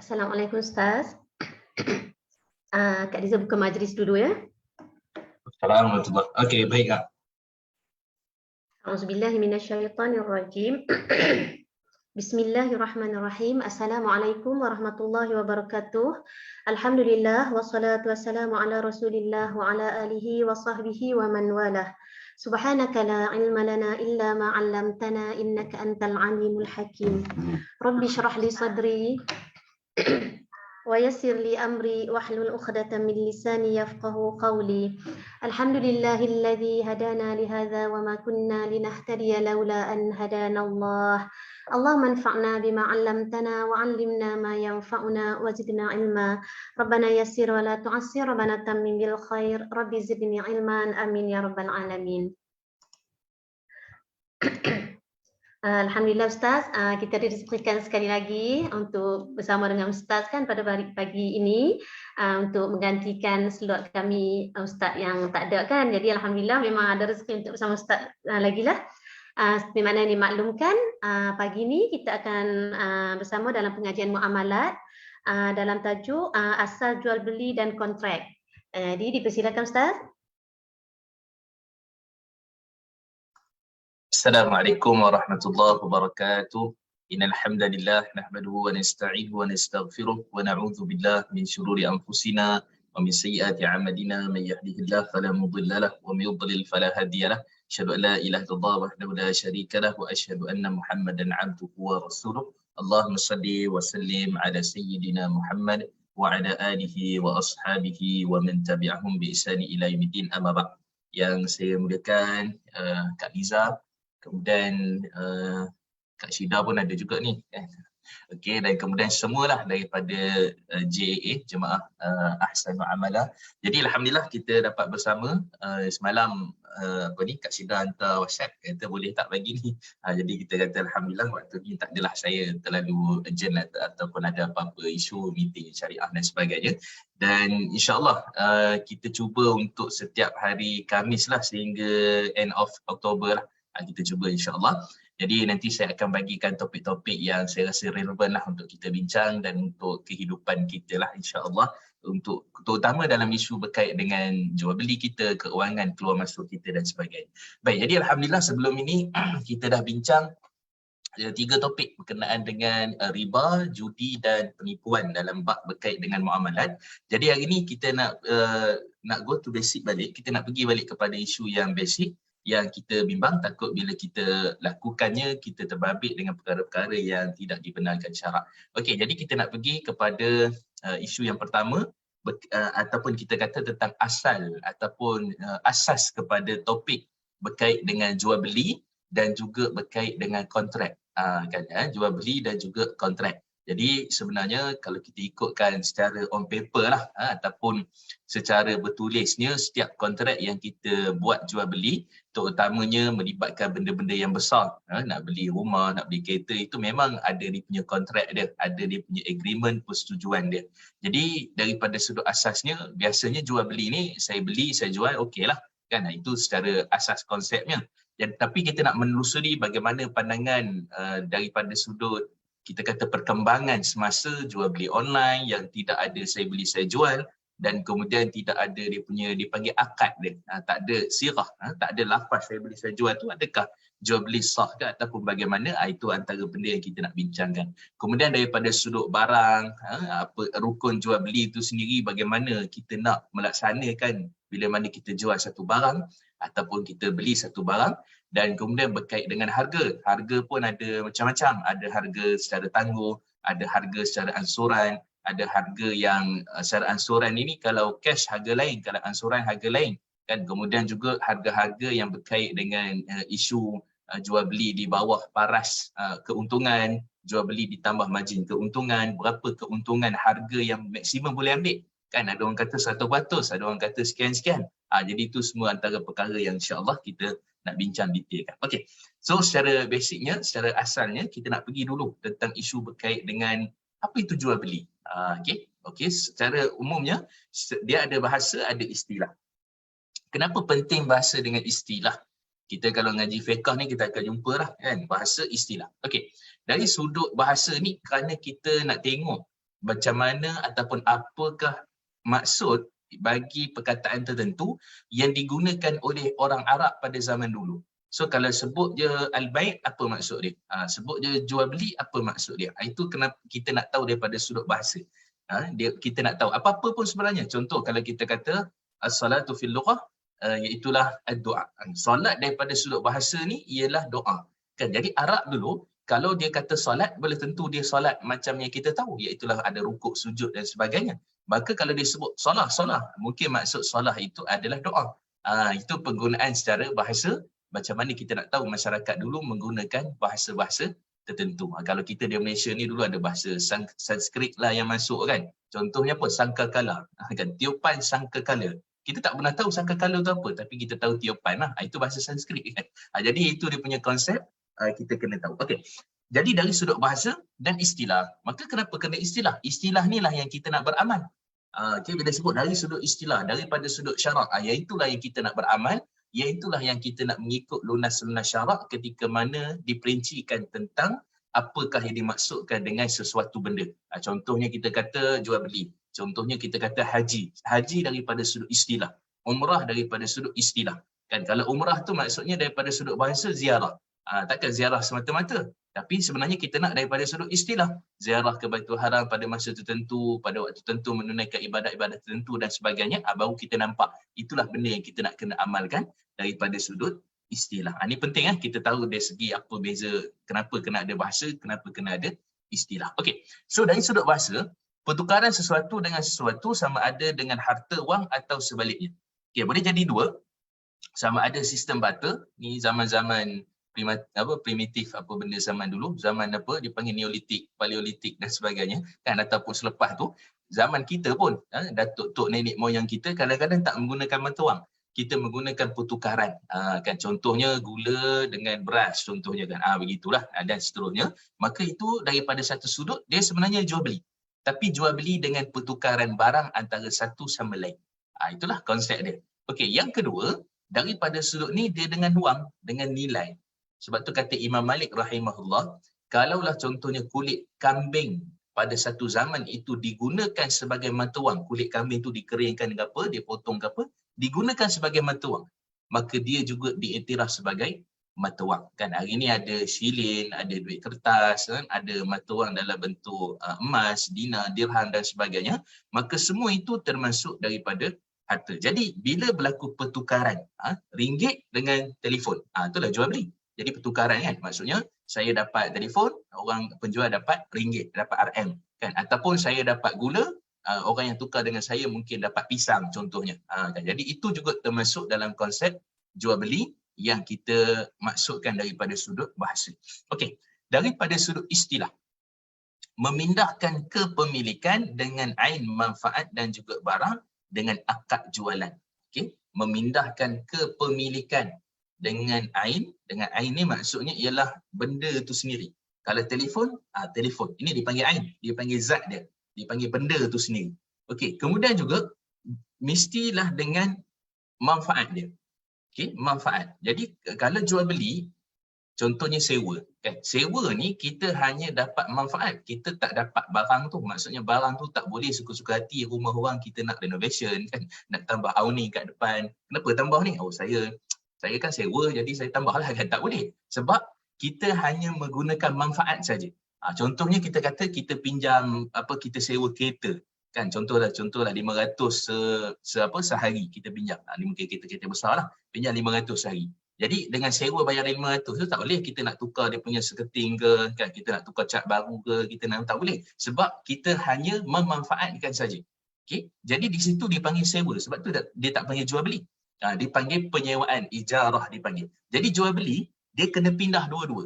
Assalamualaikum Ustaz. Kak Diza buka majlis dulu ya. Assalamualaikum. Okey, baik Kak. Auzubillahi minasyaitonirrajim. Bismillahirrahmanirrahim. Assalamualaikum warahmatullahi wabarakatuh. Alhamdulillah wassalatu wassalamu ala Rasulillah wa ala alihi wa sahbihi wa man walah. Subhanaka la ilma lana illa ma 'allamtana innaka antal alimul hakim. Rabbi shrah li sadri ويسر لي أمري واحلل عقدة من لساني يفقه قولي الحمد لله الذي هدانا لهذا وما كنا لنهتدي لولا أن هدانا الله اللهم انفعنا بما علمتنا وعلمنا ما ينفعنا وزدنا علما ربنا يسر ولا تعسر ربنا تمم بالخير ربي زدني علما آمين يا رب العالمين. Alhamdulillah Ustaz, kita direzekikan sekali lagi untuk bersama dengan Ustaz kan pada pagi ini untuk menggantikan slot kami Ustaz yang tak ada kan. Jadi Alhamdulillah memang ada rezeki untuk bersama Ustaz lagi lah. Seperti mana yang dimaklumkan, pagi ini kita akan bersama dalam pengajian muamalat dalam tajuk asal jual beli dan kontrak. Jadi dipersilakan Ustaz. Assalamualaikum warahmatullahi wabarakatuh. Innal hamdalillah nahmaduhu wa nasta'inuhu wa nastaghfiruh wa na'udzu billahi min shururi anfusina wa min sayyiati a'malina man yahdihillahu fala mudilla lahu wa may yudlil fala hadiya lahu. Asyhadu an la ilaha illallah wahdahu la syarika lahu wa asyhadu anna Muhammadan 'abduhu wa rasuluh. Allahumma shalli wa sallim ala sayyidina Muhammad wa ala alihi wa ashabihi wa man tabi'ahum bi ihsani ila yaumiddin amma ba'd. Yang saya muliakan Kak Liza, kemudian Kak Syida pun ada juga ni. Okey, dan kemudian semualah daripada JAA, Jemaah Ahsanul Amalah. Jadi Alhamdulillah kita dapat bersama semalam Kak Syida hantar WhatsApp kata boleh tak pagi ni. Jadi kita kata Alhamdulillah waktu ni tak adalah saya terlalu urgent ataupun ada apa-apa isu meeting syariah dan sebagainya. Dan insyaAllah kita cuba untuk setiap hari Khamis lah sehingga end of Oktober lah. Kita cuba insyaAllah. Jadi nanti saya akan bagikan topik-topik yang saya rasa relevan lah untuk kita bincang dan untuk kehidupan kita lah insyaAllah. Untuk terutama dalam isu berkait dengan jual beli kita, keuangan, keluar masuk kita dan sebagainya. Baik, jadi Alhamdulillah sebelum ini kita dah bincang 3 topik berkenaan dengan riba, judi dan penipuan dalam bab berkait dengan muamalat. Jadi hari ini kita nak go to basic balik. Kita nak pergi balik kepada isu yang basic yang kita bimbang, takut bila kita lakukannya kita terbabit dengan perkara-perkara yang tidak dibenarkan syarak. Okey, jadi kita nak pergi kepada isu yang pertama ataupun kita kata tentang asal ataupun asas kepada topik berkait dengan jual beli dan juga berkait dengan kontrak. Jual beli dan juga kontrak. Jadi sebenarnya kalau kita ikutkan secara on paper lah ataupun secara bertulisnya, setiap kontrak yang kita buat jual beli terutamanya melibatkan benda-benda yang besar, nak beli rumah, nak beli kereta, itu memang ada dia punya kontrak dia, ada dia punya agreement, persetujuan dia. Jadi daripada sudut asasnya biasanya jual beli ni saya beli, saya jual, okey lah kan, itu secara asas konsepnya. Dan tapi kita nak menelusuri bagaimana pandangan daripada sudut kita kata perkembangan semasa jual beli online yang tidak ada saya beli saya jual dan kemudian tidak ada dia punya dipanggil akad dia, tak ada sirah, tak ada lafaz saya beli saya jual tu, adakah jual beli sah ke ataupun bagaimana, itu antara benda yang kita nak bincangkan. Kemudian daripada sudut barang, apa rukun jual beli itu sendiri, bagaimana kita nak melaksanakan bila mana kita jual satu barang ataupun kita beli satu barang. Dan kemudian berkait dengan harga. Harga pun ada macam-macam. Ada harga secara tangguh, ada harga secara ansuran, ada harga yang secara ansuran ini kalau cash harga lain, kalau ansuran harga lain. Kan? Kemudian juga harga-harga yang berkait dengan isu jual beli di bawah paras keuntungan, jual beli ditambah margin keuntungan, berapa keuntungan harga yang maksimum boleh ambil. Kan ada orang kata 100%, ada orang kata sekian-sekian. Jadi itu semua antara perkara yang insya-Allah kita nak bincang detailkan. Okey. So secara basicnya, secara asalnya kita nak pergi dulu tentang isu berkait dengan apa itu jual beli. Okey, secara umumnya dia ada bahasa, ada istilah. Kenapa penting bahasa dengan istilah? Kita kalau ngaji fiqh ni kita akan jumpa lah kan, bahasa istilah. Okey. Dari sudut bahasa ni kerana kita nak tengok macam mana ataupun apakah maksud bagi perkataan tertentu yang digunakan oleh orang Arab pada zaman dulu. So kalau sebut je al-bai' apa maksud dia? Sebut je jual beli apa maksud dia? Itu kenapa kita nak tahu daripada sudut bahasa. Kita nak tahu apa-apa pun sebenarnya. Contoh kalau kita kata as-salatu fil lughah iaitulah ad-du'a. Solat daripada sudut bahasa ni ialah doa. Kan jadi Arab dulu kalau dia kata solat boleh tentu dia solat macam yang kita tahu iaitulah ada rukuk, sujud dan sebagainya. Maka kalau dia sebut solah mungkin maksud solah itu adalah doa. Itu penggunaan secara bahasa. Macam mana kita nak tahu masyarakat dulu menggunakan bahasa-bahasa tertentu. Kalau kita di Malaysia ni dulu ada bahasa Sanskrit lah yang masuk kan. Contohnya apa? Sangkakala. Kan? Tiupan sangkakala. Kita tak pernah tahu sangkakala tu apa, tapi kita tahu tiupan lah. Itu bahasa Sanskrit kan. Jadi itu dia punya konsep kita kena tahu. Okey. Jadi dari sudut bahasa dan istilah. Maka kenapa kena istilah? Istilah ni lah yang kita nak beramal. Okay, bila sebut dari sudut istilah, daripada sudut syarak, iaitulah yang kita nak beramal. Iaitulah yang kita nak mengikut lunas-lunas syarak ketika mana diperincikan tentang apakah yang dimaksudkan dengan sesuatu benda. Contohnya kita kata jual beli. Contohnya kita kata haji. Haji daripada sudut istilah. Umrah daripada sudut istilah. Kan kalau umrah tu maksudnya daripada sudut bahasa ziarah. Takkan ziarah semata-mata. Tapi sebenarnya kita nak daripada sudut istilah. Ziarah ke Baitul Haram pada masa tertentu, pada waktu tertentu menunaikan ibadat-ibadat tertentu dan sebagainya, baru kita nampak. Itulah benda yang kita nak kena amalkan daripada sudut istilah. Ini penting kita tahu dari segi apa beza, kenapa kena ada bahasa, kenapa kena ada istilah. Okey. So dari sudut bahasa, pertukaran sesuatu dengan sesuatu sama ada dengan harta wang atau sebaliknya. Okey, boleh jadi dua. Sama ada sistem barter, ni zaman-zaman primitif apa benda zaman dulu, zaman apa dipanggil neolitik, paleolitik dan sebagainya kan, ataupun selepas tu zaman kita pun datuk tok nenek moyang kita kadang-kadang tak menggunakan mata wang, kita menggunakan pertukaran kan, contohnya gula dengan beras contohnya kan, begitulah dan seterusnya. Maka itu daripada satu sudut dia sebenarnya jual beli, tapi jual beli dengan pertukaran barang antara satu sama lain. Itulah konsep dia. Okey, yang kedua daripada sudut ni dia dengan wang, dengan nilai. Sebab tu kata Imam Malik rahimahullah, kalaulah contohnya kulit kambing pada satu zaman itu digunakan sebagai mata wang, kulit kambing tu dikeringkan ke apa, dia potong ke apa, digunakan sebagai mata wang, maka dia juga diiktiraf sebagai mata wang. Kan hari ni ada shilin, ada duit kertas, kan? Ada mata wang dalam bentuk emas, dinar, dirham dan sebagainya, maka semua itu termasuk daripada harta. Jadi bila berlaku pertukaran ringgit dengan telefon, itulah jual beli. Jadi pertukaran kan, maksudnya saya dapat telefon, orang penjual dapat ringgit, dapat RM kan, ataupun saya dapat gula, orang yang tukar dengan saya mungkin dapat pisang contohnya. Kan? Jadi itu juga termasuk dalam konsep jual beli yang kita maksudkan daripada sudut bahasa. Okey, daripada sudut istilah, memindahkan kepemilikan dengan ain manfaat dan juga barang dengan akad jualan. Okey, memindahkan kepemilikan dengan ain ni maksudnya ialah benda itu sendiri. Kalau telefon, telefon. Ini dipanggil ain, dipanggil zat dia, dipanggil benda itu sendiri. Okey, kemudian juga mestilah dengan manfaat dia. Okey, manfaat. Jadi kalau jual beli, contohnya sewa, kan? Sewa ni kita hanya dapat manfaat, kita tak dapat barang tu. Maksudnya barang tu tak boleh suka-suka hati rumah orang kita nak renovation kan, nak tambah awning kat depan. Kenapa tambah ni? Saya kan sewa jadi saya tambahlah kan, tak boleh. Sebab kita hanya menggunakan manfaat saja. Contohnya kita kata kita pinjam kita sewa kereta kan, contohlah 500 sehari kita pinjam. Ni mungkin kereta besar lah, pinjam 500 sehari. Jadi dengan sewa bayar 500 tu tak boleh kita nak tukar dia punya seketing ke kan, kita nak tukar cat baru ke, kita nak, tak boleh. Sebab kita hanya memanfaatkan saja. Okey, jadi di situ dipanggil sewa, sebab tu dia tak panggil jual beli. Dipanggil penyewaan, ijarah dipanggil. Jadi jual beli dia kena pindah dua-dua.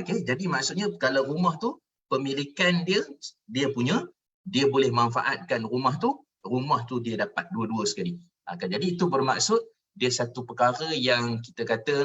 Okay. Jadi maksudnya kalau rumah tu pemilikan dia punya, dia boleh manfaatkan rumah tu dia dapat dua-dua sekali. Jadi itu bermaksud dia satu perkara yang kita kata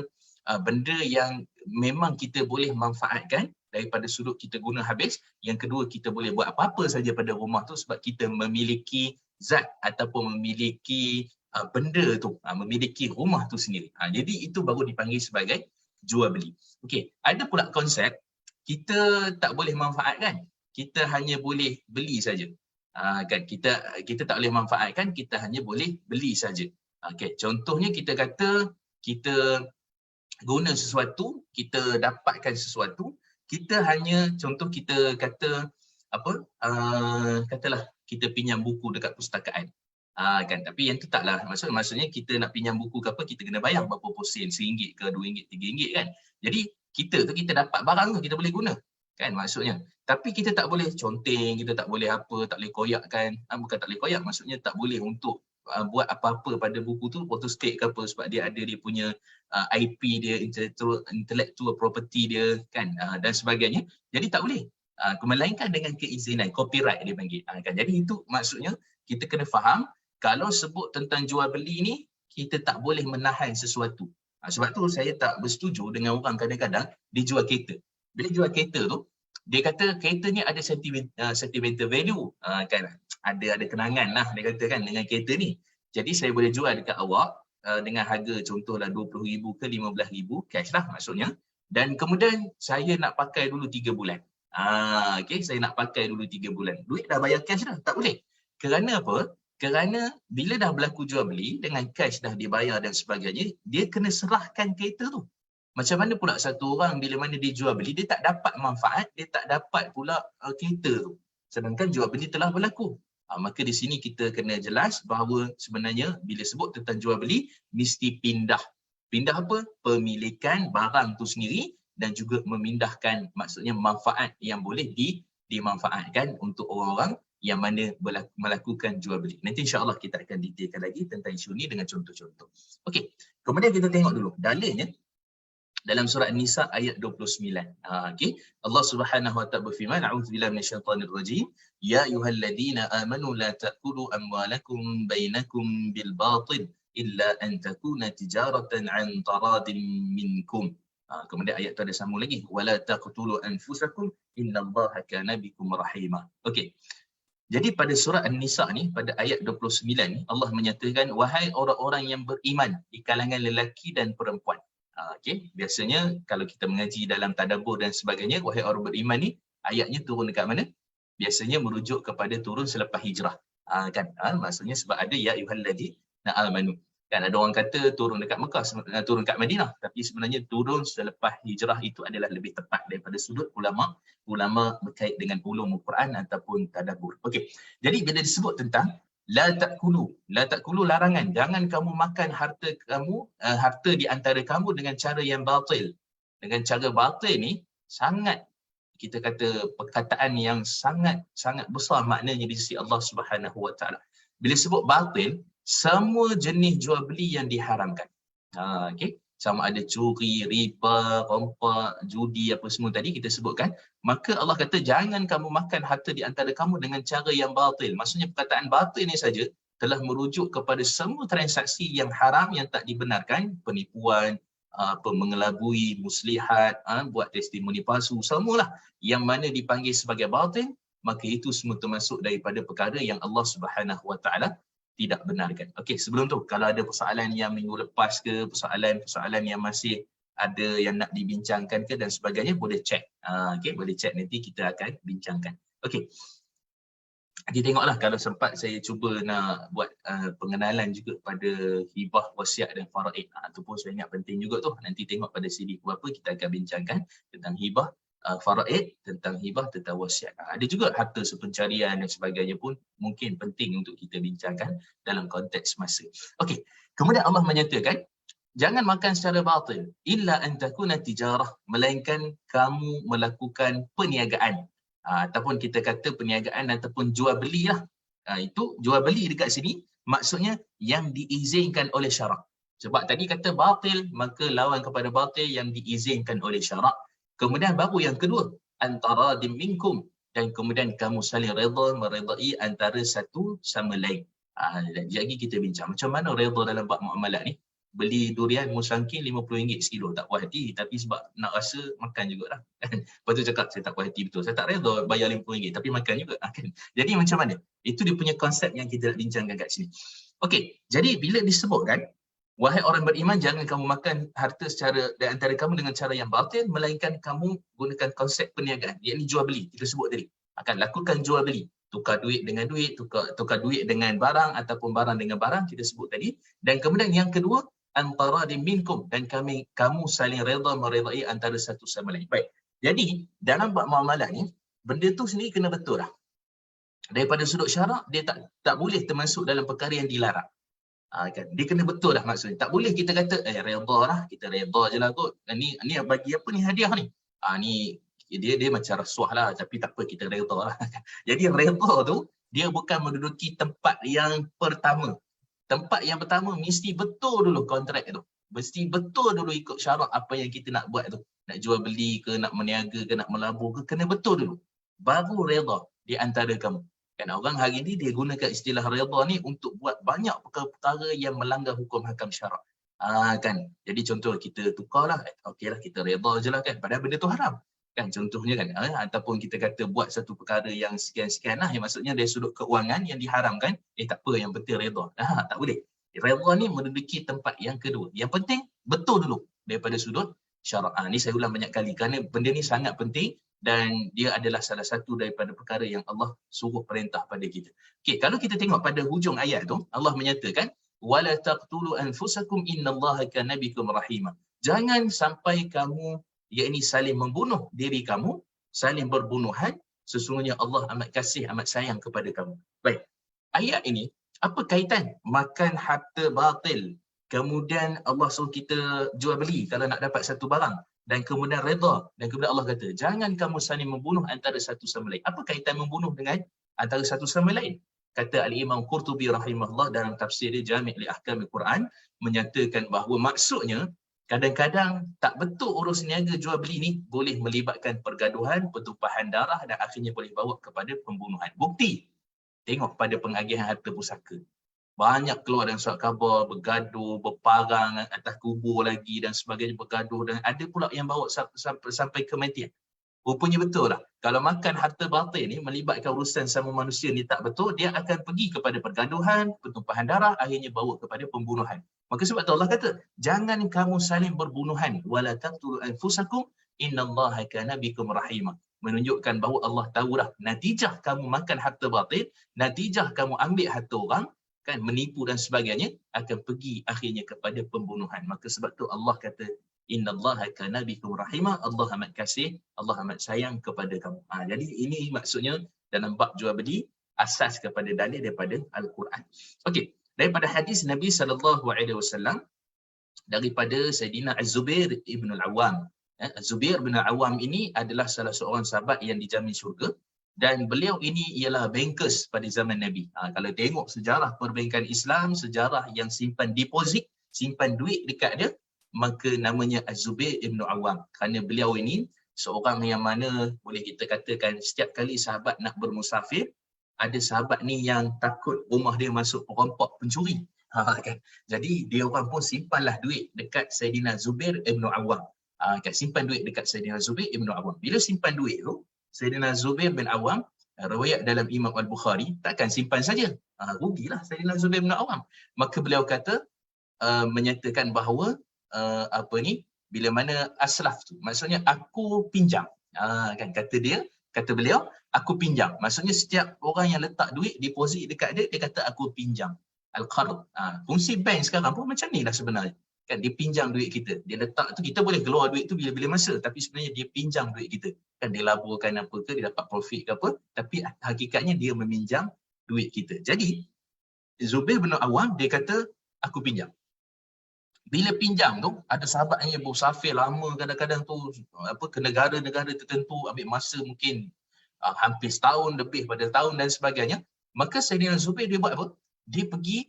benda yang memang kita boleh manfaatkan daripada sudut kita guna habis. Yang kedua, kita boleh buat apa-apa saja pada rumah tu sebab kita memiliki zat ataupun memiliki benda tu, memiliki rumah tu sendiri. Jadi itu baru dipanggil sebagai jual beli. Okey, ada pula konsep kita tak boleh manfaatkan. kita hanya boleh beli saja. Kan kita tak boleh manfaatkan, kita hanya boleh beli saja. Okey, contohnya kita kata kita guna sesuatu, kita dapatkan sesuatu, kita hanya contoh kita kata apa? Katalah kita pinjam buku dekat pustakaan. Kan, tapi yang tu taklah maksudnya kita nak pinjam buku ke apa, kita kena bayar berapa sen, RM1 ke RM2, RM3 kan. Jadi kita tu kita dapat barang tu kita boleh guna kan maksudnya. Tapi kita tak boleh conteng, kita tak boleh apa, tak boleh koyak kan. Bukan tak boleh koyak, maksudnya tak boleh untuk buat apa-apa pada buku tu, photostate ke apa, sebab dia ada dia punya IP dia, intellectual property dia kan, dan sebagainya. Jadi tak boleh. Melainkan dengan keizinan, copyright dia panggil. Kan? Jadi itu maksudnya kita kena faham, kalau sebut tentang jual beli ni, kita tak boleh menahan sesuatu. Sebab tu saya tak bersetuju dengan orang kadang-kadang dia jual kereta. Bila jual kereta tu, dia kata kereta ni ada sentimental value, kan, ada kenangan lah dia kata kan dengan kereta ni. Jadi saya boleh jual dekat awak dengan harga contohlah RM20,000 ke RM15,000 cash lah maksudnya. Dan kemudian saya nak pakai dulu 3 bulan. Okay, saya nak pakai dulu 3 bulan. Duit dah bayar cash dah, tak boleh. Kerana apa? Kerana bila dah berlaku jual beli dengan cash dah dibayar dan sebagainya, dia kena serahkan kereta tu. Macam mana pula satu orang bila mana dia jual beli, dia tak dapat manfaat, dia tak dapat pula kereta tu. Sedangkan jual beli telah berlaku. Maka di sini kita kena jelas bahawa sebenarnya bila sebut tentang jual beli, mesti pindah. Pindah apa? Pemilikan barang tu sendiri dan juga memindahkan maksudnya manfaat yang boleh dimanfaatkan untuk orang-orang yang mana melakukan jual beli. Nanti insya-Allah kita akan detailkan lagi tentang isu ni dengan contoh-contoh. Okey. Kemudian kita tengok dulu dalilnya dalam surah An-Nisa ayat 29. Okey. Allah Subhanahu wa taala berfirman, a'udzubillahi minasyaitanir rajim, ya ayyuhalladzina amanu la ta'kulu amwalakum bainakum bil batil illa an takuna tijaratan 'an taradin minkum. Kemudian ayat tu ada sambung lagi, wala taqtulu anfusakum innallaha kana bikum rahima. Okey. Jadi pada surah An-Nisa ni, pada ayat 29 ni, Allah menyatakan, wahai orang-orang yang beriman di kalangan lelaki dan perempuan. Okey, biasanya kalau kita mengaji dalam tadabbur dan sebagainya, wahai orang beriman ni, ayatnya turun dekat mana? Biasanya merujuk kepada turun selepas hijrah. Kan? Maksudnya sebab ada ya ayyuhalladzina amanu. Kan ada orang kata turun dekat Mekah, turun dekat Madinah, tapi sebenarnya turun selepas hijrah itu adalah lebih tepat daripada sudut ulama berkait dengan ulumul Quran ataupun tadabbur. Okey. Jadi bila disebut tentang la ta'kulu larangan, jangan kamu makan harta kamu, harta di antara kamu dengan cara yang batil. Dengan cara batil ni sangat, kita kata perkataan yang sangat besar maknanya di sisi Allah Subhanahu wa taala. Bila sebut batil, semua jenis jual beli yang diharamkan. Okey, sama ada curi, riba, rompak, judi apa semua tadi kita sebutkan, maka Allah kata jangan kamu makan harta di antara kamu dengan cara yang batil. Maksudnya perkataan batil ni saja telah merujuk kepada semua transaksi yang haram yang tak dibenarkan, penipuan, mengelabui, muslihat, buat testimoni palsu, semualah yang mana dipanggil sebagai batil, maka itu semua termasuk daripada perkara yang Allah Subhanahu wa taala tidak benarkan. Okey, sebelum tu kalau ada persoalan yang minggu lepas ke, persoalan yang masih ada yang nak dibincangkan ke dan sebagainya, boleh chat. Okey, boleh chat, nanti kita akan bincangkan. Okey. Kita tengoklah kalau sempat saya cuba nak buat pengenalan juga pada hibah, wasiat dan faraid. Itu pun saya ingat penting juga tu. Nanti tengok pada CD apa kita akan bincangkan tentang hibah, faraid, tentang hibah, tentang wasiat. Ada juga harta sepencarian dan sebagainya pun mungkin penting untuk kita bincangkan dalam konteks masa. Okey, kemudian Allah menyatakan jangan makan secara batil illa an takuna tijarah, melainkan kamu melakukan perniagaan, ataupun kita kata perniagaan ataupun jual belilah. Itu jual beli dekat sini maksudnya yang diizinkan oleh syarak. Sebab tadi kata batil, maka lawan kepada batil yang diizinkan oleh syarak. Kemudian baru yang kedua, antara minkum, dan kemudian kamu saling redha, meredai antara satu sama lain. Lagi kita bincang macam mana redha dalam bab muamalat ni. Beli durian musangking RM50 sekilo, tak puas hati, tapi sebab nak rasa makan jugalah. Lepas tu cakap saya tak puas hati betul, saya tak redha bayar RM50 tapi makan juga. Kan? Jadi macam mana? Itu dia punya konsep yang kita nak bincangkan kat sini. Okey, jadi bila disebutkan wahai orang beriman, jangan kamu makan harta secara di antara kamu dengan cara yang batil, melainkan kamu gunakan konsep perniagaan, iaitu jual beli. Kita sebut tadi. Akan lakukan jual beli, tukar duit dengan duit, tukar duit dengan barang ataupun barang dengan barang, kita sebut tadi. Dan kemudian yang kedua, antara minkum, dan kamu saling redha meredai antara satu sama lain. Baik. Jadi dalam bab muamalah ni, benda tu sendiri kena betul lah. Daripada sudut syarak, dia tak boleh termasuk dalam perkara yang dilarang. Kan? Dia kena betul lah maksudnya. Tak boleh kita kata redha lah, kita redha je lah kot. Ni bagi apa ni hadiah ni? Ni dia macam rasuah lah, tapi tak apa, kita redha lah. Jadi redha tu dia bukan menduduki tempat yang pertama. Tempat yang pertama mesti betul dulu kontrak tu. Mesti betul dulu ikut syarat apa yang kita nak buat tu. Nak jual beli ke, nak meniaga ke, nak melabur ke, kena betul dulu. Baru redha di antara kamu. Kan orang hari ni dia gunakan istilah redha ni untuk buat banyak perkara-perkara yang melanggar hukum hakam syarak. Kan. Jadi contoh kita tukarlah, okeylah kita redha je lah kan. Padahal benda tu haram. Kan contohnya kan, ataupun kita kata buat satu perkara yang sekian-sekian lah, yang maksudnya dari sudut keuangan yang diharamkan, tak apa, yang penting redha. Tak boleh. Redha ni menduduki tempat yang kedua. Yang penting betul dulu daripada sudut syarak. Ni saya ulang banyak kali kerana benda ni sangat penting dan dia adalah salah satu daripada perkara yang Allah suruh perintah pada kita. Okey, kalau kita tengok pada hujung ayat tu, Allah menyatakan wala taqtulu anfusakum innallaha kana bikum rahima. Jangan sampai kamu yakni saling membunuh diri kamu, saling berbunuhan, sesungguhnya Allah amat kasih, amat sayang kepada kamu. Baik. Ayat ini apa kaitan makan harta batil, kemudian Allah suruh kita jual beli kalau nak dapat satu barang, dan kemudian redha, dan kemudian Allah kata jangan kamu saling membunuh antara satu sama lain. Apa kaitan membunuh dengan antara satu sama lain? Kata Al-Imam Qurtubi rahimahullah dalam tafsir dia Jami' li Ahkam Al-Quran, menyatakan bahawa maksudnya kadang-kadang tak betul urus niaga jual beli ni boleh melibatkan pergaduhan, pertumpahan darah dan akhirnya boleh bawa kepada pembunuhan. Bukti, tengok pada pengagihan harta pusaka. Banyak keluar dalam surat khabar, bergaduh, berparang atas kubur lagi dan sebagainya, bergaduh, dan ada pula yang bawa sampai kematian. Rupanya betul lah. Kalau makan harta batil ni melibatkan urusan sama manusia ni tak betul, dia akan pergi kepada pergaduhan, pertumpahan darah, akhirnya bawa kepada pembunuhan. Maka sebab tu Allah kata, jangan kamu saling berbunuhan. Wala taqtulu anfusakum innallaha kana bikum rahima. Menunjukkan bahawa Allah tahulah natijah kamu makan harta batil, natijah kamu ambil harta orang, kan, menipu dan sebagainya, akan pergi akhirnya kepada pembunuhan. Maka sebab tu Allah kata, innallaha kana bikum rahima, Allah amat kasih, Allah amat sayang kepada kamu. Jadi ini maksudnya dalam bab jual beli asas kepada dalil daripada Al-Quran. Okey, daripada hadis Nabi SAW daripada Sayyidina Az-Zubair ibn Al-Awwam. Az-Zubair bin Al-Awwam ini adalah salah seorang sahabat yang dijamin syurga, dan beliau ini ialah bankers pada zaman Nabi. Kalau tengok sejarah perbankan Islam, sejarah yang simpan deposit, simpan duit dekat dia, maka namanya Az-Zubair ibn Al-Awwam. Kerana beliau ini seorang yang mana boleh kita katakan setiap kali sahabat nak bermusafir, ada sahabat ni yang takut rumah dia masuk perampok pencuri. Kan? Jadi dia orang pun simpanlah duit dekat Sayyidina Zubair ibn Al-Awwam. Kan? Simpan duit dekat Sayyidina Zubair ibn Al-Awwam. Bila simpan duit tu, Sayyidina Zubair bin Awam, riwayat dalam Imam Al-Bukhari, takkan simpan saja. Rugilah Sayyidina Zubair bin Awam. Maka beliau kata, menyatakan bahawa bila mana aslaf tu, maksudnya aku pinjam. Kan kata beliau, aku pinjam. Maksudnya setiap orang yang letak duit, deposit dekat dia, dia kata aku pinjam. Al-Qard. Fungsi bank sekarang pun macam ni lah sebenarnya. Kan dia pinjam duit kita. Dia letak tu, kita boleh keluar duit tu bila-bila masa, tapi sebenarnya dia pinjam duit kita. Kan dia laburkan apa ke, dia dapat profit ke apa, tapi hakikatnya dia meminjam duit kita. Jadi Zubair bin Awam dia kata aku pinjam. Bila pinjam tu, ada sahabat yang bersafir lama, kadang-kadang tu ke negara-negara tertentu, ambil masa mungkin hampir setahun, lebih pada tahun dan sebagainya. Maka Sayyidina Zubair dia buat apa? Dia pergi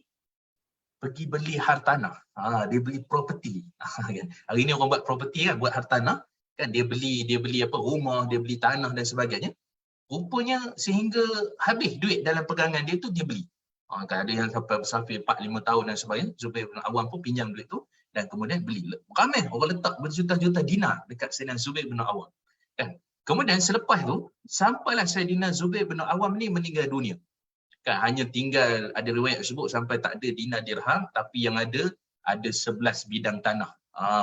beli hartanah. Dia beli property. Kan? Hari ni orang buat property kan, buat hartanah. Kan dia beli rumah, dia beli tanah dan sebagainya. Rupanya sehingga habis duit dalam pegangan dia tu, dia beli. Kan ada yang sampai bersafir 4-5 tahun dan sebagainya. Zubair bin Awam pun pinjam duit tu dan kemudian beli. Ramai orang letak berjuta-juta dinar dekat Sayyidina Zubair bin Awam. Kan? Kemudian selepas tu, sampailah Sayyidina Zubair bin Awam ni meninggal dunia. Kan hanya tinggal, ada riwayat sebut sampai tak ada dinar dirham, tapi yang ada 11 bidang tanah.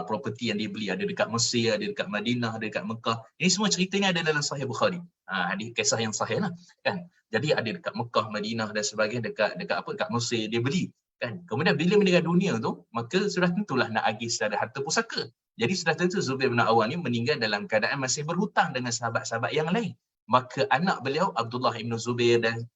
properti yang dia beli, ada dekat Mesir, ada dekat Madinah, ada dekat Mekah. Ini semua ceritanya ada dalam Sahih Bukhari. Hadis kisah yang sahih lah kan. Jadi ada dekat Mekah, Madinah dan sebagainya, dekat Mesir dia beli kan. Kemudian bila meninggal dunia tu, maka sudah tentulah nak agih secara harta pusaka. Jadi sudah tentu Zubair bin Awam ni meninggal dalam keadaan masih berhutang dengan sahabat-sahabat yang lain. Maka anak beliau Abdullah bin Zubair dan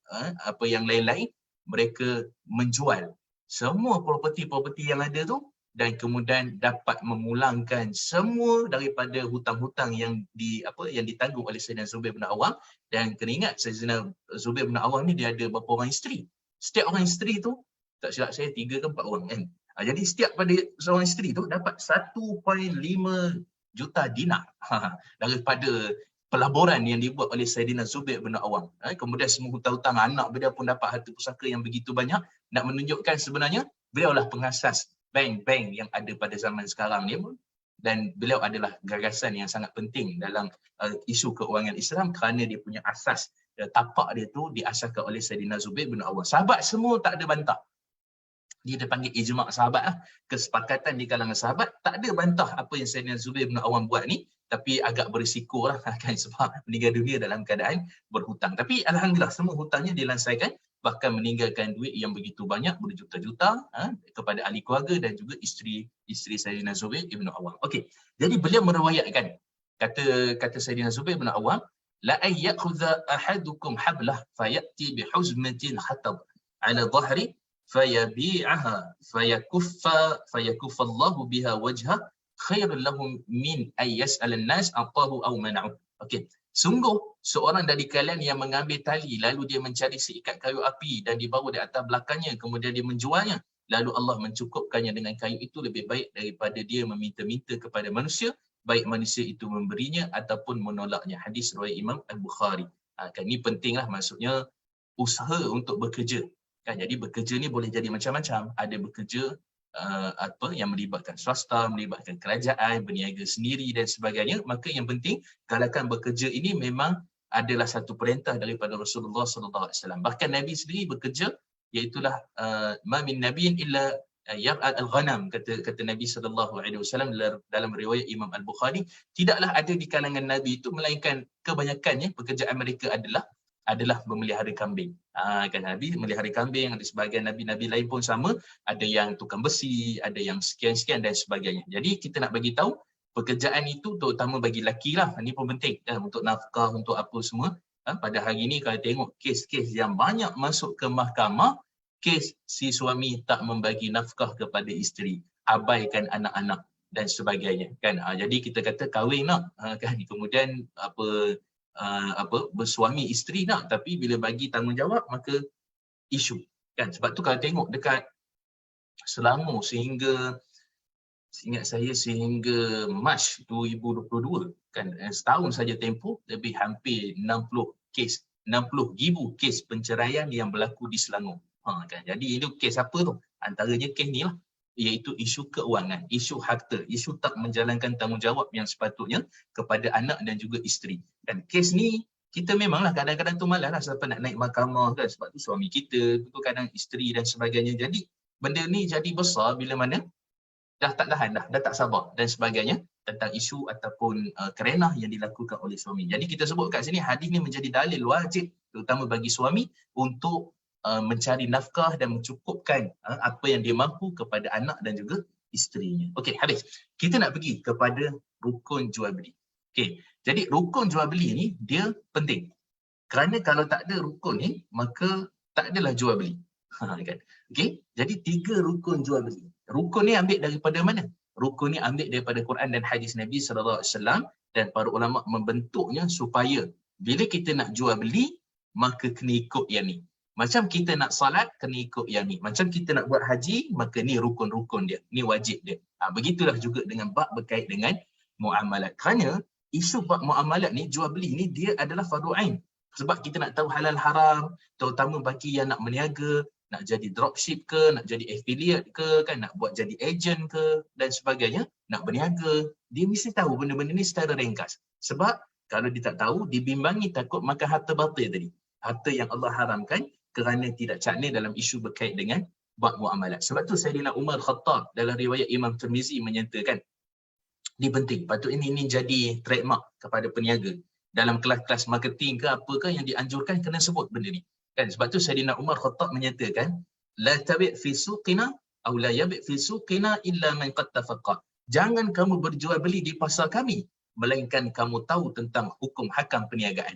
yang lain-lain, mereka menjual semua properti-properti yang ada tu dan kemudian dapat memulangkan semua daripada hutang-hutang yang ditanggung oleh Sayyidina Zubair bin Awam. Dan kena ingat Sayyidina Zubair bin Awam ni dia ada berapa orang isteri. Setiap orang isteri tu, tak silap saya 3 ke 4 orang kan. Jadi setiap pada seorang isteri tu dapat 1.5 juta dinar daripada pelaburan yang dibuat oleh Sayyidina Zubair bin Awam. Kemudian semua hutang-hutang anak beliau pun dapat harta pusaka yang begitu banyak, nak menunjukkan sebenarnya beliau lah pengasas bank-bank yang ada pada zaman sekarang ni pun. Dan beliau adalah gagasan yang sangat penting dalam isu keuangan Islam kerana dia punya asas, tapak dia tu diasaskan oleh Sayyidina Zubair bin Awam. Sahabat semua tak ada bantah. Dia panggil ijma' sahabat lah. Kesepakatan di kalangan sahabat, tak ada bantah apa yang Sayyidina Zubair bin Awam buat ni, tapi agak berisiko lah kan, sebab meninggal dunia dalam keadaan berhutang. Tapi alhamdulillah semua hutangnya dilansaikan, bahkan meninggalkan duit yang begitu banyak, berjuta-juta kepada ahli keluarga dan juga isteri Sayyidina Zubair bin Awam. Okey, jadi beliau meriwayatkan, kata Sayyidina Zubair bin Awam, la ay ya'khudha ahadukum hablah fayati bihuzmatin hatab ala dhahri fayabi'aha fayakuffa Allahu biha wajha khairul lahum min ay yas'al an-nas atahu aw mana'u. Okey, sungguh seorang dari kalian yang mengambil tali lalu dia mencari seikat kayu api dan dibawa di atas belakangnya, kemudian dia menjualnya, lalu Allah mencukupkannya dengan kayu itu, lebih baik daripada dia meminta-minta kepada manusia, baik manusia itu memberinya ataupun menolaknya. Hadis riwayat Imam Al-Bukhari. Kan ini pentinglah, maksudnya usaha untuk bekerja. Kan, jadi bekerja ni boleh jadi macam-macam. Ada bekerja yang melibatkan swasta, melibatkan kerajaan, berniaga sendiri dan sebagainya. Maka yang penting galakkan bekerja ini memang adalah satu perintah daripada Rasulullah sallallahu alaihi wasallam. Bahkan Nabi sendiri bekerja, iaitulah ma min nabiyyin illa yar'al al-ghanam, kata Nabi sallallahu alaihi wasallam dalam riwayat Imam Al-Bukhari, tidaklah ada di kalangan nabi itu melainkan kebanyakannya pekerjaan mereka adalah memelihara kambing. Kan Nabi melihara kambing, ada sebahagian nabi-nabi lain pun sama, ada yang tukang besi, ada yang sekian-sekian dan sebagainya. Jadi kita nak bagi tahu pekerjaan itu terutama bagi lelaki lah, ini pun penting kan, untuk nafkah, untuk apa semua. Pada hari ini kalau tengok kes-kes yang banyak masuk ke mahkamah, kes si suami tak membagi nafkah kepada isteri, abaikan anak-anak dan sebagainya kan. Jadi kita kata kahwin nak kan, kemudian bersuami isteri nak, tapi bila bagi tanggungjawab maka isu kan. Sebab tu kalau tengok dekat Selangor sehingga Mac 2022 kan, setahun saja tempoh, lebih hampir 60,000 kes penceraian yang berlaku di Selangor. Kan. Jadi itu kes apa tu? Antaranya kes ni lah, iaitu isu keuangan, isu harta, isu tak menjalankan tanggungjawab yang sepatutnya kepada anak dan juga isteri. Dan kes ni kita memanglah kadang-kadang tu malas lah siapa nak naik mahkamah kan, sebab tu suami kita, tu kadang isteri dan sebagainya. Jadi benda ni jadi besar bila mana dah tak tahan dah tak sabar dan sebagainya tentang isu ataupun kerenah yang dilakukan oleh suami. Jadi kita sebut kat sini hadis ni menjadi dalil wajib terutama bagi suami untuk mencari nafkah dan mencukupkan apa yang dia mampu kepada anak dan juga isterinya. Okey, habis. Kita nak pergi kepada rukun jual beli. Okey, jadi rukun jual beli ni dia penting. Kerana kalau tak ada rukun ni, maka tak adalah jual beli. Kan? Okey, jadi 3 rukun jual beli. Rukun ni ambil daripada mana? Rukun ni ambil daripada Quran dan hadis Nabi sallallahu alaihi wasallam, dan para ulama membentuknya supaya bila kita nak jual beli maka kena ikut yang ni. Macam kita nak salat kena ikut yang ni. Macam kita nak buat haji maka ni rukun-rukun dia, ni wajib dia. Begitulah juga dengan bab berkait dengan muamalat. Kerana isu bab muamalat ni, jual beli ni dia adalah fardu ain. Sebab kita nak tahu halal haram, terutama bagi yang nak berniaga, nak jadi dropship ke, nak jadi affiliate ke, kan, nak buat jadi agent ke dan sebagainya, nak berniaga, dia mesti tahu benda-benda ni secara ringkas. Sebab kalau dia tak tahu, dibimbangi takut makan harta batil tadi. Harta yang Allah haramkan kerana tidak cakna dalam isu berkait dengan buat muamalat. Sebab tu Saidina Umar Khattab dalam riwayat Imam Tirmizi menyatakan ini penting. Patut ini jadi trademark kepada peniaga. Dalam kelas-kelas marketing ke apa ke yang dianjurkan kena sebut benda ni. Kan sebab tu Saidina Umar Khattab menyatakan la tabi' fi suqina aw la yabi' fi suqina illa man qad tafaqqa. Jangan kamu berjual beli di pasar kami melainkan kamu tahu tentang hukum hakam perniagaan.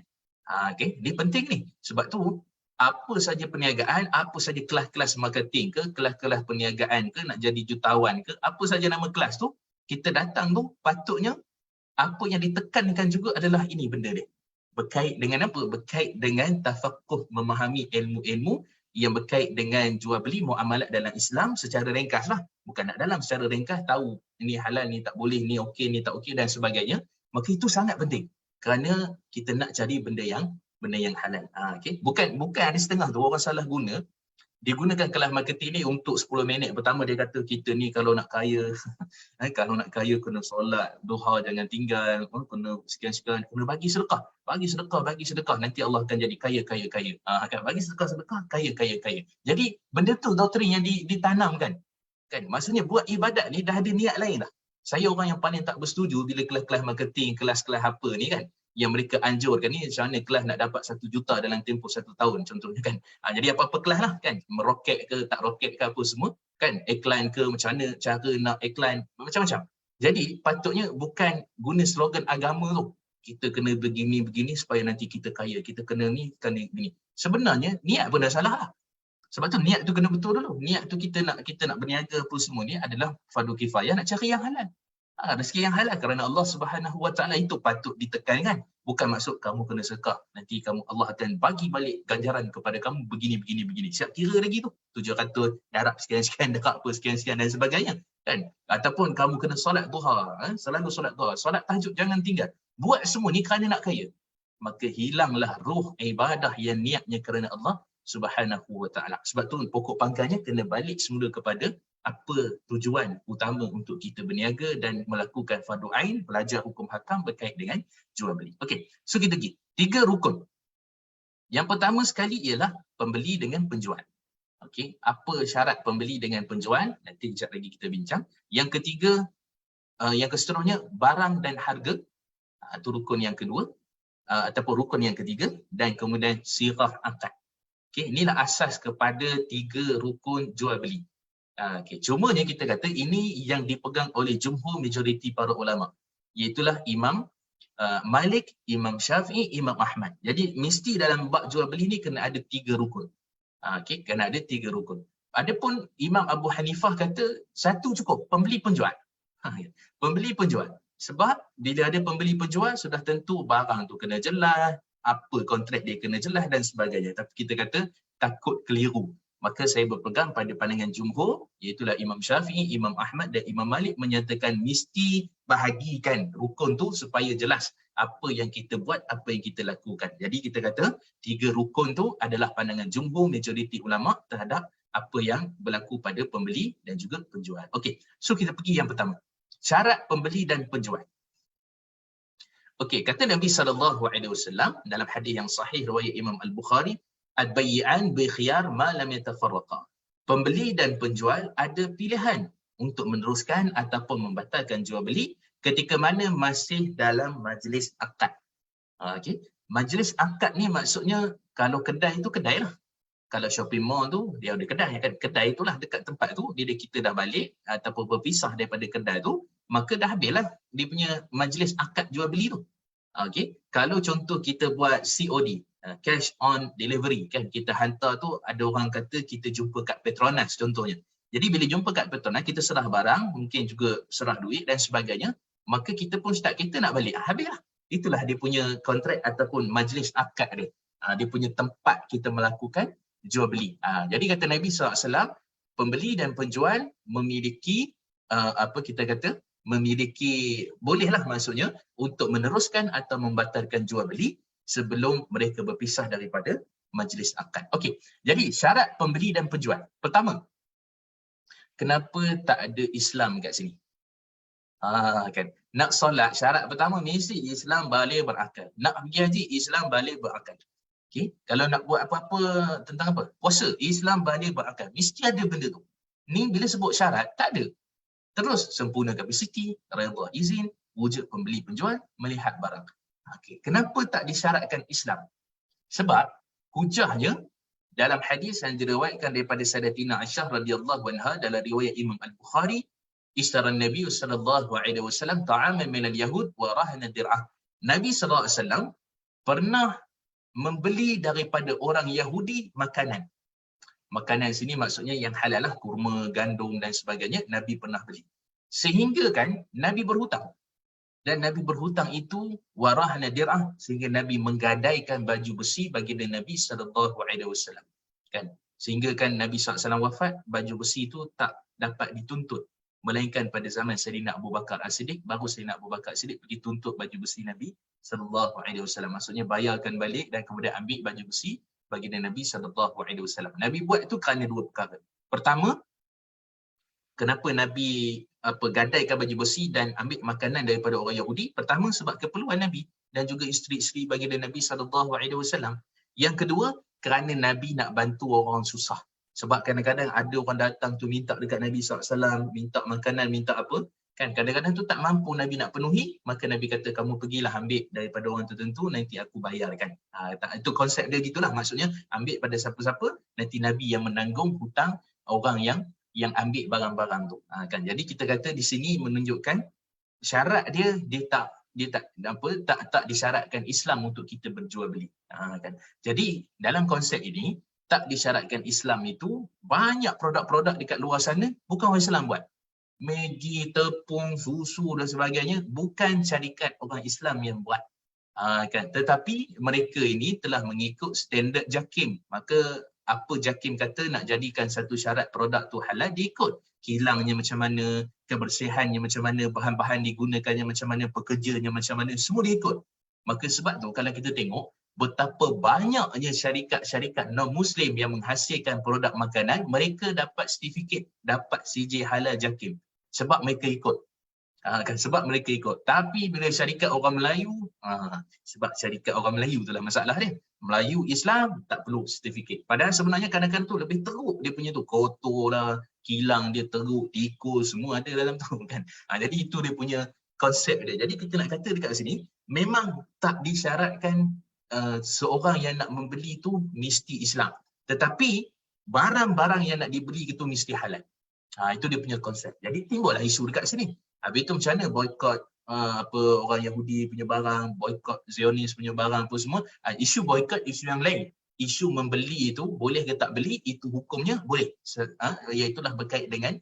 Okey, ini penting ni. Sebab tu apa saja perniagaan, apa saja kelas-kelas marketing ke, kelas-kelas perniagaan ke, nak jadi jutawan ke, apa saja nama kelas tu, kita datang tu patutnya apa yang ditekankan juga adalah ini benda ni. Berkait dengan apa? Berkait dengan tafaqquh, memahami ilmu-ilmu yang berkait dengan jual beli muamalat dalam Islam secara ringkas lah. Bukan nak dalam, secara ringkas tahu ni halal, ni tak boleh, ni okey, ni tak okey dan sebagainya. Maka itu sangat penting. Kerana kita nak cari benda yang halal. Okay. Bukan ada setengah tu orang salah guna. Dia gunakan kelas marketing ni untuk 10 minit pertama dia kata kita ni kalau nak kaya kalau nak kaya kena solat duha jangan tinggal, kena sekian-sekian, kena bagi sedekah nanti Allah akan jadi kaya. Bagi sedekah kaya. Jadi benda tu doktrin yang ditanamkan. Kan maksudnya buat ibadat ni dah ada niat lain dah. Saya orang yang paling tak bersetuju bila kelas-kelas marketing, kelas-kelas apa ni kan yang mereka anjurkan ni macam mana kelas nak dapat 1 juta dalam tempoh 1 tahun contohnya kan. Jadi apa-apa kelas lah kan, meroket ke tak roket ke apa semua kan, iklan ke macam mana cara nak iklan, macam-macam. Jadi patutnya bukan guna slogan agama tu, kita kena begini supaya nanti kita kaya, kita kena ni, kena begini. Sebenarnya niat pun dah salah lah. Sebab tu niat tu kena betul dulu. Niat tu kita nak berniaga apa semua ni adalah fardu kifayah, nak cari yang halal. Rezeki yang halal kerana Allah Subhanahu Wa Taala itu patut ditekankan. Bukan maksud kamu kena sedekah, nanti Allah akan bagi balik ganjaran kepada kamu begini. Siap kira lagi tu. 700 darab sekian darab apa sekian dan sebagainya. Kan? Ataupun kamu kena solat duha, selalu solat duha, solat tahajud jangan tinggal. Buat semua ni kerana nak kaya. Maka hilanglah ruh ibadah yang niatnya kerana Allah Subhanahu Wa Taala. Sebab tu pokok pangkalnya kena balik semula kepada apa tujuan utama untuk kita berniaga dan melakukan fardu ain, belajar hukum hakam berkait dengan jual beli. Okey, so kita pergi 3 rukun. Yang pertama sekali ialah pembeli dengan penjual. Okey, apa syarat pembeli dengan penjual? Nanti sekejap lagi kita bincang. Yang ketiga, yang keseterusnya barang dan harga. Itu rukun yang kedua ataupun rukun yang ketiga, dan kemudian sirah akad. Okey, inilah asas kepada 3 rukun jual beli. Okay. Cumanya kita kata ini yang dipegang oleh jumhur majoriti para ulama, iaitulah Imam Malik, Imam Syafi'i, Imam Ahmad. Jadi mesti dalam bab jual beli ni kena ada 3 rukun. Okay, kena ada 3 rukun. Adapun Imam Abu Hanifah kata 1 cukup, pembeli penjual. Pembeli penjual. Sebab bila ada pembeli penjual sudah tentu barang tu kena jelas, apa kontrak dia kena jelas dan sebagainya. Tapi kita kata takut keliru. Maka saya berpegang pada pandangan jumhur, iaitulah Imam Syafi'i, Imam Ahmad dan Imam Malik menyatakan mesti bahagikan rukun tu supaya jelas apa yang kita buat, apa yang kita lakukan. Jadi kita kata 3 rukun tu adalah pandangan jumhur majoriti ulama terhadap apa yang berlaku pada pembeli dan juga penjual. Okey, so kita pergi yang pertama. Syarat pembeli dan penjual. Okey, kata Nabi SAW dalam hadis yang sahih riwayat Imam Al-Bukhari, al-bay'an bi khiyar ma lam yatafarraqa. Pembeli dan penjual ada pilihan untuk meneruskan ataupun membatalkan jual beli ketika mana masih dalam majlis akad. Okey, majlis akad ni maksudnya kalau kedai itu kedai lah. Kalau shopping mall tu dia ada kedai kan. Kedai itulah dekat tempat tu bila kita dah balik ataupun berpisah daripada kedai tu, maka dah habislah dia punya majlis akad jual beli tu. Okey, kalau contoh kita buat COD, cash on delivery kan, kita hantar tu ada orang kata kita jumpa kat Petronas contohnya. Jadi bila jumpa kat Petronas kita serah barang, mungkin juga serah duit dan sebagainya, maka kita pun start kita nak balik. Habislah. Itulah dia punya kontrak ataupun majlis akad dia. Dia punya tempat kita melakukan jual beli. Jadi kata Nabi SAW, pembeli dan penjual memiliki apa kita kata, memiliki bolehlah maksudnya untuk meneruskan atau membatalkan jual beli sebelum mereka berpisah daripada majlis akad. Okey, jadi syarat pembeli dan penjual. Pertama, kenapa tak ada Islam kat sini? Kan, nak solat syarat pertama mesti Islam boleh berakal. Nak pergi haji Islam boleh berakal. Okay? Kalau nak buat apa-apa tentang apa? Puasa. Islam baligh berakal. Mesti ada benda tu. Ni bila sebut syarat, tak ada. Terus sempurna kapasiti, redha izin, wujud pembeli penjual, melihat barang. Okay. Kenapa tak disyaratkan Islam? Sebab hujahnya dalam hadis yang diriwayatkan daripada Sayyidatina Aisyah radhiyallahu anha dalam riwayat Imam Al-Bukhari, istara Nabi sallallahu alaihi wasallam ta'aman min al-yahud wa rahana dir'ah. Nabi sallallahu alaihi wasallam pernah membeli daripada orang Yahudi makanan. Makanan sini maksudnya yang halal lah, kurma, gandum dan sebagainya, Nabi pernah beli. Sehingga kan Nabi berhutang. Dan Nabi berhutang itu warahna dir'ah, sehingga Nabi menggadaikan baju besi baginda Nabi sallallahu alaihi wasallam. Kan? Sehingga kan Nabi sallallahu alaihi wasallam wafat, baju besi itu tak dapat dituntut. Melainkan pada zaman Sayyidina Abu Bakar As-Siddiq, baru Sayyidina Abu Bakar As-Siddiq pergi tuntut baju besi Nabi sallallahu alaihi wasallam. Maksudnya bayarkan balik dan kemudian ambil baju besi baginda Nabi sallallahu alaihi wasallam. Nabi buat itu kerana dua perkara. Pertama, kenapa Nabi gadaikan baju besi dan ambil makanan daripada orang Yahudi? Pertama, sebab keperluan Nabi dan juga isteri-isteri baginda Nabi sallallahu alaihi wasallam. Yang kedua, kerana Nabi nak bantu orang susah. Sebab kadang-kadang ada orang datang tu minta dekat Nabi SAW, minta makanan, minta apa. Kan kadang-kadang tu tak mampu Nabi nak penuhi, maka Nabi kata kamu pergilah ambil daripada orang tertentu, nanti aku bayarkan. Itu konsep dia gitulah. Maksudnya ambil pada siapa-siapa, nanti Nabi yang menanggung hutang orang yang ambil barang-barang tu. Kan. Jadi kita kata di sini menunjukkan syarat dia tak disyaratkan Islam untuk kita berjual beli. Kan. Jadi dalam konsep ini tak disyaratkan Islam itu, banyak produk-produk dekat luar sana bukan orang Islam buat. Maggi, tepung, susu dan sebagainya bukan syarikat orang Islam yang buat. Kan. Tetapi mereka ini telah mengikut standard JAKIM. Maka apa JAKIM kata nak jadikan satu syarat produk tu halal, dia ikut. Kilangnya macam mana, kebersihannya macam mana, bahan-bahan digunakannya macam mana, pekerjanya macam mana, semua dia ikut. Maka sebab tu kalau kita tengok betapa banyaknya syarikat-syarikat non-Muslim yang menghasilkan produk makanan, mereka dapat sertifikat, dapat CJ halal JAKIM. Sebab mereka ikut. Kan, sebab mereka ikut. Tapi bila syarikat orang Melayu, sebab syarikat orang Melayu itulah masalah dia. Melayu Islam tak perlu sertifikat. Padahal sebenarnya kadang-kadang tu lebih teruk dia punya tu, kotor lah, kilang dia teruk, tikus, semua ada dalam tu kan. Jadi itu dia punya konsep dia. Jadi kita nak kata dekat sini, memang tak disyaratkan seorang yang nak membeli tu mesti Islam. Tetapi barang-barang yang nak dibeli itu mesti halal. Itu dia punya konsep. Jadi timbullah isu dekat sini. Habis itu macam mana boykot orang Yahudi punya barang, boykot Zionis punya barang apa semua. Isu boykot isu yang lain. Isu membeli itu boleh ke tak beli, itu hukumnya boleh. Iaitulah berkait dengan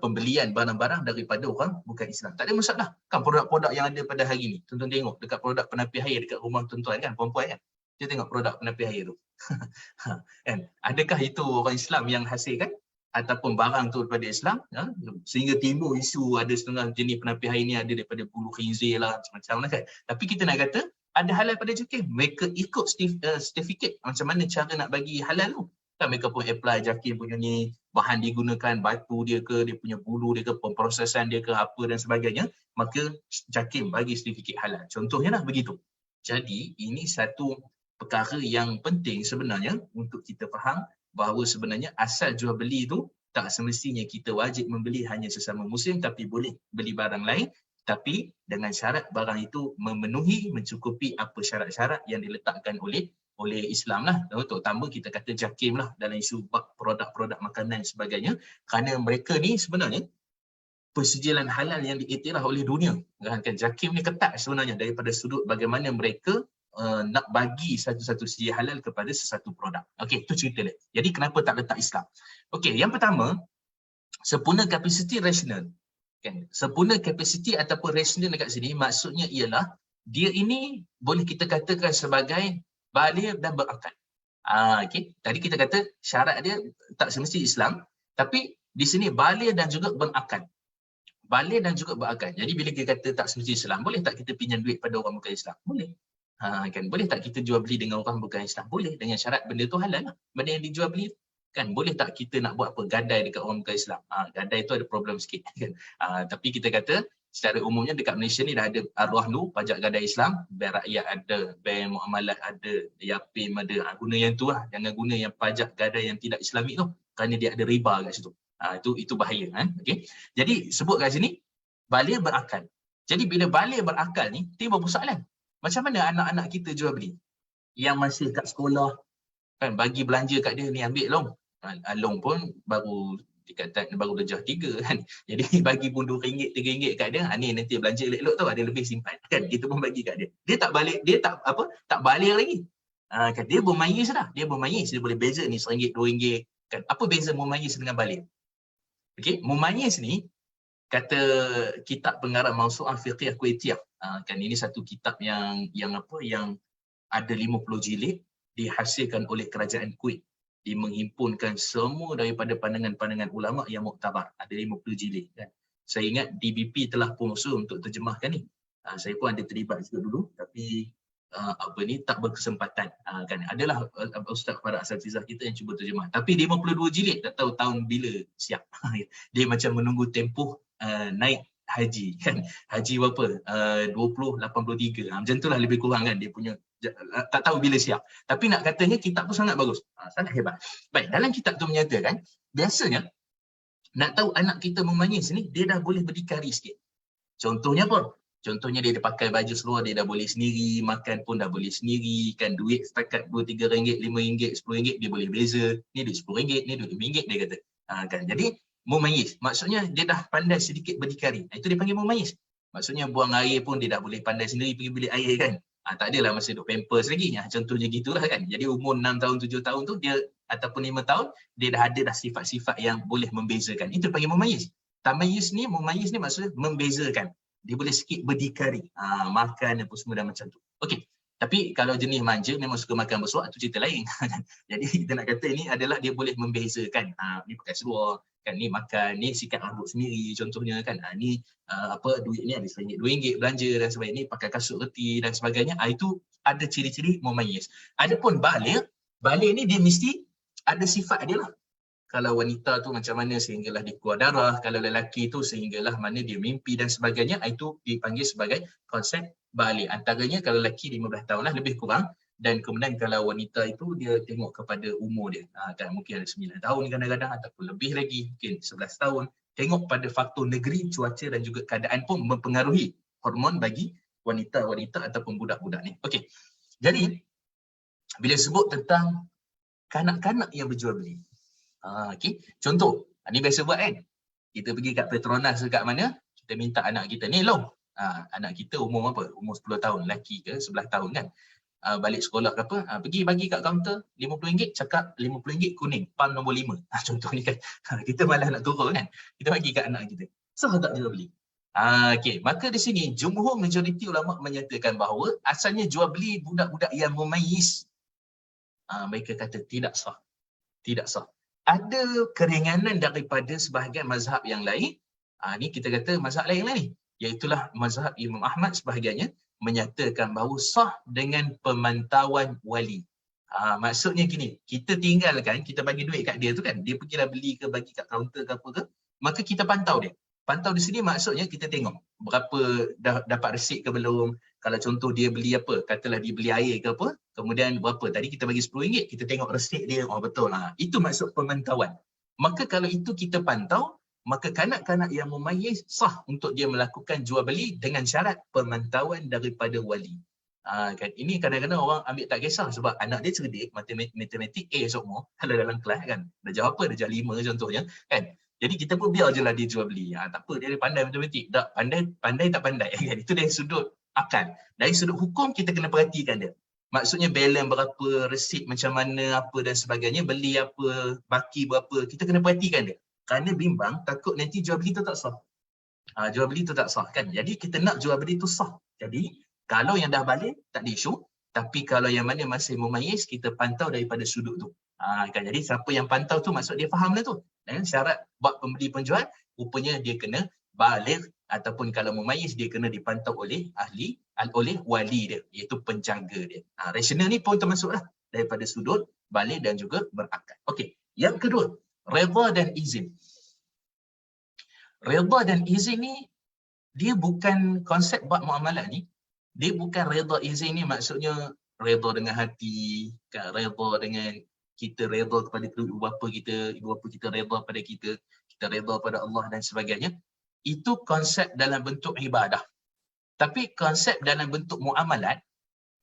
pembelian barang-barang daripada orang bukan Islam. Tak ada masalah. Kan produk-produk yang ada pada hari ni. Tuan-tuan tengok dekat produk penapi air dekat rumah tuan-tuan kan, perempuan kan. Dia tengok produk penapi air tu. Kan? Adakah itu orang Islam yang hasilkan? Ataupun barang tu daripada Islam, sehingga timbul isu ada setengah jenis penapi air ni ada daripada bulu khinzir lah, macam-macam lah kan. Tapi kita nak kata, ada halal pada JAKIM. Mereka ikut sertifikat macam mana cara nak bagi halal tu. Kan mereka pun apply JAKIM punya ni, bahan digunakan, batu dia ke, dia punya bulu dia ke, pemprosesan dia ke, apa dan sebagainya, maka JAKIM bagi sertifikat halal. Contohnya lah begitu. Jadi ini satu perkara yang penting sebenarnya untuk kita faham, bahawa sebenarnya asal jual beli itu tak semestinya kita wajib membeli hanya sesama Muslim, tapi boleh beli barang lain, tapi dengan syarat barang itu memenuhi, mencukupi apa syarat-syarat yang diletakkan oleh Islam lah. Terutama kita kata JAKIM lah dalam isu produk-produk makanan dan sebagainya, kerana mereka ni sebenarnya persejilan halal yang diiktiraf oleh dunia. Kan JAKIM ni ketat sebenarnya daripada sudut bagaimana mereka nak bagi satu-satu sijil halal kepada sesuatu produk. Okey, itu cerita dia. Jadi kenapa tak letak Islam? Okey, yang pertama, sempurna kapasiti rasional. Kan? Sempurna kapasiti ataupun rasional dekat sini maksudnya ialah dia ini boleh kita katakan sebagai baligh dan berakal. Okey, tadi kita kata syarat dia tak semesti Islam, tapi di sini baligh dan juga berakal. Baligh dan juga berakal. Jadi bila kita kata tak semesti Islam, boleh tak kita pinjam duit pada orang bukan Islam? Boleh. Kan boleh tak kita jual beli dengan orang bukan Islam? Boleh, dengan syarat benda tu halal lah. Benda yang dijual beli kan. Boleh tak kita nak buat apa gadai dekat orang bukan Islam? Gadai tu ada problem sikit kan. Tapi kita kata secara umumnya dekat Malaysia ni dah ada Arwah Nur, pajak gadai Islam, Bank Rakyat ada, Bank Muamalat ada, Yapim ada. Guna yang tu lah, jangan guna yang pajak gadai yang tidak Islamik tu, kerana dia ada riba kat situ. Itu bahaya kan. Okey. Jadi sebut kat sini baligh berakal. Jadi bila baligh berakal ni timbul persoalan. Macam mana anak-anak kita jual beli? Yang masih kat sekolah kan, bagi belanja kat dia ni, ambil long. Long pun baru dikatakan baru darjah 3 kan. Jadi bagi pun RM2, RM3 kat dia, ni nanti belanja elok-elok tu, ada lebih simpan kan. Kita pun bagi kat dia. Dia tak balik, dia tak balik lagi. Kan dia bermayis dah. Dia bermayis, dia boleh beza ni RM1, RM2 kan. Apa beza memayis dengan balik? Okey, memayis ni kata kitab pengarang Mawsu'ah Fiqhiyah Kuwaitiyah. Kan ini satu kitab yang ada 50 jilid, dihasilkan oleh kerajaan Kuwait. Dia menghimpunkan semua daripada pandangan-pandangan ulama yang muktabar. Ada 50 jilid kan. Saya ingat DBP telah pun usaha untuk terjemahkan ni. Saya pun ada terlibat juga dulu, tapi tak berkesempatan. Kan adalah ustaz para asatizah kita yang cuba terjemah. Tapi 52 jilid tak tahu tahun bila siap. Dia macam menunggu tempoh naik haji kan. Haji berapa? 2083. Macam itulah lebih kurang kan dia punya, tak tahu bila siap. Tapi nak katanya kitab tu sangat bagus. Sangat hebat. Baik, dalam kitab tu menyatakan biasanya nak tahu anak kita memayis ni, dia dah boleh berdikari sikit. Contohnya apa? Contohnya dia pakai baju seluar, dia dah boleh sendiri, makan pun dah boleh sendiri kan. Duit setakat RM2, RM3, RM5, RM10 dia boleh beza. Ni duit RM10, ni duit RM5 dia kata. Kan. Jadi mumayyiz, maksudnya dia dah pandai sedikit berdikari. Itu dia panggil mumayyiz. Maksudnya buang air pun dia dah boleh pandai sendiri pergi bilik air kan. Tak adalah masa duduk pampers lagi. Contohnya gitulah kan. Jadi umur 6 tahun, 7 tahun tu dia, ataupun 5 tahun, dia dah ada dah sifat-sifat yang boleh membezakan. Itu panggil mumayyiz. Mumayyiz ni maksudnya membezakan. Dia boleh sikit berdikari. Makan apa semua dah macam tu. Okey. Tapi kalau jenis manja memang suka makan bersuap, tu cerita lain. Jadi kita nak kata ni adalah dia boleh membezakan. Ni pakai seluar, kan, ni makan, ni sikat rambut sendiri contohnya kan. Ni duit ni ada RM1, RM2 belanja dan sebagainya, ni pakai kasut reti dan sebagainya. Itu ada ciri-ciri mumayyiz. Adapun baligh ni dia mesti ada sifat dia lah. Kalau wanita tu macam mana sehinggalah dia keluar darah, kalau lelaki tu sehinggalah mana dia mimpi dan sebagainya, itu dipanggil sebagai konsep baligh. Antaranya kalau lelaki 15 tahun lah lebih kurang, dan kemudian kalau wanita itu dia tengok kepada umur dia. Kan mungkin ada 9 tahun kadang-kadang ataupun lebih lagi, mungkin 11 tahun. Tengok pada faktor negeri, cuaca dan juga keadaan pun mempengaruhi hormon bagi wanita-wanita ataupun budak-budak ni. Okey. Jadi bila sebut tentang kanak-kanak yang berjual beli. Okey, contoh, ni biasa buat kan. Kita pergi kat Petronas ke kat mana, kita minta anak kita ni long. Anak kita umur apa? Umur 10 tahun, lelaki ke 11 tahun kan. Balik sekolah ke apa, pergi bagi kat kaunter RM50, cakap RM50 kuning, pam nombor 5. Contohnya kan. Kita malas nak turun kan. Kita bagi kat anak kita. Sah tak jual beli? Okey, maka di sini jumhur majoriti ulama menyatakan bahawa asalnya jual beli budak-budak yang mumayyiz, mereka kata tidak sah. Tidak sah. Ada keringanan daripada sebahagian mazhab yang lain. Ni kita kata mazhab lain lah ni. Iaitulah mazhab Imam Ahmad sebahagiannya menyatakan bahawa sah dengan pemantauan wali. Maksudnya gini, kita tinggalkan, kita bagi duit kat dia tu kan, dia pergilah beli ke bagi kat kaunter ke apa ke, maka kita pantau dia. Pantau di sini maksudnya kita tengok berapa dah dapat resit ke belum. Kalau contoh dia beli apa, katalah dia beli air ke apa, kemudian berapa, tadi kita bagi RM10, kita tengok resit dia, betul lah. Itu maksud pemantauan. Maka kalau itu kita pantau, maka kanak-kanak yang mumayyiz sah untuk dia melakukan jual beli dengan syarat pemantauan daripada wali. Kan ini kadang-kadang orang ambil tak kisah sebab anak dia cerdik, matematik A semua kalau dalam kelas kan. Darjah apa? Darjah 5 contohnya kan. Jadi kita pun biar je lah dia jual beli. Tak apa, dia pandai matematik. Tak pandai tak pandai kan. Itu dari sudut akal. Dari sudut hukum kita kena perhatikan dia. Maksudnya balance berapa, resit macam mana, apa dan sebagainya, beli apa, baki berapa, kita kena perhatikan dia. Kerana bimbang, takut nanti jual beli tu tak sah. Jual beli tu tak sah kan. Jadi kita nak jual beli tu sah. Jadi kalau yang dah balik, tak ada isu. Tapi kalau yang mana masih mumayyiz, kita pantau daripada sudut tu. Kan. Jadi siapa yang pantau tu maksud dia faham lah tu. Dan syarat buat pembeli penjual, rupanya dia kena baligh ataupun kalau mumayyiz dia kena dipantau oleh ahli, oleh wali dia, iaitu penjaga dia. Rasional ni pun termasuklah daripada sudut baligh dan juga berakal. Okey, yang kedua, redha dan izin. Redha dan izin ni dia bukan konsep bab muamalah ni, dia bukan redha izin ni maksudnya redha dengan hati, kan, redha dengan kita redha kepada ibu bapa kita redha pada kita redha pada Allah dan sebagainya. Itu konsep dalam bentuk ibadah. Tapi konsep dalam bentuk muamalat,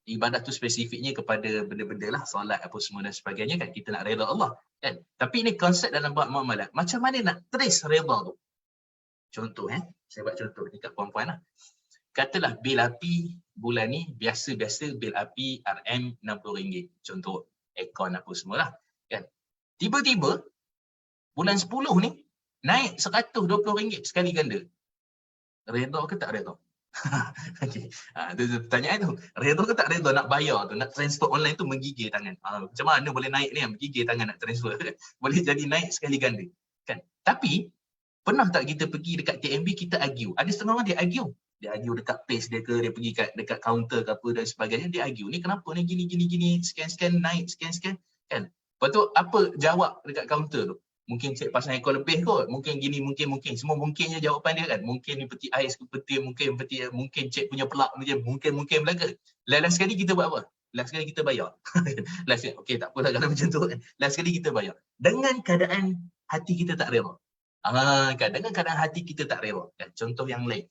ibadah tu spesifiknya kepada benda-benda lah, solat apa semua dan sebagainya, kan, kita nak redha Allah, kan. Tapi ini konsep dalam bab muamalat, macam mana nak trace redha tu. Contoh, saya buat contoh dekat puan-puan lah. Katalah bil api bulan ni biasa-biasa bil api RM60, contoh aircon apa semualah, kan. Tiba-tiba bulan 10 ni naik RM120 sekali ganda. Redha ke tak redha? Okey. Itu pertanyaan tu. Redha ke tak redha nak bayar tu, nak transfer online tu menggigil tangan. Macam mana boleh naik ni, menggigil tangan nak transfer. Boleh jadi naik sekali ganda, kan. Tapi pernah tak kita pergi dekat TMB, kita argue. Ada setengah orang dia argue. Dia argue dekat place dia ke, dia pergi dekat kaunter ke apa dan sebagainya, dia argue. Ni kenapa ni gini, sekian-sekian naik, sekian-sekian, kan. Lepas tu apa jawab dekat kaunter tu? Mungkin cek pasang ekor lebih kot, mungkin gini, mungkin. Semua mungkinnya jawapan dia, kan. Mungkin ni peti ais ke peti, mungkin cek punya pelak, mungkin belaka. Last sekali kita buat apa? Last sekali kita bayar. Last sekali, okey tak apalah kalau macam tu, kan. Last sekali kita bayar. Dengan keadaan hati kita tak rela. Kan, dengan keadaan hati kita tak rela. Kan? Contoh yang lain.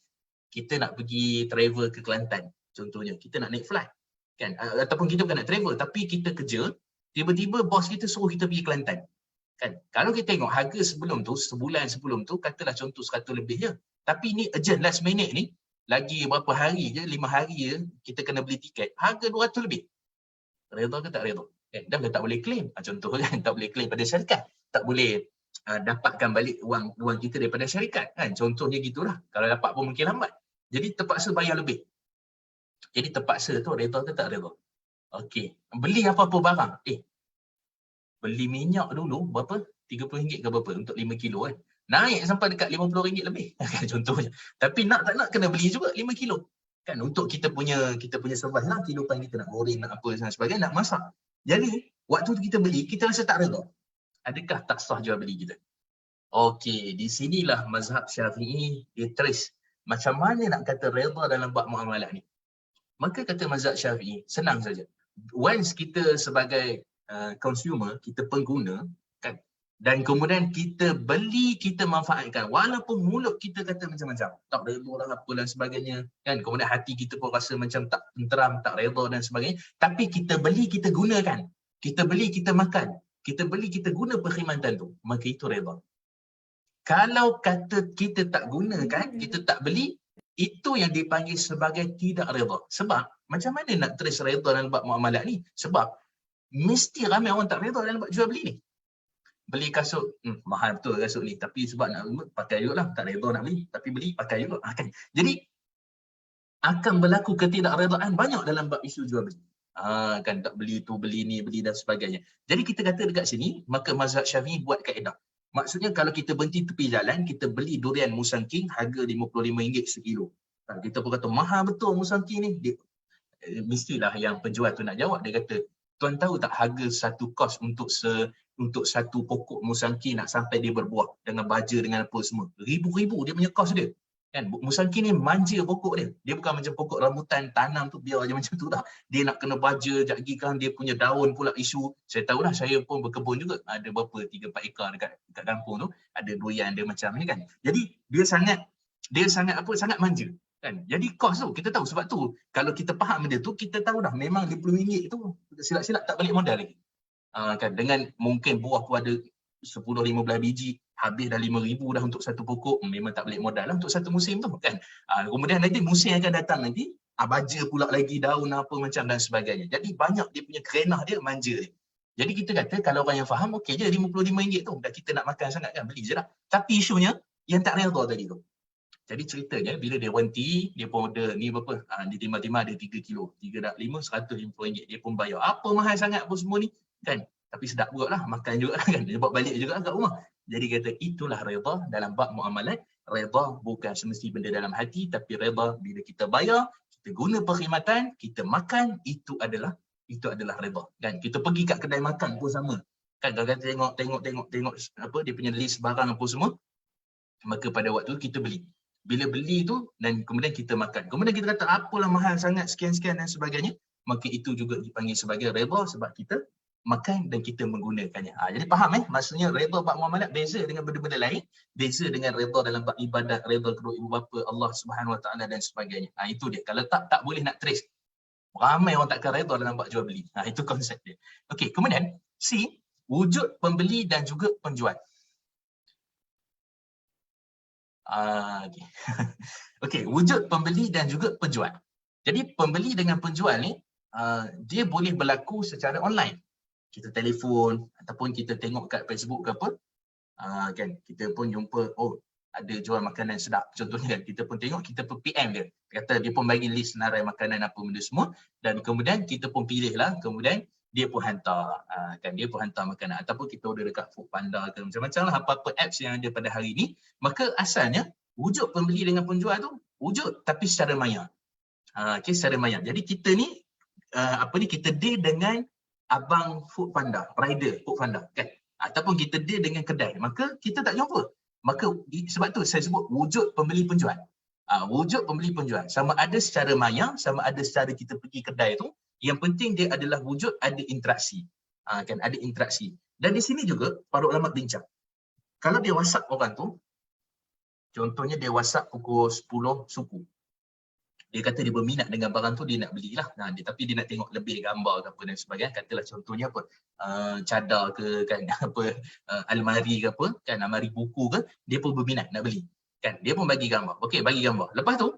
Kita nak pergi travel ke Kelantan. Contohnya, kita nak naik flight. Kan? Ataupun kita bukan nak travel, tapi kita kerja, tiba-tiba bos kita suruh kita pergi Kelantan. Kan? Kalau kita tengok harga sebelum tu, sebulan sebelum tu, katalah contoh 100 lebih je. Tapi ni urgent last minute ni, lagi berapa hari je, 5 hari je, kita kena beli tiket. Harga 200 lebih. Reda ke tak reda? Dah tak boleh claim. Contoh kan, tak boleh claim pada syarikat. Tak boleh dapatkan balik wang kita daripada syarikat, kan. Contohnya gitulah. Kalau dapat pun mungkin lambat. Jadi terpaksa bayar lebih. Jadi terpaksa tu reda ke tak reda? Okey, beli apa-apa barang. Beli minyak dulu berapa? RM30 ke berapa untuk 5 kilo, kan. Naik sampai dekat RM50 lebih. Kan, contohnya. Tapi nak tak nak kena beli juga 5 kilo. Kan, untuk kita punya survive lah, kehidupan kita nak goreng, nak apa dan sebagainya, nak masak. Jadi, waktu kita beli, kita rasa tak reda. Adakah tak sah jual beli kita? Okey, di sinilah mazhab Syafi'i dia trace macam mana nak kata reda dalam bab muamalah ni. Maka kata mazhab Syafi'i, senang saja. Once kita sebagai consumer, kita pengguna, kan, dan kemudian kita beli, kita manfaatkan, walaupun mulut kita kata macam-macam, tak reda lah apa dan sebagainya, kan, kemudian hati kita pun rasa macam tak tenteram, tak reda dan sebagainya, tapi kita beli, kita gunakan, kita beli, kita makan, kita beli, kita guna perkhidmatan tu, maka itu reda. Kalau kata kita tak gunakan, kita tak beli, itu yang dipanggil sebagai tidak reda. Sebab macam mana nak trace reda dalam bab muamalat ni? Sebab mesti ramai orang tak reda dalam bab jual beli ni. Beli kasut, mahal betul kasut ni, tapi sebab nak pakai juga lah, tak reda nak beli, tapi beli pakai juga. Kan? Jadi akan berlaku ketidakredaan banyak dalam bab isu jual beli. Kan, tak beli tu, beli ni, beli dan sebagainya. Jadi kita kata dekat sini, maka mazhab Syafi'i buat kaedah. Maksudnya kalau kita berhenti tepi jalan, kita beli durian Musang King harga RM55 sekilo. Kita pun kata mahal betul Musang King ni. Mestilah yang penjual tu nak jawab. Dia kata, tuan tahu tak harga satu kos untuk satu pokok Musang King nak sampai dia berbuah dengan baja dengan apa semua. Ribu-ribu dia punya kos dia. Kan, Musang King ni manja pokok dia. Dia bukan macam pokok rambutan tanam tu biar je macam tu tak. Dia nak kena baja, jagi kan dia punya daun pula isu. Saya tahulah, saya pun berkebun juga. Ada berapa 3-4 ekar dekat kampung tu, ada durian dia macam ni, kan. Jadi dia sangat manja. Kan? Jadi kos tu kita tahu, sebab tu kalau kita faham benda tu, kita tahu dah memang RM50 tu silap-silap tak balik modal lagi. Kan, dengan mungkin buah tu ada 10-15 biji, habis dah RM5,000 dah untuk satu pokok, memang tak balik modal lah untuk satu musim tu, kan. Kemudian nanti musim akan datang nanti, baja pula lagi, daun apa macam dan sebagainya. Jadi banyak dia punya kerenah dia, manja dia. Jadi kita kata kalau orang yang faham, okey je RM55 tu, dah kita nak makan sangat kan, beli je lah. Tapi isunya yang tak reda tadi tu. Jadi ceritanya bila dia berhenti, dia pun order ni berapa? Dia timbang-timbang ada 3 kilo. 3 × 5, RM150. Dia pun bayar. Apa mahal sangat apa semua ni? Kan? Tapi sedap juga lah. Makan juga kan. Dia bawa balik juga kat rumah. Jadi kata itulah reda dalam bab muamalat. Reda bukan semesti benda dalam hati, tapi reda bila kita bayar, kita guna perkhidmatan, kita makan, itu adalah reda. Kan? Kita pergi kat kedai makan pun sama. Kan, kalau kita tengok apa dia punya list barang apa semua, maka pada waktu kita beli. Bila beli tu dan kemudian kita makan. Kemudian kita kata apalah mahal sangat sekian-sekian dan sebagainya. Maka itu juga dipanggil sebagai riba sebab kita makan dan kita menggunakannya. Jadi faham maksudnya riba bab muamalat beza dengan benda-benda lain, beza dengan riba dalam bab ibadat, riba kedua ibu bapa, Allah Subhanahu Wa Taala dan sebagainya. Itu dia. Kalau tak boleh nak trace. Ramai orang takkan reda dalam bab jual beli. Itu konsep dia. Okey, kemudian C, wujud pembeli dan juga penjual. Okey. Okey, wujud pembeli dan juga penjual. Jadi pembeli dengan penjual ni dia boleh berlaku secara online. Kita telefon ataupun kita tengok kat Facebook ke apa, kan kita pun jumpa ada jual makanan sedap contohnya kan, kita pun tengok, kita pun PM dia, kata dia pun bagi list senarai makanan apa benda semua dan kemudian kita pun pilih lah, kemudian dia pun hantar kan, dia pun hantar makanan ataupun kita order dekat Foodpanda ke macam-macam lah apa-apa apps yang ada pada hari ini. Maka asalnya wujud pembeli dengan penjual tu wujud tapi secara maya. Okay, secara maya. Jadi kita ni kita deal dengan abang Foodpanda, rider Foodpanda kan, ataupun kita deal dengan kedai, maka kita tak jumpa. Maka sebab tu saya sebut wujud pembeli penjual. Wujud pembeli penjual sama ada secara maya, sama ada secara kita pergi kedai tu, yang penting dia adalah wujud ada interaksi. Kan ada interaksi. Dan di sini juga para ulama bincang. Kalau dia WhatsApp orang tu, contohnya dia WhatsApp pukul 10 suku. Dia kata dia berminat dengan barang tu, dia nak belilah. Tapi dia nak tengok lebih gambar ke apa dan sebagainya. Katalah contohnya apa, cadar ke kan, apa almari ke apa, kan almari buku ke, dia pun berminat nak beli. Kan, dia pun bagi gambar. Okey, bagi gambar. Lepas tu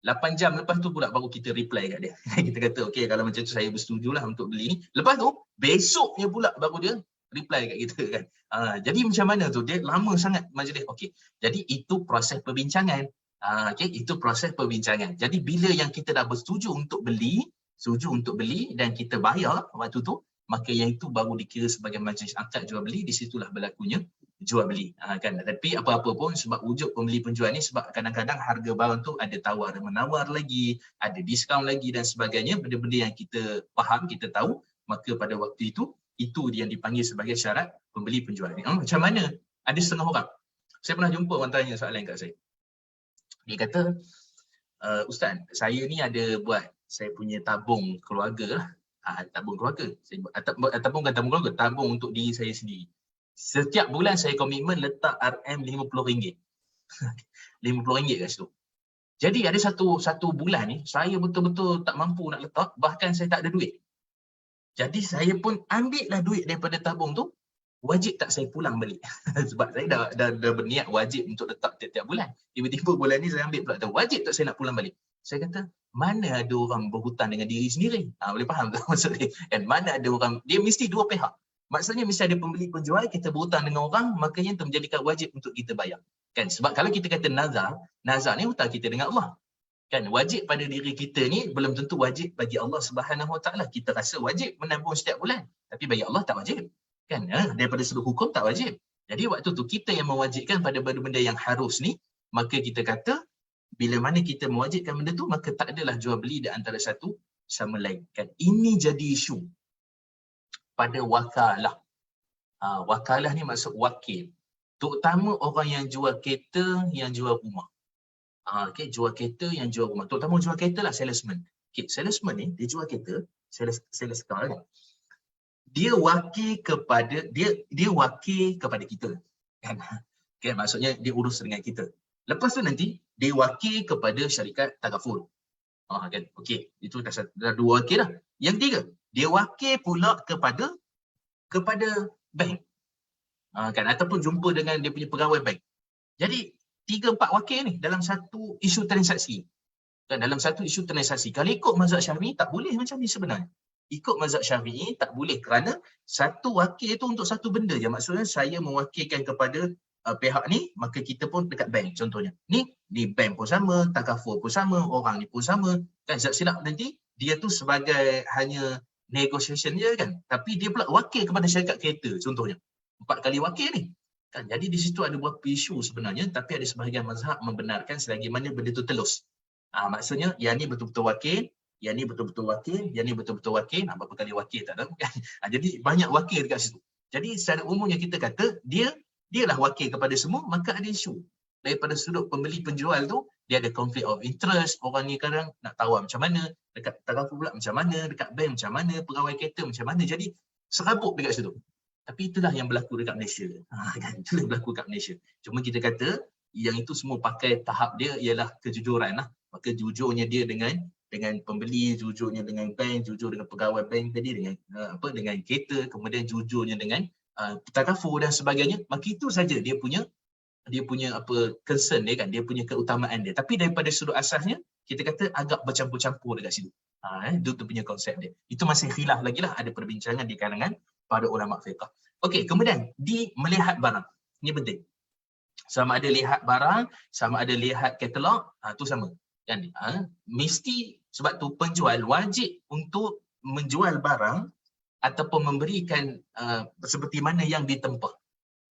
8 jam lepas tu pula baru kita reply kat dia. Kita kata okey kalau macam tu saya bersetujulah untuk beli ni. Lepas tu besoknya pula baru dia reply kat kita kan. Jadi macam mana tu? Dia lama sangat majlis. Okey. Jadi itu proses perbincangan. Okey, itu proses perbincangan. Jadi bila yang kita dah bersetuju untuk beli, dan kita bayar waktu tu, maka yang itu baru dikira sebagai majlis akad jual beli. Di situlah berlakunya jual beli. Kan. Tapi apa-apa pun sebab wujud pembeli penjual ni, sebab kadang-kadang harga barang tu ada tawar menawar lagi, ada diskaun lagi dan sebagainya, benda-benda yang kita faham, kita tahu, maka pada waktu itu yang dipanggil sebagai syarat pembeli penjual ni. Macam mana? Ada setengah orang. Saya pernah jumpa orang tanya soalan kat saya. Dia kata, Ustaz, saya ni ada buat saya punya tabung keluarga lah. Tabung keluarga. Ataupun bukan tabung keluarga, tabung untuk diri saya sendiri. Setiap bulan saya komitmen letak RM RM50. RM50 kat situ. Jadi ada satu bulan ni, saya betul-betul tak mampu nak letak, bahkan saya tak ada duit. Jadi saya pun ambil lah duit daripada tabung tu, wajib tak saya pulang balik. Sebab saya dah berniat wajib untuk letak tiap-tiap bulan. Tiba-tiba bulan ni saya ambil pula tu, wajib tak saya nak pulang balik. Saya kata, mana ada orang berhutang dengan diri sendiri? Boleh faham tak maksud dia? Dan mana ada orang, dia mesti dua pihak. Maksudnya mesti ada pembeli penjual, kita berhutang dengan orang, makanya itu menjadikan wajib untuk kita bayar. Kan? Sebab kalau kita kata nazar ni hutang kita dengan Allah. Kan, wajib pada diri kita ni belum tentu wajib bagi Allah Subhanahu Wa Taala. Kita rasa wajib menabung setiap bulan, tapi bagi Allah tak wajib. Kan, daripada sudut hukum tak wajib. Jadi waktu tu kita yang mewajibkan pada benda-benda yang harus ni, maka kita kata bila mana kita mewajibkan benda tu, maka tak adalah jual beli di antara satu sama lain. Kan, ini jadi isu pada wakalah. Wakalah ni maksud wakil. Terutama orang yang jual kereta, yang jual rumah. Okay, jual kereta, yang jual rumah. Terutama jual kereta lah, salesman. Okay, salesman ni, dia jual kereta, sales car kan. Dia wakil kepada kita. Kan? Okay, maksudnya dia urus dengan kita. Lepas tu nanti, dia wakil kepada syarikat tagaful. Kan? Okay, itu dah dua wakil lah. Yang ketiga, dia wakil pula kepada bank. Kan? Ataupun jumpa dengan dia punya pegawai bank. Jadi 3-4 wakil ni dalam satu isu transaksi. Kan? Dalam satu isu transaksi. Kalau ikut mazhab Syafi'i tak boleh macam ni sebenarnya. Ikut mazhab Syafi'i tak boleh kerana satu wakil tu untuk satu benda je. Maksudnya saya mewakilkan kepada pihak ni, maka kita pun dekat bank contohnya. Ni bank pun sama, takaful pun sama, orang ni pun sama. Kan silap nanti dia tu sebagai hanya negotiation je kan. Tapi dia pula wakil kepada syarikat kereta contohnya. 4 kali wakil ni. Kan, jadi di situ ada beberapa isu sebenarnya, tapi ada sebahagian mazhab membenarkan selagi mana benda tu telus. Maksudnya yang ni betul-betul wakil, yang ni betul-betul wakil, yang ni betul-betul wakil, berapa kali wakil tak tahu kan. Jadi banyak wakil dekat situ. Jadi secara umumnya kita kata dialah wakil kepada semua, maka ada isu. daripada sudut pembeli penjual tu, dia ada conflict of interest. Orang ni kadang nak tawar macam mana, dekat Takaful pula macam mana, dekat bank macam mana, pegawai kereta macam mana. Jadi serabut dekat situ. Tapi itulah yang berlaku dekat Malaysia. Kan? Itulah yang berlaku dekat Malaysia. Cuma kita kata yang itu semua pakai tahap dia ialah kejujuran lah. Maka jujurnya dia dengan pembeli, jujurnya dengan bank, jujur dengan pegawai bank tadi, dengan kereta, kemudian jujurnya dengan takaful dan sebagainya. Maka itu saja dia punya concern dia kan, dia punya keutamaan dia. Tapi daripada sudut asasnya kita kata agak bercampur-campur dekat situ. Itu punya konsep dia. Itu masih khilaf lagi lah, ada perbincangan di kalangan para ulama fiqh. Okey, kemudian di melihat barang. Ini penting. Sama ada lihat barang, sama ada lihat katalog, tu sama. Kan? Mesti sebab tu penjual wajib untuk menjual barang ataupun memberikan seperti mana yang ditempah.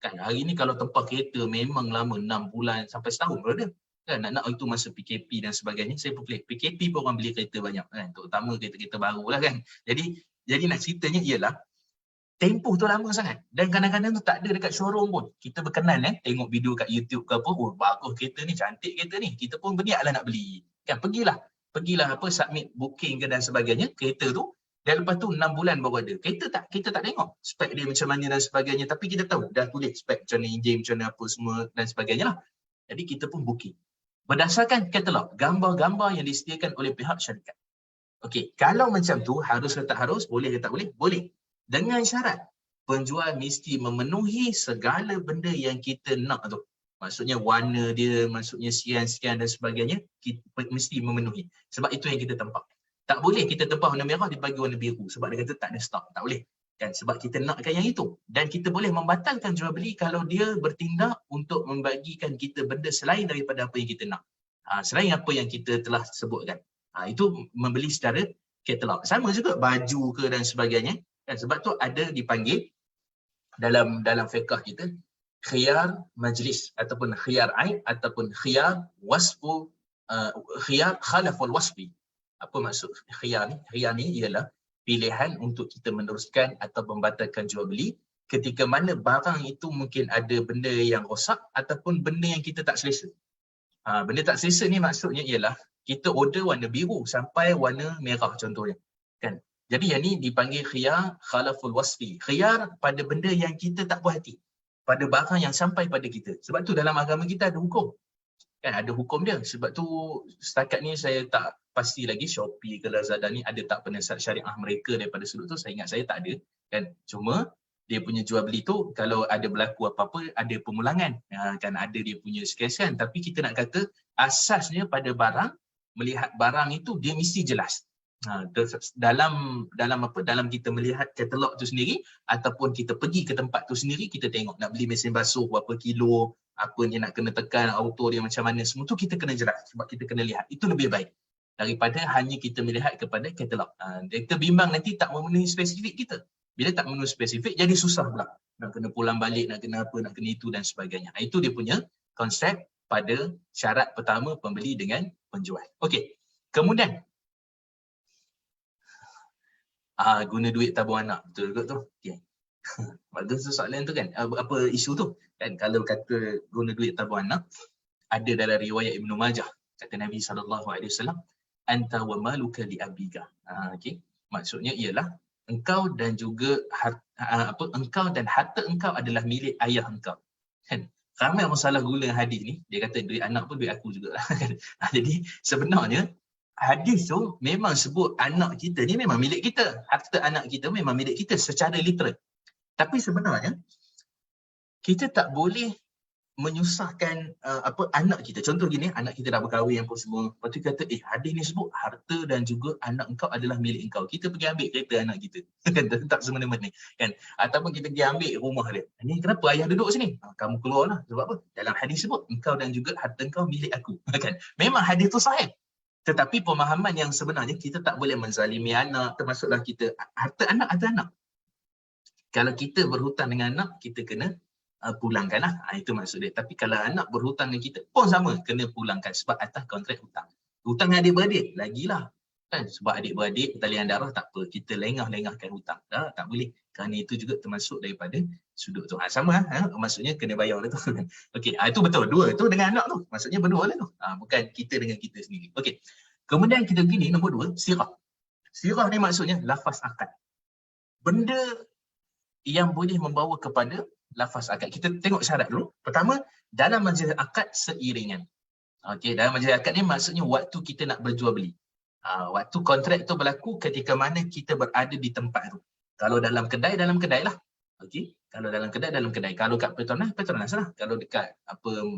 Kan hari ni kalau tempah kereta memang lama 6 bulan sampai setahun berada. Kan nak itu masa PKP dan sebagainya, saya boleh PKP pun orang beli kereta banyak kan, terutama kereta-kereta baru lah kan. Jadi nak ceritanya ialah tempoh tu lama sangat dan kadang-kadang tu tak ada dekat showroom pun. Kita berkenan tengok video kat YouTube ke apa, oh bagus kereta ni, cantik kereta ni, kita pun berniatlah nak beli. Kan pergilah submit booking ke dan sebagainya kereta tu. Dan lepas tu 6 bulan baru ada. Kita tak tengok spek dia macam mana dan sebagainya. Tapi kita tahu dah tulis spek macam mana enjin, macam mana apa semua dan sebagainya lah. Jadi kita pun booking. Berdasarkan katalog, gambar-gambar yang disediakan oleh pihak syarikat. Okey, kalau macam tu harus ke tak harus, boleh ke tak boleh? Boleh. Dengan syarat penjual mesti memenuhi segala benda yang kita nak tu. Maksudnya warna dia, maksudnya sekian-sekian dan sebagainya, kita mesti memenuhi. Sebab itu yang kita tempah. Tak boleh kita tempah warna merah dibagi warna biru sebab dia kata tak ada stok, tak boleh. Kan sebab kita nakkan yang itu. Dan kita boleh membatalkan jual beli kalau dia bertindak untuk membagikan kita benda selain daripada apa yang kita nak. Selain apa yang kita telah sebutkan. Itu membeli secara katalog. Sama juga baju ke dan sebagainya. Dan sebab tu ada dipanggil dalam fiqh kita khiyar majlis ataupun khiyar aib ataupun khiyar wasfu, khiyar khalaful wasfi. Apa maksud khiyar ni? Khiyar ni ialah pilihan untuk kita meneruskan atau membatalkan jual beli ketika mana barang itu mungkin ada benda yang rosak ataupun benda yang kita tak selesa. Benda tak selesa ni maksudnya ialah kita order warna biru sampai warna merah contohnya. Kan? Jadi yang ni dipanggil khiyar khalaful wasfi. Khiyar pada benda yang kita tak puas hati. Pada barang yang sampai pada kita. Sebab tu dalam agama kita ada hukum. Kan ada hukum dia. Sebab tu setakat ni saya tak pasti lagi Shopee ke Lazada ni ada tak penasihat syariah mereka daripada sudut tu. Saya ingat saya tak ada. Kan cuma dia punya jual beli tu kalau ada berlaku apa-apa ada pemulangan. Kan ada dia punya sekian-sekian. Tapi kita nak kata asasnya pada barang, melihat barang itu dia mesti jelas. Dalam kita melihat katalog tu sendiri ataupun kita pergi ke tempat tu sendiri, kita tengok nak beli mesin basuh berapa kilo, apa yang nak kena tekan, auto dia macam mana, semua tu kita kena jelas sebab kita kena lihat. Itu lebih baik daripada hanya kita melihat kepada katalog. Kita bimbang nanti tak memenuhi spesifik kita. Bila tak memenuhi spesifik jadi susah pula. Nak kena pulang balik, nak kena apa, nak kena itu dan sebagainya. Itu dia punya konsep pada syarat pertama pembeli dengan penjual. Okey. Kemudian guna duit tabung anak, betul ke tu? Okey. Bagus soalan tu kan. Apa isu tu? Kan kalau kata guna duit tabung anak, ada dalam riwayat Ibnu Majah kata Nabi SAW, anta wa maluka li abika. Okey. Maksudnya ialah engkau dan juga engkau dan harta engkau adalah milik ayah engkau. Kan? Ramai orang salah guna hadis ni, dia kata duit anak pun duit aku juga. Jadi sebenarnya hadis tu memang sebut anak kita ni memang milik kita. Harta anak kita memang milik kita secara literal. Tapi sebenarnya kita tak boleh menyusahkan anak kita. Contoh gini, anak kita dah berkahwin apa semua. Lepas tu kata, hadis ni sebut harta dan juga anak engkau adalah milik engkau. Kita pergi ambil kereta anak kita. Kan tak semena-mena kan. Ataupun kita pergi ambil rumah dia. Ni kenapa ayah duduk sini? Kamu keluarlah. Sebab apa? Dalam hadis sebut engkau dan juga harta engkau milik aku. Kan? Memang hadis tu sahih. Tetapi pemahaman yang sebenarnya kita tak boleh menzalimi anak, termasuklah kita harta anak. Kalau kita berhutang dengan anak, kita kena pulangkanlah. Itu maksud dia. Tapi kalau anak berhutang dengan kita pun sama, kena pulangkan sebab atas kontrak hutang. Hutang adik-beradik, lagilah. Kan sebab adik-beradik talian darah tak apa, kita lengah-lengahkan hutang. Tak boleh. Kerana itu juga termasuk daripada sudut tu. Sama maksudnya kena bayar lah tu. Okey, itu betul. Dua tu dengan anak tu. Maksudnya berdua lah tu. Bukan kita dengan kita sendiri. Okey. Kemudian kita begini, nombor dua, sirah. Sirah ni maksudnya lafaz akad. Benda yang boleh membawa kepada lafaz akad. Kita tengok syarat dulu. Pertama, dalam majlis akad seiringan. Okey, dalam majlis akad ni maksudnya waktu kita nak berjual beli. Waktu kontrak tu berlaku ketika mana kita berada di tempat tu. Kalau dalam kedai lah. Okey, kalau dalam kedai. Kalau kat Petronas lah. Kalau dekat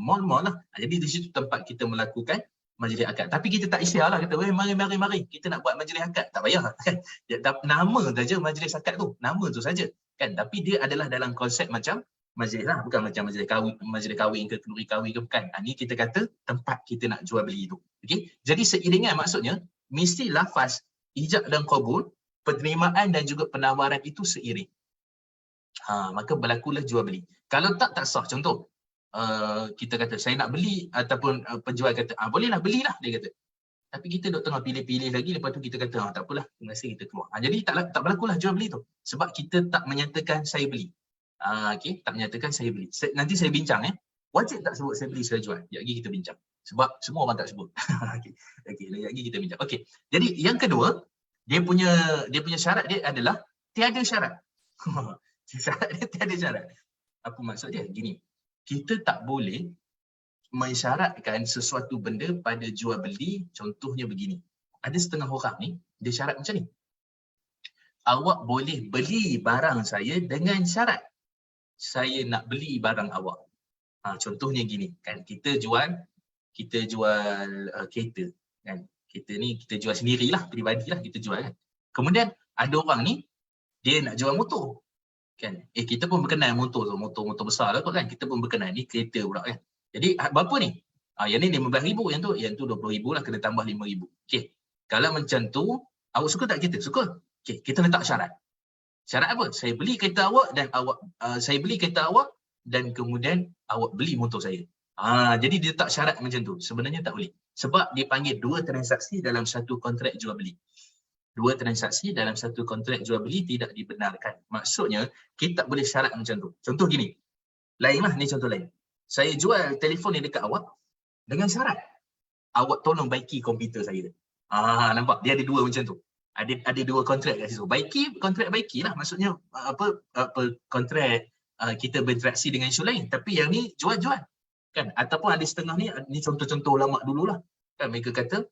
mall lah. Jadi di situ tempat kita melakukan majlis akad. Tapi kita tak isyar lah, kata, mari kita nak buat majlis akad. Tak payah. Nama saja majlis akad tu. Nama tu saja. Kan? Tapi dia adalah dalam konsep macam majlis lah, bukan macam majlis kahwin ke kenduri kahwin ke, bukan. Ni kita kata tempat kita nak jual beli tu. Okey. Jadi seiringan maksudnya mesti lafaz ijab dan qabul, penerimaan dan juga penawaran itu seiring. Maka berlakulah jual beli. Kalau tak sah. Contoh, kita kata saya nak beli, ataupun penjual kata bolehlah, belilah, dia kata. Tapi kita duk tengah pilih-pilih lagi, lepas tu kita kata tak apalah, terima kasih, kita keluar. Jadi tak berlakulah jual beli tu. Sebab kita tak menyatakan saya beli. Okey, tak menyatakan saya beli. Nanti saya bincang wajib tak sebut saya beli, saya jual. Sekejap lagi kita bincang. Sebab semua orang tak sebut. Okey, lagi kita bincang. Okey. Jadi yang kedua, dia punya syarat dia adalah tiada syarat. Syarat dia tiada syarat. Apa maksud dia? Gini. Kita tak boleh mensyaratkan sesuatu benda pada jual beli. Contohnya begini. Ada setengah orang ni, dia syarat macam ni. Awak boleh beli barang saya dengan syarat saya nak beli barang awak. Contohnya gini, kan, kita jual kereta, kan. Kita jual sendirilah, peribadilah kita jual, kan. Kemudian ada orang ni dia nak jual motor, kan. Kita pun berkenal motor besar lah tu, kan. Kita pun berkenal ni kereta pula, kan. Jadi berapa ni? Yang ni 15,000, yang tu 20,000 lah, kena tambah 5,000. Okey. Kalau macam tu, awak suka tak kita? Suka. Okey, kita letak syarat. Syarat apa? Saya beli kereta awak dan kemudian awak beli motor saya. Jadi dia tak syarat macam tu. Sebenarnya tak boleh. Sebab dia panggil dua transaksi dalam satu kontrak jual beli. Dua transaksi dalam satu kontrak jual beli tidak dibenarkan. Maksudnya, kita tak boleh syarat macam tu. Contoh gini. Lainlah, ni contoh lain. Saya jual telefon ni dekat awak dengan syarat awak tolong baiki komputer saya. Nampak? Dia ada dua macam tu. Ada dua kontrak kat situ. Kontrak baiki lah. Maksudnya kontrak kita berinteraksi dengan isu lain. Tapi yang ni jual-jual. Kan? Ataupun ada setengah ni contoh-contoh ulama dululah. Kan mereka kata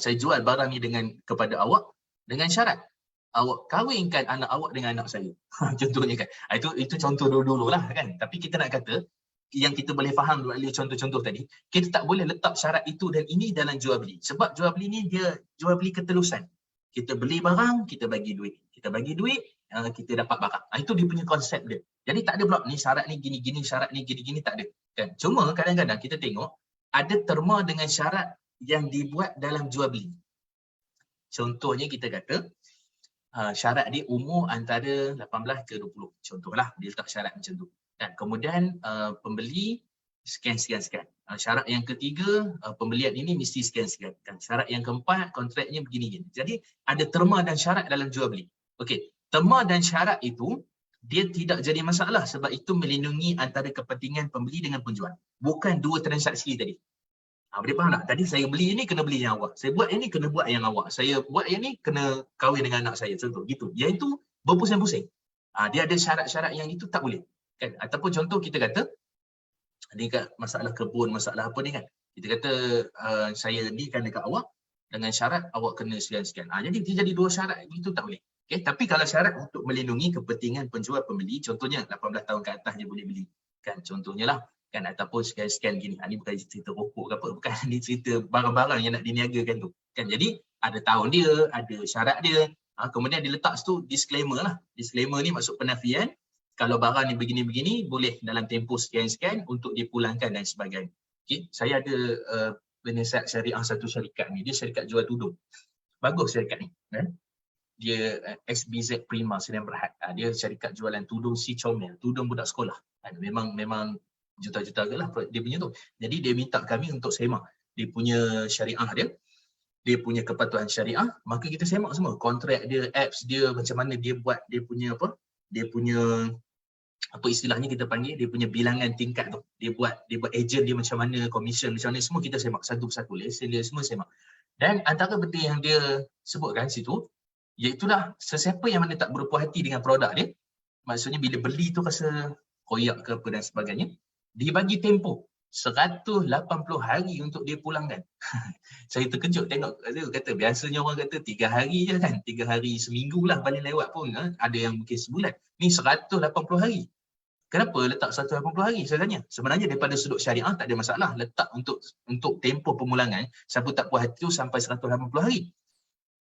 saya jual barang ni kepada awak dengan syarat awak kahwinkan anak awak dengan anak saya. Contohnya, kan. Itu contoh dulu-dulu lah, kan. Tapi kita nak kata yang kita boleh faham melalui contoh-contoh tadi, kita tak boleh letak syarat itu dan ini dalam jual beli. Sebab jual beli ni dia jual beli ketelusan. Kita beli barang, kita bagi duit. Kita bagi duit, kita dapat barang. Itu dia punya konsep dia. Jadi tak ada pula ni syarat ni gini-gini, syarat ni gini-gini, tak ada. Kan? Cuma kadang-kadang kita tengok ada terma dengan syarat yang dibuat dalam jual beli. Contohnya kita kata syarat dia umur antara 18 ke 20. Contohlah dia letak syarat macam tu. Dan kemudian pembeli sekian. Syarat yang ketiga, pembelian ini mesti sekian. Dan syarat yang keempat, kontraknya begini. Jadi ada terma dan syarat dalam jual beli. Okey, terma dan syarat itu dia tidak jadi masalah sebab itu melindungi antara kepentingan pembeli dengan penjual. Bukan dua transaksi tadi. Boleh faham tak? Tadi saya beli ini kena beli yang awak. Saya buat yang ni kena buat yang awak. Saya buat yang ni kena kahwin dengan anak saya. Contoh gitu. Yang itu berpusing-pusing. Dia ada syarat-syarat yang itu tak boleh. Kan? Ataupun contoh kita kata ni kat masalah kebun, masalah apa ni, kan. Kita kata saya ni kan dekat awak dengan syarat awak kena sekian. Jadi dia jadi dua syarat, itu tak boleh. Okay? Tapi kalau syarat untuk melindungi kepentingan penjual pembeli, contohnya 18 tahun ke atas dia boleh beli. Kan contohnya lah, kan, ataupun sekian gini. Ini bukan cerita rokok ke apa, bukan, ni cerita barang-barang yang nak diniagakan tu. Kan, jadi ada tahun dia, ada syarat dia. Kemudian diletak situ disclaimer lah. Disclaimer ni maksud penafian. Kalau barang ni begini-begini, boleh dalam tempoh sekian-sekian untuk dipulangkan dan sebagainya. Okay. Saya ada penasihat syariah satu syarikat ni. Dia syarikat jual tudung. Bagus syarikat ni. Dia SBZ Prima Sdn Bhd. Dia syarikat jualan tudung si comel, tudung budak sekolah. Memang juta-juta ke lah dia punya tu. Jadi dia minta kami untuk semak dia punya syariah dia. dia punya kepatuhan syariah, maka kita semak semua kontrak dia, apps dia, macam mana dia buat dia punya apa istilahnya kita panggil, dia punya bilangan tingkat tu. Dia buat agent dia macam mana, commission macam mana, semua kita semak satu persatu, lesen dia semua semak. Dan antara benda yang dia sebutkan situ, iaitulah sesiapa yang mana tak berpuas hati dengan produk dia, maksudnya bila beli tu rasa koyak ke apa dan sebagainya, dia bagi tempoh 180 hari untuk dia pulangkan. Saya terkejut tengok, dia kata biasanya orang kata 3 hari je kan, 3 hari seminggu lah paling lewat pun, ada yang mungkin sebulan. Ni 180 hari. Kenapa letak 180 hari saya tanya? Sebenarnya daripada sudut syariah tak ada masalah letak untuk tempoh pemulangan, siapa tak puas hati tu sampai 180 hari.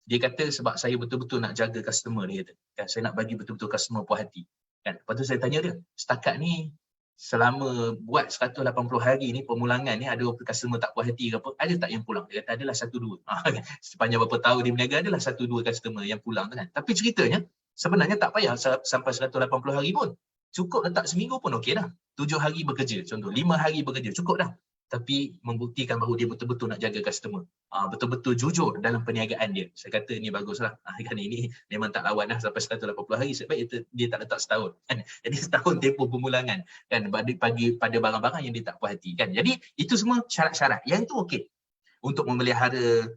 Dia kata sebab saya betul-betul nak jaga customer, dia kata. Kan, saya nak bagi betul-betul customer puas hati. Kan, lepas tu saya tanya dia, setakat ni selama buat 180 hari ni pemulangan ni ada customer tak puas hati ke apa, ada tak yang pulang? Dia kata adalah 1-2. Sepanjang berapa tahun dia berniaga adalah 1-2 customer yang pulang kan. Tapi ceritanya sebenarnya tak payah sampai 180 hari pun. Cukup letak seminggu pun okey dah. 7 hari bekerja contoh, 5 hari bekerja cukup dah. Tapi membuktikan bahawa dia betul-betul nak jaga customer. Betul-betul jujur dalam perniagaan dia. Saya kata ni baguslah. Kan ini memang tak lawan dah sampai 180 hari. Sebab dia tak letak setahun. Kan? Jadi setahun tempoh pemulangan. Kan? Pada barang-barang yang dia tak puas hati. Kan? Jadi itu semua syarat-syarat. Yang itu okey. Untuk memelihara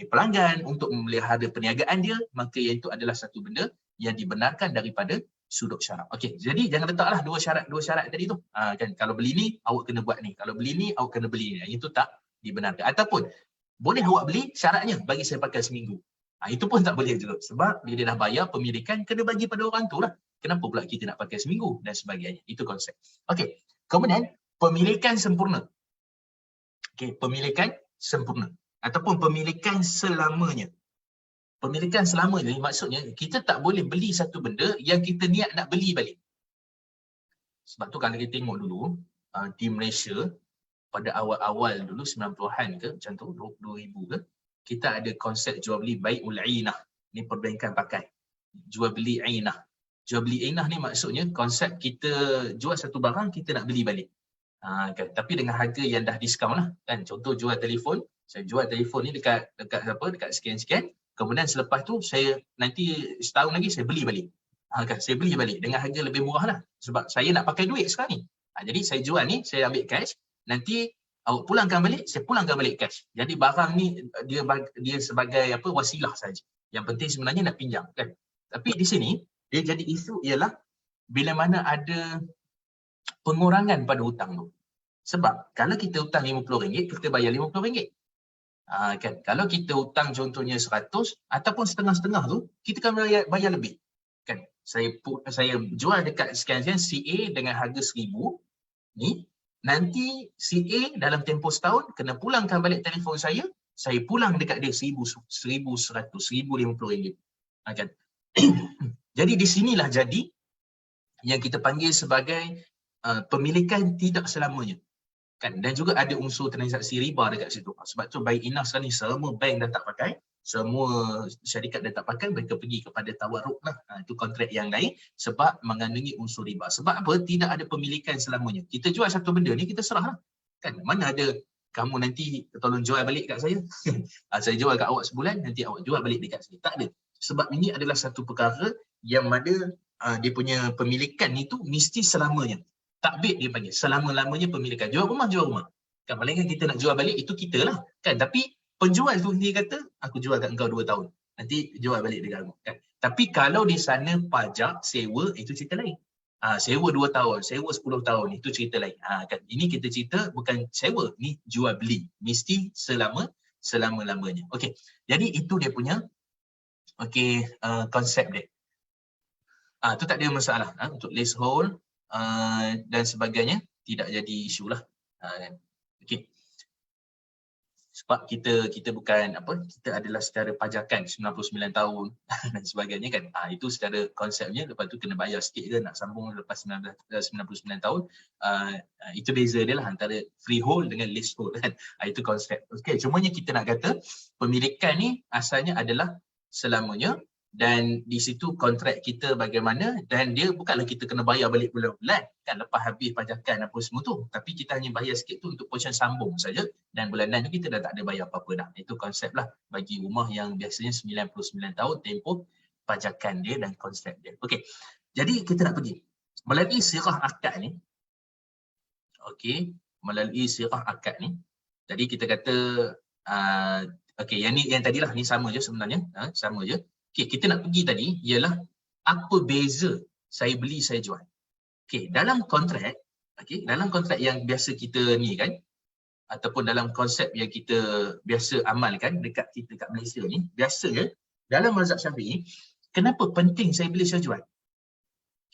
pelanggan, untuk memelihara perniagaan dia, maka yang itu adalah satu benda yang dibenarkan daripada sudut syarak. Okey, jadi jangan letaklah dua syarat tadi tu. Kan kalau beli ni awak kena buat ni, kalau beli ni awak kena beli ni. Itu tak dibenarkan. Ataupun boleh awak beli, syaratnya bagi saya pakai seminggu. Itu pun tak boleh juga. Sebab bila dia dah bayar pemilikan kena bagi pada orang tu lah. Kenapa pula kita nak pakai seminggu dan sebagainya. Itu konsep. Okey, kemudian pemilikan sempurna. Okey, pemilikan sempurna ataupun pemilikan selamanya. Pemilikan selamanya maksudnya kita tak boleh beli satu benda yang kita niat nak beli balik. Sebab tu kalau kita tengok dulu di Malaysia pada awal-awal dulu 90-an ke macam tu 2000 ke, kita ada konsep jual beli bai'ul ainah. Ni perbankan pakai. Jual beli ainah. Jual beli ainah ni maksudnya konsep kita jual satu barang kita nak beli balik. Kan? Tapi dengan harga yang dah diskaun lah. Kan? Contoh jual telefon, saya jual telefon ni dekat sekian-sekian. Kemudian selepas tu saya nanti setahun lagi saya beli balik. Kan? Saya beli balik dengan harga lebih murah lah. Sebab saya nak pakai duit sekarang ni. Jadi saya jual ni, saya ambil cash. Nanti awak pulangkan balik, saya pulangkan balik cash. Jadi barang ni dia sebagai wasilah saja. Yang penting sebenarnya nak pinjam. Kan? Tapi di sini, dia jadi isu ialah bila mana ada pengurangan pada hutang tu. Sebab kalau kita hutang RM50, kita bayar RM50. Kan? Kalau kita hutang contohnya 100 ataupun setengah-setengah tu, kita kan bayar lebih. Kan? Saya jual dekat sekian-sekian CA dengan harga 1000 ni, nanti CA dalam tempoh setahun kena pulangkan balik telefon saya pulang dekat dia RM1,100, RM1,050. Kan? Jadi di sinilah jadi yang kita panggil sebagai pemilikan tidak selamanya. Kan? Dan juga ada unsur transaksi riba dekat situ. Sebab tu baik inah sekarang ni semua bank dah tak pakai, semua syarikat dah tak pakai, mereka pergi kepada tawarruk lah. Itu kontrak yang lain sebab mengandungi unsur riba. Sebab apa? Tidak ada pemilikan selamanya. Kita jual satu benda ni kita serah lah. Kan? Mana ada kamu nanti tolong jual balik kat saya. Saya jual kat awak sebulan, nanti awak jual balik dekat saya. Tak ada. Sebab ini adalah satu perkara yang mana dia punya pemilikan itu mesti selamanya. Takbid dia panggil, selama-lamanya pemilikan. Jual rumah. Kan paling kita nak jual balik, itu kita lah. Kan? Tapi penjual tu dia kata, aku jual kat engkau 2 tahun. Nanti jual balik dekat aku. Kan? Tapi kalau di sana pajak, sewa, itu cerita lain. Sewa 2 tahun, sewa 10 tahun, itu cerita lain. Kan? Ini kita cerita bukan sewa, ni jual beli. Mesti selama-lamanya. Okey. Jadi itu dia punya konsep dia. Tu tak ada masalah. Untuk leasehold dan sebagainya tidak jadi isu lah. Okey. Sebab kita bukan kita adalah secara pajakan 99 tahun dan sebagainya kan. Itu secara konsepnya, lepas tu kena bayar sikit ke nak sambung lepas 99 tahun. Itu beza dia lah antara freehold dengan leasehold kan. Itu konsep. Okey, cumanya kita nak kata pemilikan ni asalnya adalah selamanya dan di situ kontrak kita bagaimana, dan dia bukanlah kita kena bayar balik bulan-bulan kan lepas habis pajakan apa semua tu, tapi kita hanya bayar sikit tu untuk portion sambung saja, dan bulanan tu kita dah tak ada bayar apa-apa dah. Itu konsep lah bagi rumah yang biasanya 99 tahun tempoh pajakan dia dan konsep dia. Okey, jadi kita nak pergi melalui sirah akad ni. Okey, melalui sirah akad ni, jadi kita kata okey, yang ni yang tadilah ni sama je sebenarnya, sama je. Okey, kita nak pergi tadi ialah apa beza saya beli saya jual. Okey, dalam kontrak, okey, dalam kontrak yang biasa kita ni kan, ataupun dalam konsep yang kita biasa amalkan dekat kita kat Malaysia ni, biasanya dalam mazhab Syafi'i, kenapa penting saya beli saya jual?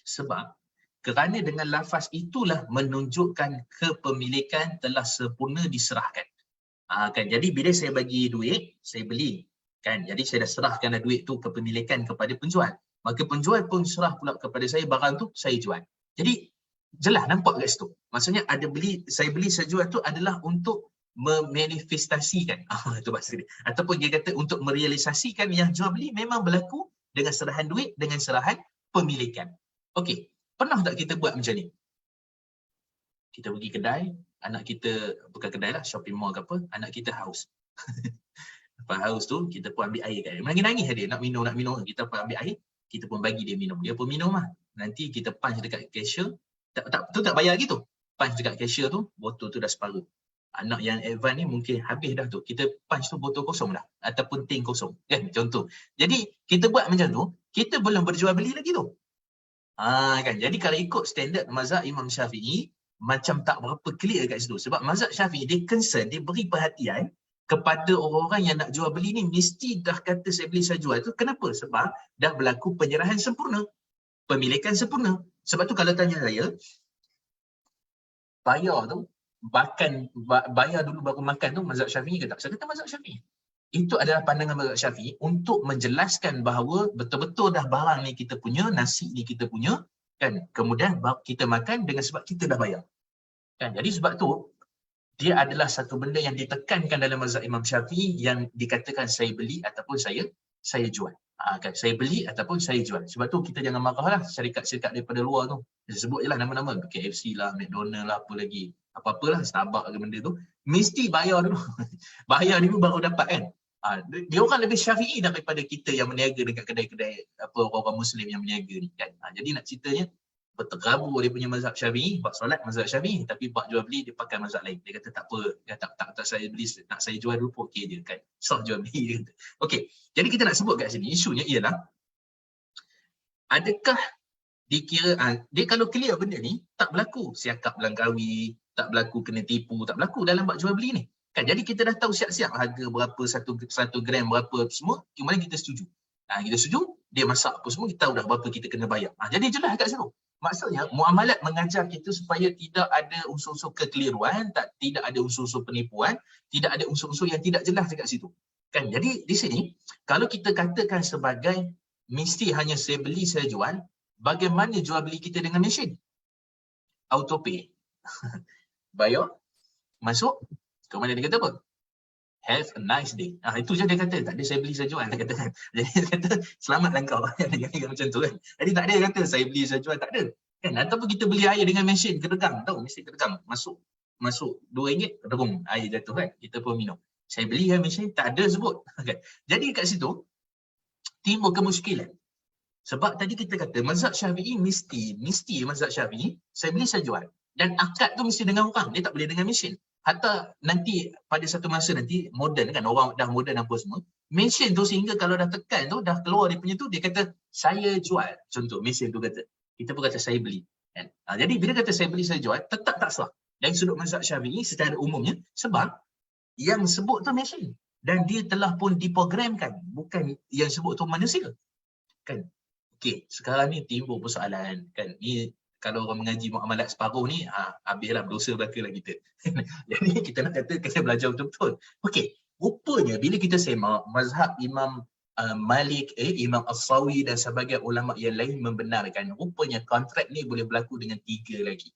Sebab kerana dengan lafaz itulah menunjukkan kepemilikan telah sempurna diserahkan. Kan, jadi bila saya bagi duit, saya beli kan, jadi saya dah serahkan duit tu kepemilikan kepada penjual, maka penjual pun serah pula kepada saya barang tu, saya jual. Jadi jelas nampak kat situ, maksudnya ada beli, saya beli saya jual tu adalah untuk memanifestasikan itu bahasa dia, ataupun dia kata untuk merealisasikan yang jual beli memang berlaku dengan serahan duit, dengan serahan pemilikan. Okey, pernah tak kita buat macam ni? Kita pergi kedai, anak kita, bukan kedai lah, shopping mall ke apa, anak kita haus. Lepas haus tu, kita pun ambil air kat dia. Menangis-nangis dia, nak minum, kita pun ambil air, kita pun bagi dia minum. Dia pun minum lah. Nanti kita punch dekat cashier, tak bayar lagi tu. Punch dekat cashier tu, botol tu dah separuh. Anak yang advance ni mungkin habis dah tu. Kita punch tu botol kosong dah. Ataupun tin kosong. Kan, contoh. Jadi, kita buat macam tu, kita belum berjual beli lagi tu. Kan, jadi kalau ikut standard mazhab Imam Syafi'i, macam tak berapa clear kat situ. Sebab mazhab Syafi'i, dia concern, dia beri perhatian kepada orang-orang yang nak jual beli ni, mesti dah kata saya beli saya jual tu. Kenapa? Sebab dah berlaku penyerahan sempurna, pemilikan sempurna. Sebab tu kalau tanya saya, bayar tu, bayar dulu baru makan tu mazhab Syafi'i ke tak? Saya kata mazhab Syafi'i. Itu adalah pandangan mazhab Syafi'i untuk menjelaskan bahawa betul-betul dah barang ni kita punya, nasi ni kita punya, kan? Kemudian kita makan dengan sebab kita dah bayar. Kan? Jadi sebab tu, dia adalah satu benda yang ditekankan dalam mazhab Imam Syafi'i yang dikatakan saya beli ataupun saya jual. Kan? Saya beli ataupun saya jual. Sebab tu kita jangan marahlah syarikat-syarikat daripada luar tu. Dia sebut je lah nama-nama. KFC lah, McDonald lah, apa lagi. Apa-apalah, Starbucks ke benda tu. Mesti bayar dulu. Bayar dulu baru dapat kan. Dia orang lebih Syafi'i daripada kita yang berniaga dekat kedai-kedai apa orang-orang Muslim yang berniaga ni kan. Jadi nak ceritanya, berterabur dia punya mazhab Syafi'i, buat solat mazhab Syafi'i, tapi buat jual beli dia pakai mazhab lain. Dia kata tak apa, dia tak saya beli, nak saya jual dulu pun okey je kan. Sah jual beli dia kata. Okey. Jadi kita nak sebut kat sini isunya ialah adakah dikira dia kalau clear benda ni tak berlaku siakap belangkawi, tak berlaku kena tipu, tak berlaku dalam bab jual beli ni. Kan jadi kita dah tahu siap-siap harga berapa, 1 gram berapa semua, kemudian kita setuju. Kita setuju, dia masak apa semua, kita tahu dah berapa kita kena bayar. Jadi jelas kat situ. Maksudnya, muamalat mengajar kita supaya tidak ada unsur-unsur kekeliruan, tidak ada unsur-unsur penipuan, tidak ada unsur-unsur yang tidak jelas dekat situ. Kan? Jadi di sini, kalau kita katakan sebagai mesti hanya saya beli, saya jual, bagaimana jual beli kita dengan mesin? Auto pay. Bayar, masuk, kemudian dia kata apa? Have a nice day. Itu je dia kata. Tak ada saya beli saya jual. Dia kata. Jadi dia kata selamatlah kau. Dia macam tu kan. Jadi tak ada kata saya beli saya jual. Tak ada. Kan? Ataupun kita beli air dengan mesin kedekang. Tahu mesin kedekang. Masuk RM2 kedekung air jatuh kan. Kita pun minum. Saya beli kan mesin. Tak ada sebut. Kan? Jadi kat situ timbul kemuskilan. Sebab tadi kita kata mazhab Syafi'i mesti mazhab Syafi'i saya beli saya jual. Dan akad tu mesti dengan orang. Dia tak boleh dengan mesin. Hatta nanti pada satu masa nanti moden kan, orang dah moden apa semua, mesin tu sehingga kalau dah tekan tu dah keluar dia punya tu, dia kata saya jual. Contoh mesin tu kata, kita pun kata saya beli kan. Jadi bila kata saya beli saya jual, tetap tak sah dari sudut mazhab Syafi'i secara umumnya, sebab yang sebut tu mesin dan dia telah pun diprogramkan, bukan yang sebut tu manusia kan. Okey, sekarang ni timbul persoalan kan, ni kalau orang mengaji muamalat separuh ni, habislah berdosa belakalah kita. Jadi kita nak kata kena belajar betul-betul. Okey, rupanya bila kita semak mazhab Imam Malik, Imam As-Sawi dan sebagai ulama yang lain membenarkan, rupanya kontrak ni boleh berlaku dengan 3 lagi.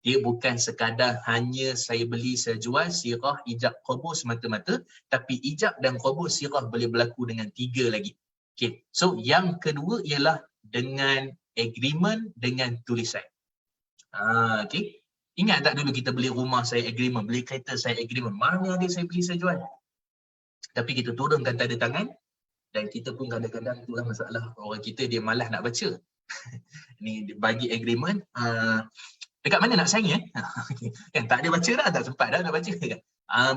Dia bukan sekadar hanya saya beli, saya jual, sirah, ijab, qabul semata-mata, tapi ijab dan qabul sirah boleh berlaku dengan 3 lagi. Okay. So yang kedua ialah dengan agreement dengan tulisan. Okay. Ingat tak dulu kita beli rumah saya agreement, beli kereta saya agreement, mana ada saya beli saya jual. Tapi kita turunkan tanda tangan dan kita pun kadang-kadang itulah masalah orang kita, dia malas nak baca. Ni bagi agreement, dekat mana nak sign kan tak ada baca dah, tak sempat dah nak baca kan.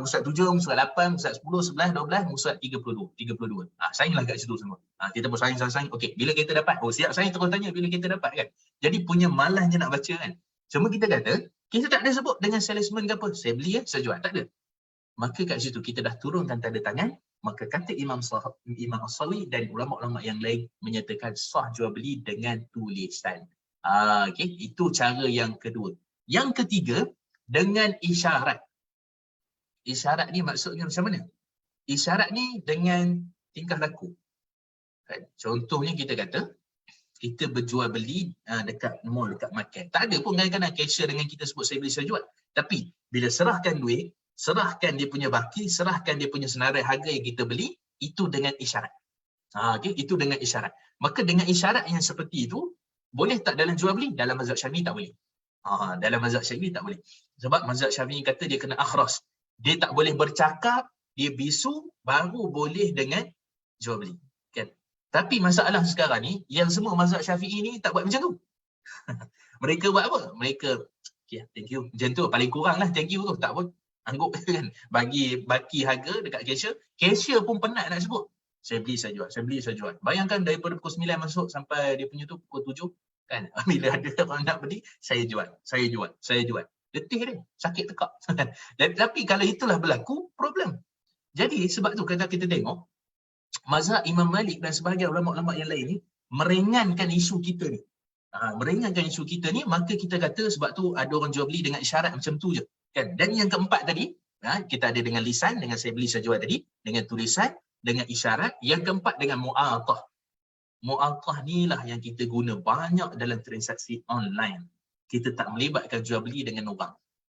Musurat 7, musurat 8, musurat 10, 11, 12, musurat 32. Sign lah kat situ semua. Kita pun sign. Okey, bila kita dapat? Oh, siap sign, terus tanya bila kita dapat kan. Jadi punya malas je nak baca kan. Cuma kita kata, kita tak ada sebut dengan salesman ke apa. Saya beli saya jual, tak ada. Maka kat situ kita dah turunkan tanda tangan, maka kata Imam As-Sawi dan ulama-ulama yang lain menyatakan sah jual beli dengan tulisan. Okay, itu cara yang kedua. Yang ketiga, dengan isyarat. Isyarat ni maksudnya macam mana? Isyarat ni dengan tingkah laku. Contohnya kita kata, kita berjual beli dekat mall, dekat market. Tak ada pun kadang-kadang cashier dengan kita sebut saya beli saya jual. Tapi bila serahkan duit, serahkan dia punya baki, serahkan dia punya senarai harga yang kita beli, itu dengan isyarat. Okay, itu dengan isyarat. Maka dengan isyarat yang seperti itu, boleh tak dalam jual beli? Dalam mazhab Syafi'i tak boleh. Dalam mazhab Syafi'i tak boleh. Sebab mazhab Syafi'i kata dia kena akhras. Dia tak boleh bercakap, dia bisu, baru boleh dengan jual beli. Kan? Tapi masalah sekarang ni, yang semua mazhab Syafi'i ni tak buat macam tu. Mereka buat apa? Mereka, okay, thank you. Macam tu paling kurang lah, thank you tu. Tak pun, angguk kan. Bagi baki harga dekat cashier. Cashier pun penat nak sebut. Saya beli, saya jual. Saya beli, saya jual. Bayangkan daripada pukul 9 masuk sampai dia punya tu pukul 7. Kan? Bila ada orang nak beli, saya jual. Saya jual. Saya jual. Letih dia. Sakit tekak. Tapi kalau itulah berlaku, problem. Jadi sebab tu kalau kita tengok, mazhab Imam Malik dan sebahagian ulama-ulama yang lain ni, meringankan isu kita ni. Meringankan isu kita ni, maka kita kata sebab tu ada orang jual beli dengan isyarat macam tu je. Kan? Dan yang keempat tadi, kita ada dengan lisan, dengan saya beli, saya jual tadi, dengan tulisan, dengan isyarat. Yang keempat dengan mu'atah. Mu'atah ni lah yang kita guna banyak dalam transaksi online. Kita tak melibatkan jual beli dengan orang.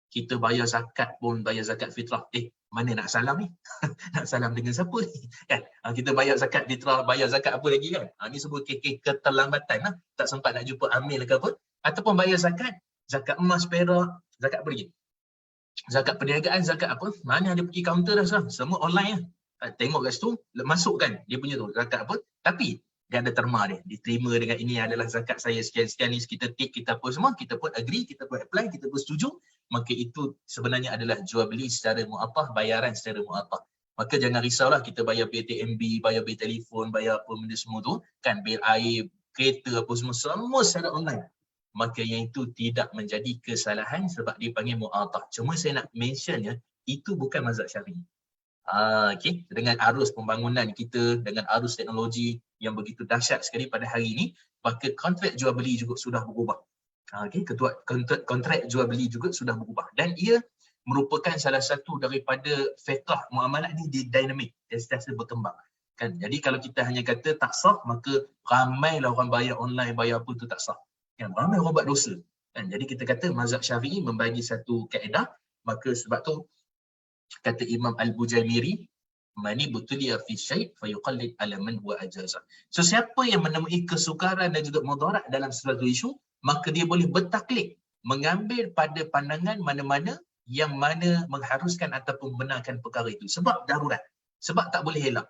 Kita bayar zakat pun, bayar zakat fitrah. Mana nak salam ni? Nak salam dengan siapa ni? Kan? Kita bayar zakat fitrah, bayar zakat apa lagi kan? Ni semua keterlambatan lah. Tak sempat nak jumpa amil ke apa. Ataupun bayar zakat, zakat emas, perak, zakat apa lagi? Zakat perniagaan, zakat apa? Mana ada pergi kaunter dah sekarang? Semua online lah. Tengok kat situ, masukkan dia punya tu, zakat apa. Tapi dia ada terma dia. Diterima dengan ini adalah zakat saya sekian-sekian ni, kita tick, kita apa semua, kita pun agree, kita pun apply, kita pun setuju. Maka itu sebenarnya adalah jual beli secara mu'atah, bayaran secara mu'atah. Maka jangan risaulah kita bayar bil TMB, bayar bil telefon, bayar apa benda semua tu, kan, bil air, kereta apa semua secara online. Maka yang itu tidak menjadi kesalahan sebab dipanggil mu'atah. Cuma saya nak mentionnya, itu bukan mazhab Syafi'i. Okay. Dengan arus pembangunan kita, dengan arus teknologi yang begitu dahsyat sekali pada hari ini, maka kontrak jual beli juga sudah berubah. Okay. Kontrak jual beli juga sudah berubah. Dan ia merupakan salah satu daripada fiqh muamalat ni di dinamik, dia sentiasa berkembang. Kan? Jadi kalau kita hanya kata tak sah, maka ramailah orang bayar online, bayar apa tu tak sah. Kan? Ramai orang buat dosa. Kan? Jadi kita kata mazhab Syafi'i membagi satu kaedah, maka sebab tu kata Imam Al-Bujaimiri, mani butulia fi syai' fa yuqallid ala man huwa ajaza. So siapa yang menemui kesukaran dan juga mudarat dalam sesuatu isu, maka dia boleh bertaklid, mengambil pada pandangan mana-mana yang mana mengharuskan ataupun membenarkan perkara itu. Sebab darurat. Sebab tak boleh elak.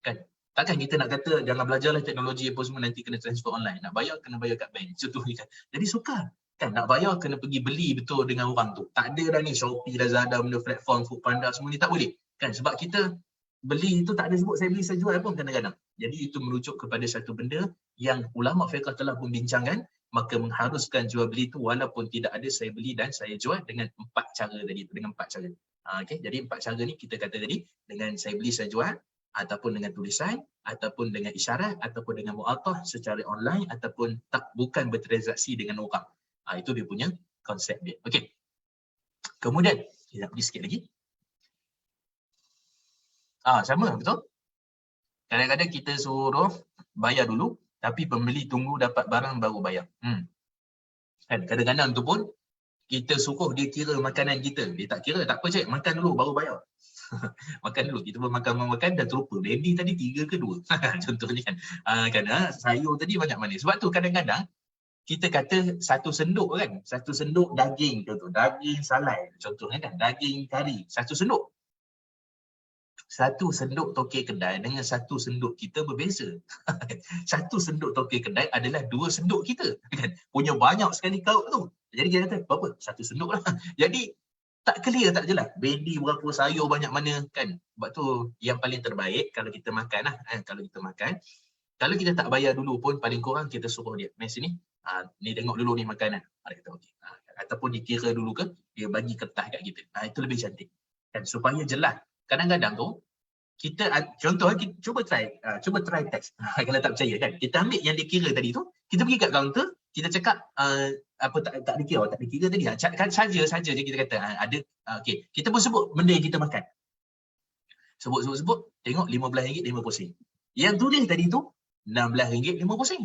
Kan? Takkan kita nak kata jangan belajarlah teknologi apa semua nanti kena transfer online. Nak bayar kena bayar kat bank. Contohnya. Jadi sukar. Kan nak bayar kena pergi beli betul dengan orang tu. Tak ada dah ni Shopee, Lazada, benda platform, Foodpanda semua ni tak boleh. Kan sebab kita beli itu tak ada sebut saya beli saya jual pun kadang-kadang. Jadi itu merujuk kepada satu benda yang ulama fiqh telah membincangkan, maka mengharuskan jual beli itu walaupun tidak ada saya beli dan saya jual dengan 4 cara tadi, dengan 4 cara. Okey, jadi 4 cara ni kita kata tadi dengan saya beli saya jual, ataupun dengan tulisan, ataupun dengan isyarat, ataupun dengan mu'atah secara online, ataupun tak bukan bertransaksi dengan orang. Itu dia punya konsep dia. Okey. Kemudian, kita pergi sikit lagi. Sama, betul? Kadang-kadang kita suruh bayar dulu, tapi pembeli tunggu dapat barang baru bayar. Kan, kadang-kadang tu pun, kita suruh dia kira makanan kita. Dia tak kira, tak apa cik, makan dulu baru bayar. Makan dulu, kita makan dah terlupa. Ready tadi 3 ke 2. Contohnya kan. Sayur tadi banyak mana. Sebab tu kadang-kadang kita kata satu senduk kan. Satu senduk daging contoh. Daging salai. Contohnya kan. Daging kari. Satu senduk. Satu senduk tokek kedai dengan satu senduk kita berbeza. Satu senduk tokek kedai adalah 2 senduk kita. Kan? Punya banyak sekali kaut tu. Jadi kita kata, apa? Satu senduk lah. Jadi tak clear, tak jelas. Bendi berapa, sayur banyak mana kan. Sebab tu yang paling terbaik kalau kita makan lah. Kalau kita makan, kalau kita tak bayar dulu pun paling kurang kita suruh dia, "Mai sini. Ni tengok dulu ni makanan." Dia kata okey. Ataupun dikira dulu ke, dia bagi kertas kat kita. Itu lebih cantik. Kan supaya jelas. Kadang-kadang tu kita contoh kita cuba try test. Kalau tak percaya kan, kita ambil yang dikira tadi tu, kita pergi kat kaunter, kita cakap apa tak dikira tadi. Kan saja je kita kata ada okey, kita pun sebut benda yang kita makan. Sebut, tengok RM15 5 sen. Yang tulis tadi tu RM16 5 sen.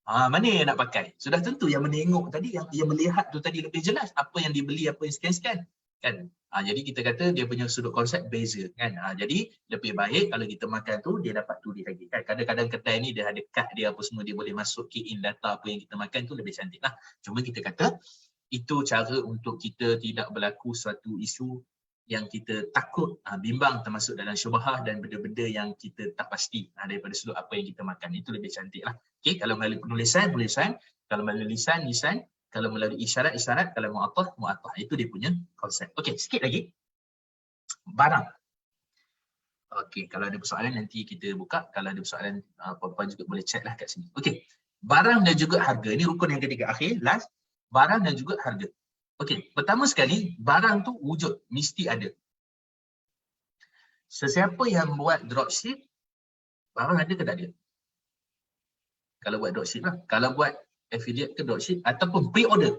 Mana yang nak pakai? Sudah tentu yang menengok tadi, yang melihat tu tadi lebih jelas apa yang dibeli, apa yang scan kan. Jadi kita kata dia punya sudut konsep beza kan. Jadi lebih baik kalau kita makan tu dia dapat tulis lagi kan. Kadang-kadang kedai ni dia ada kad dia apa semua, dia boleh masuk key in data apa yang kita makan tu, lebih cantik lah. Cuma kita kata itu cara untuk kita tidak berlaku suatu isu yang kita takut bimbang termasuk dalam syubhah dan benda-benda yang kita tak pasti daripada sudut apa yang kita makan. Itu lebih cantik lah. Okay, kalau melalui penulisan, kalau melalui lisan, kalau melalui isyarat, kalau mu'attah. Itu dia punya konsep. Okey, sikit lagi. Barang. Okey, kalau ada persoalan nanti kita buka. Kalau ada persoalan, puan-puan juga boleh chat lah kat sini. Okey, barang dan juga harga. Ini rukun yang ketiga akhir, last. Barang dan juga harga. Okey, pertama sekali, barang tu wujud, mesti ada. Sesiapa yang buat dropship, barang ada ke tak ada? Kalau buat dropship lah. Kalau buat affiliate ke dropship ataupun pre-order.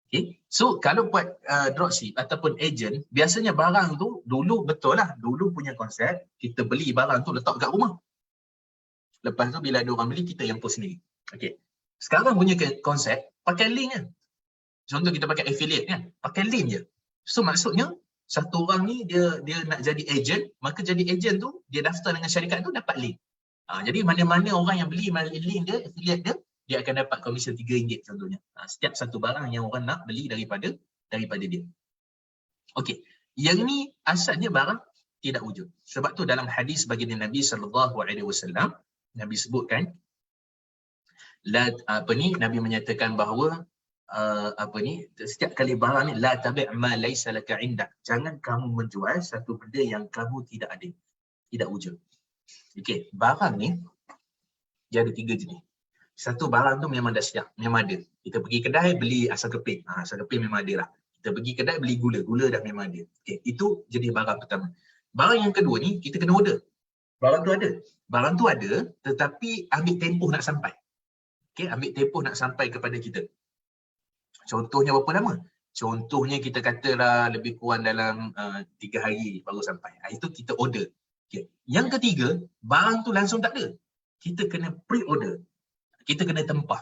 Okay. So kalau buat dropship ataupun agent, biasanya barang tu dulu betul lah. Dulu punya konsep, kita beli barang tu letak kat rumah. Lepas tu bila ada orang beli, kita yang post sendiri. Okay. Sekarang punya konsep, pakai link kan. Contoh kita pakai affiliate kan. Pakai link je. So maksudnya, satu orang ni dia nak jadi agent, maka jadi agent tu, dia daftar dengan syarikat tu dapat link. Jadi mana-mana orang yang beli melalui link dia, affiliate dia akan dapat komisen RM3 contohnya. Setiap satu barang yang orang nak beli daripada dia. Okey, yang ni asalnya barang tidak wujud. Sebab tu dalam hadis baginda Nabi SAW, Nabi sebutkan, Nabi menyatakan bahawa setiap kali barang ni la tabi' ma laysa laka 'indak. Jangan kamu menjual satu benda yang kamu tidak ada, tidak wujud. Okey, barang ni dia ada 3 jenis. Satu, barang tu memang dah siap, memang ada. Kita pergi kedai beli asam keping. Asam keping memang ada lah. Kita pergi kedai beli gula dah memang ada. Okay, itu jenis barang pertama. Barang yang kedua ni kita kena order. Barang tu ada tetapi ambil tempoh nak sampai. Okay, ambil tempoh nak sampai kepada kita. Contohnya berapa lama? Contohnya kita katalah lebih kurang dalam 3 hari baru sampai. Itu kita order. Okay. Yang ketiga, barang tu langsung tak ada. Kita kena pre-order. Kita kena tempah.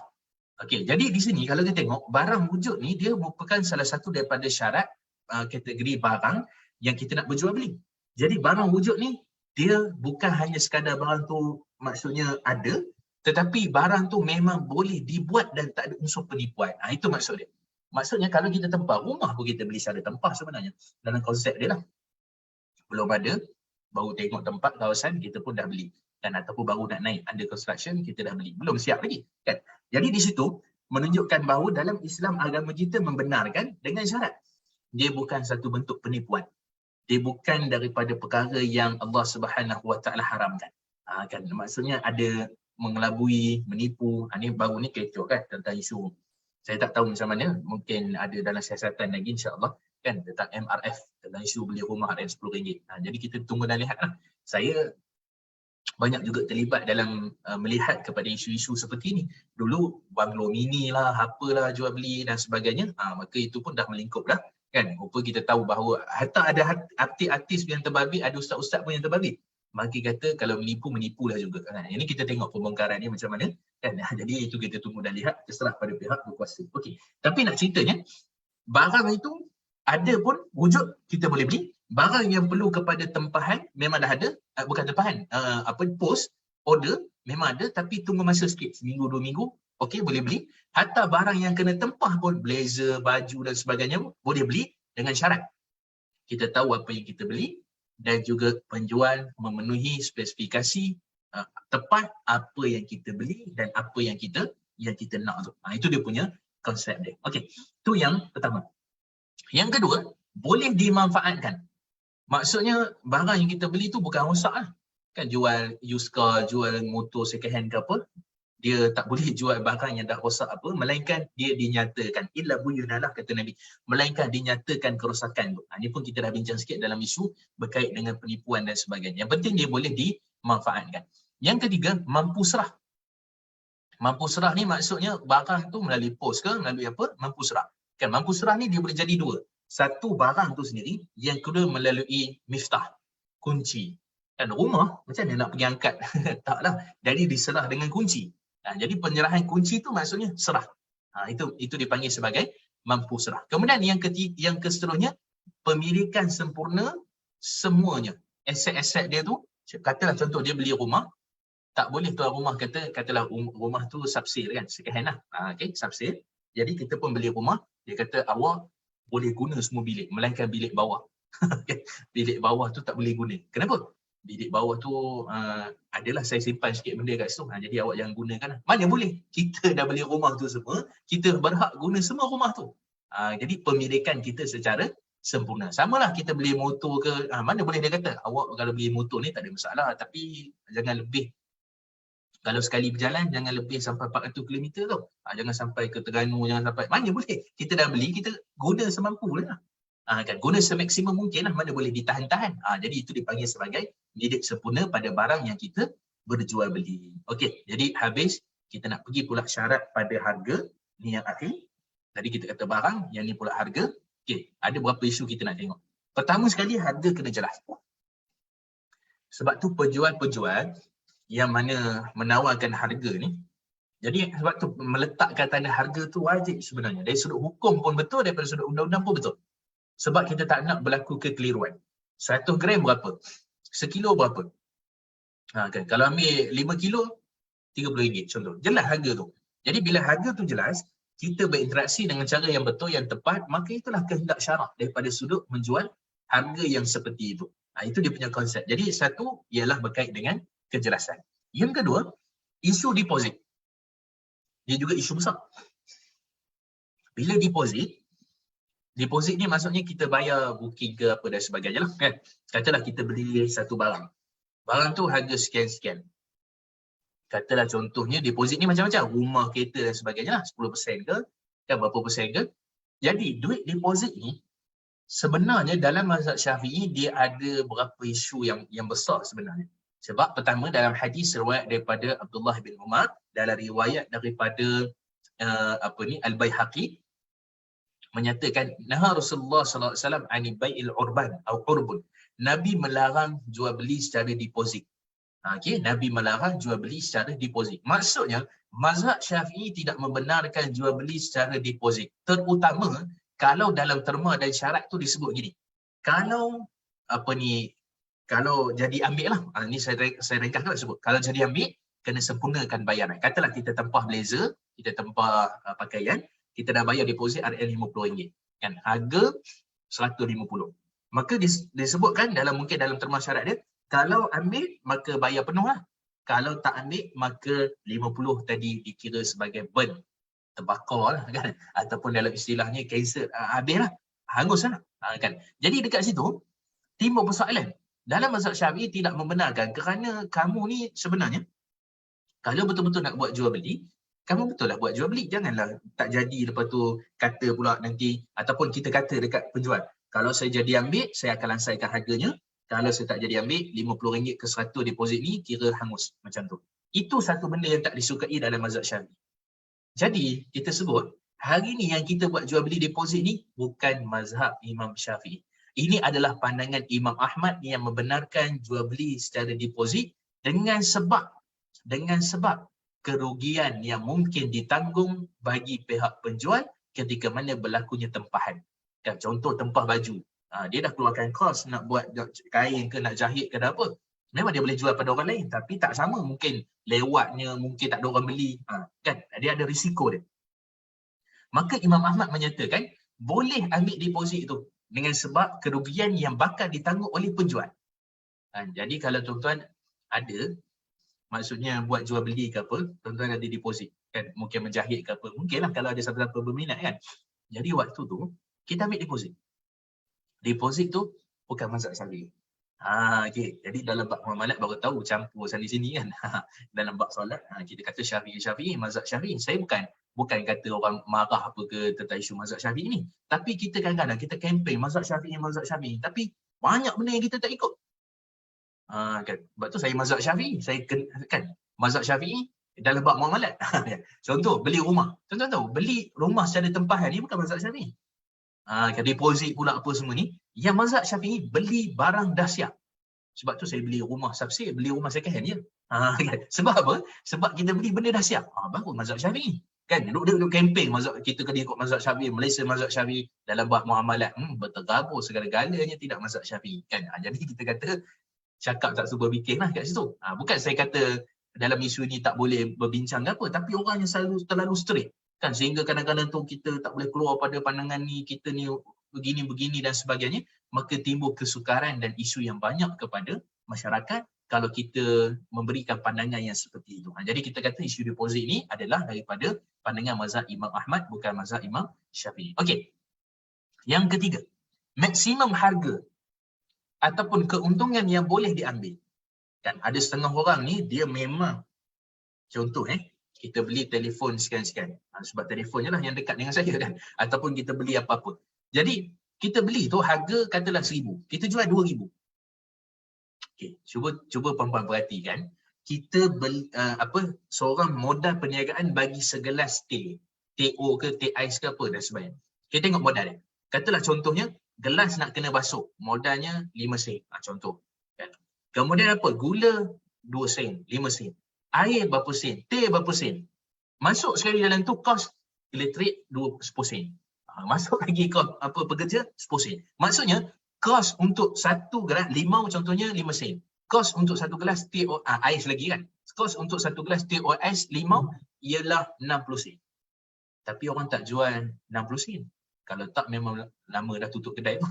Okey, jadi di sini kalau kita tengok barang wujud ni dia merupakan salah satu daripada syarat kategori barang yang kita nak berjual beli. Jadi barang wujud ni dia bukan hanya sekadar barang tu maksudnya ada, tetapi barang tu memang boleh dibuat dan tak ada unsur penipuan. Itu maksud dia. Maksudnya kalau kita tempah rumah pun kita beli secara tempah sebenarnya. Dalam konsep dia lah. Belum ada, baru tengok tempat kawasan kita pun dah beli. Dan ataupun baru nak naik under construction kita dah beli, belum siap lagi kan. Jadi di situ menunjukkan bahawa dalam Islam agama kita membenarkan dengan syarat dia bukan satu bentuk penipuan, dia bukan daripada perkara yang Allah Subhanahu Wa Taala haramkan. Kan maksudnya ada mengelabui, menipu. Ni baru ni kecoh kan tentang isu, saya tak tahu macam mana, mungkin ada dalam siasatan lagi insya-Allah kan tentang MRF, tentang isu beli rumah RM10. Jadi kita tunggu dan lihatlah. Saya banyak juga terlibat dalam melihat kepada isu-isu seperti ini. Dulu banglo mini lah, apalah jual beli dan sebagainya. Maka itu pun dah melingkup dah kan. Rupa kita tahu bahawa hatta ada artis yang terbabit, ada ustaz-ustaz pun yang terbabit. Maka kata kalau menipulah juga. Ini kita tengok pembongkaran ni macam mana kan. Jadi itu kita tunggu dan lihat, terserah pada pihak berkuasa. Okey. Tapi nak ceritanya, barang itu ada pun wujud kita boleh beli, Barang yang perlu kepada tempahan memang dah ada, bukan tempahan, post order memang ada, tapi tunggu masa sikit, seminggu 2 minggu, okey boleh beli. Hatta barang yang kena tempah pun, blazer, baju dan sebagainya boleh beli dengan syarat kita tahu apa yang kita beli dan juga penjual memenuhi spesifikasi tepat apa yang kita beli dan apa yang kita nak tu. Itu dia punya konsep dia. Okey, tu yang pertama. Yang kedua, boleh dimanfaatkan. Maksudnya barang yang kita beli tu bukan rosak lah. Kan jual used car, jual motor second hand ke apa, dia tak boleh jual barang yang dah rosak apa, melainkan dia dinyatakan, illa buyunalah kata Nabi, melainkan dinyatakan kerosakan tu. Ini pun kita dah bincang sikit dalam isu berkait dengan penipuan dan sebagainya. Yang penting dia boleh dimanfaatkan. Yang ketiga, mampu serah. Mampu serah ni maksudnya barang tu melalui pos ke, melalui apa, mampu serah. Kan mampu serah ni dia boleh jadi dua. Satu barang tu sendiri, yang kedua melalui miftah, kunci. Kan rumah macam mana nak pergi angkat? Taklah. Jadi diserah dengan kunci. Jadi penyerahan kunci tu maksudnya serah. Itu dipanggil sebagai mampu serah. Kemudian yang keseterusnya, pemilikan sempurna semuanya. Aset-aset dia tu, katalah contoh dia beli rumah, tak boleh tuan rumah katalah rumah tu subsale kan, second hand lah. Okey, subsale. Jadi kita pun beli rumah, dia kata awak boleh guna semua bilik, melainkan bilik bawah. Bilik bawah tu tak boleh guna. Kenapa? Bilik bawah tu adalah saya simpan sikit benda kat situ. Jadi awak jangan gunakan. Mana boleh? Kita dah beli rumah tu semua, kita berhak guna semua rumah tu. Jadi pemilikan kita secara sempurna. Samalah kita beli motor ke, mana boleh dia kata, awak kalau beli motor ni tak ada masalah, tapi jangan lebih. Kalau sekali berjalan, jangan lebih sampai 400 km tu. Jangan sampai ke Terengganu, jangan sampai. Mana boleh? Kita dah beli, kita guna semampu lah. Kan? Guna semaksimum mungkin lah, mana boleh ditahan-tahan. Jadi itu dipanggil sebagai milik sempurna pada barang yang kita berjual beli. Okey, jadi habis kita nak pergi pula syarat pada harga. Ni yang akhir. Tadi kita kata barang, yang ni pula harga. Okey, ada berapa isu kita nak tengok. Pertama sekali, harga kena jelas. Sebab tu penjual-penjual yang mana menawarkan harga ni, jadi sebab tu meletakkan tanda harga tu wajib sebenarnya. Dari sudut hukum pun betul, daripada sudut undang-undang pun betul. Sebab kita tak nak berlaku kekeliruan. 100 gram berapa? Sekilo berapa? Kan? Kalau ambil 5 kilo, RM30 contoh. Jelas harga tu. Jadi bila harga tu jelas, kita berinteraksi dengan cara yang betul, yang tepat, maka itulah kehendak syarak daripada sudut menjual harga yang seperti itu. Itu dia punya konsep. Jadi satu ialah berkait dengan kejelasan. Yang kedua, isu deposit. Dia juga isu besar. Bila deposit ni maksudnya kita bayar booking ke apa dan sebagainya lah kan. Katalah kita beli satu barang. Barang tu harga sekian-sekian. Katalah contohnya deposit ni macam-macam. Rumah, kereta dan sebagainya lah. 10% ke, kan berapa persen ke. Jadi duit deposit ni sebenarnya dalam mazhab Syafi'i dia ada berapa isu yang besar sebenarnya. Sebab pertama dalam hadis riwayat daripada Abdullah bin Umar, dalam riwayat daripada Al-Baihaqi menyatakan naha Rasulullah sallallahu alaihi wasallam ani bai'il urban atau urbun. Nabi melarang jual beli secara deposit. Okey, Nabi melarang jual beli secara deposit. Maksudnya mazhab Syafi'i tidak membenarkan jual beli secara deposit. Terutama kalau dalam terma dan syarat tu disebut gini. Kalau kalau jadi ambil lah. Ni saya ringkaskan sebut. Kalau jadi ambil, kena sempurnakan bayaran. Katalah kita tempah blazer, kita tempah pakaian, kita dah bayar deposit RM50. Kan? Harga RM150. Maka disebutkan mungkin dalam terma syarat dia, kalau ambil, maka bayar penuh lah. Kalau tak ambil, maka 50 tadi dikira sebagai burn. Terbakar lah kan. Ataupun dalam istilahnya, cancel, habis lah. Hangus lah. Kan? Jadi dekat situ, timbul persoalan. Dalam mazhab Syafi'i tidak membenarkan kerana kamu ni sebenarnya kalau betul-betul nak buat jual beli, kamu betul lah buat jual beli. Janganlah tak jadi lepas tu kata pula nanti, ataupun kita kata dekat penjual, kalau saya jadi ambil, saya akan lansaikan harganya. Kalau saya tak jadi ambil, RM50 ke 100 deposit ni kira hangus. Macam tu. Itu satu benda yang tak disukai dalam mazhab Syafi'i. Jadi kita sebut, hari ni yang kita buat jual beli deposit ni bukan mazhab Imam Syafi'i. Ini adalah pandangan Imam Ahmad yang membenarkan jual beli secara deposit dengan sebab kerugian yang mungkin ditanggung bagi pihak penjual ketika mana berlakunya tempahan. Kan, contoh tempah baju. Dia dah keluarkan kos nak buat kain ke, nak jahit ke, apa. Memang dia boleh jual pada orang lain, tapi tak sama, mungkin lewatnya, mungkin tak ada orang beli, kan, dia ada risiko dia. Maka Imam Ahmad menyatakan boleh ambil deposit tu dengan sebab kerugian yang bakal ditanggung oleh penjual. Jadi kalau tuan-tuan ada, maksudnya buat jual beli ke apa, tuan-tuan ada deposit, kan, mungkin menjahit ke apa, mungkinlah kalau ada siapa-siapa berminat, kan. Jadi waktu tu kita ambil deposit. Deposit tu bukan mazhab Syafi'i. Okay. Jadi dalam bab muamalat baru tahu campur sana sini, kan. Dalam bab solat kita kata Syafi'i, mazhab Syafi'i. Saya bukan kata orang marah apa ke tentang isu mazhab Syafi'i ni. Tapi kita kadang-kadang kita kempen mazhab Syafi'i, tapi banyak benda yang kita tak ikut. Kan. Sebab tu saya mazhab Syafi'i, saya kan mazhab Syafi'i dalam bab muamalat. Contoh beli rumah. Tuan-tuan tahu beli rumah secara tempahan ni bukan mazhab Syafi'i. Deposit pula apa semua ni, yang mazhab Syafi'i beli barang dah siap. Sebab tu saya beli rumah subsidi, beli rumah second hand je. Sebab apa? Sebab kita beli benda dah siap. Baru mazhab Syafi'i. Kan duduk kempen mazhab kita kena ikut mazhab Syafi'i, Malaysia mazhab Syafi'i dalam bab muamalat. Berterabur segala-galanya tidak mazhab Syafi'i, kan. Jadi kita kata cakap tak super bikinlah kat situ. Bukan saya kata dalam isu ni tak boleh berbincang ke apa, tapi orang yang terlalu straight, kan, sehingga kadang-kadang tu kita tak boleh keluar pada pandangan ni, kita ni begini-begini dan sebagainya, maka timbul kesukaran dan isu yang banyak kepada masyarakat kalau kita memberikan pandangan yang seperti itu. Jadi kita kata isu deposit ni adalah daripada pandangan mazhab Imam Ahmad, bukan mazhab Imam Syafi'i. Okey. Yang ketiga, maksimum harga ataupun keuntungan yang boleh diambil. Kan ada setengah orang ni dia memang, contoh kita beli telefon sekian-sekian. Sebab telefon je lah yang dekat dengan saya, kan. Ataupun kita beli apa-apa. Jadi kita beli tu harga katalah 1,000, kita jual 2,000. Okey, cuba puan-puan perhatikan. Kita beli seorang modal perniagaan bagi segelas teh, TO ke, teh ais ke apa dan sebagainya. Kita tengok modal dia. Katalah contohnya gelas nak kena basuh, modalnya 5 sen. Contoh, kan. Kemudian apa? Gula 2 sen, 5 sen. Air berapa sen, teh berapa sen. Masuk sekali dalam tu kos elektrik 10 sen. Masuk lagi kos pekerja 10 sen. Maksudnya kos untuk satu gelas limau contohnya 5 sen. Kos untuk satu gelas teh ais lagi, kan. Kos untuk satu gelas teh ais limau ialah 60 sen. Tapi orang tak jual 60 sen. Kalau tak memang lama dah tutup kedai tu.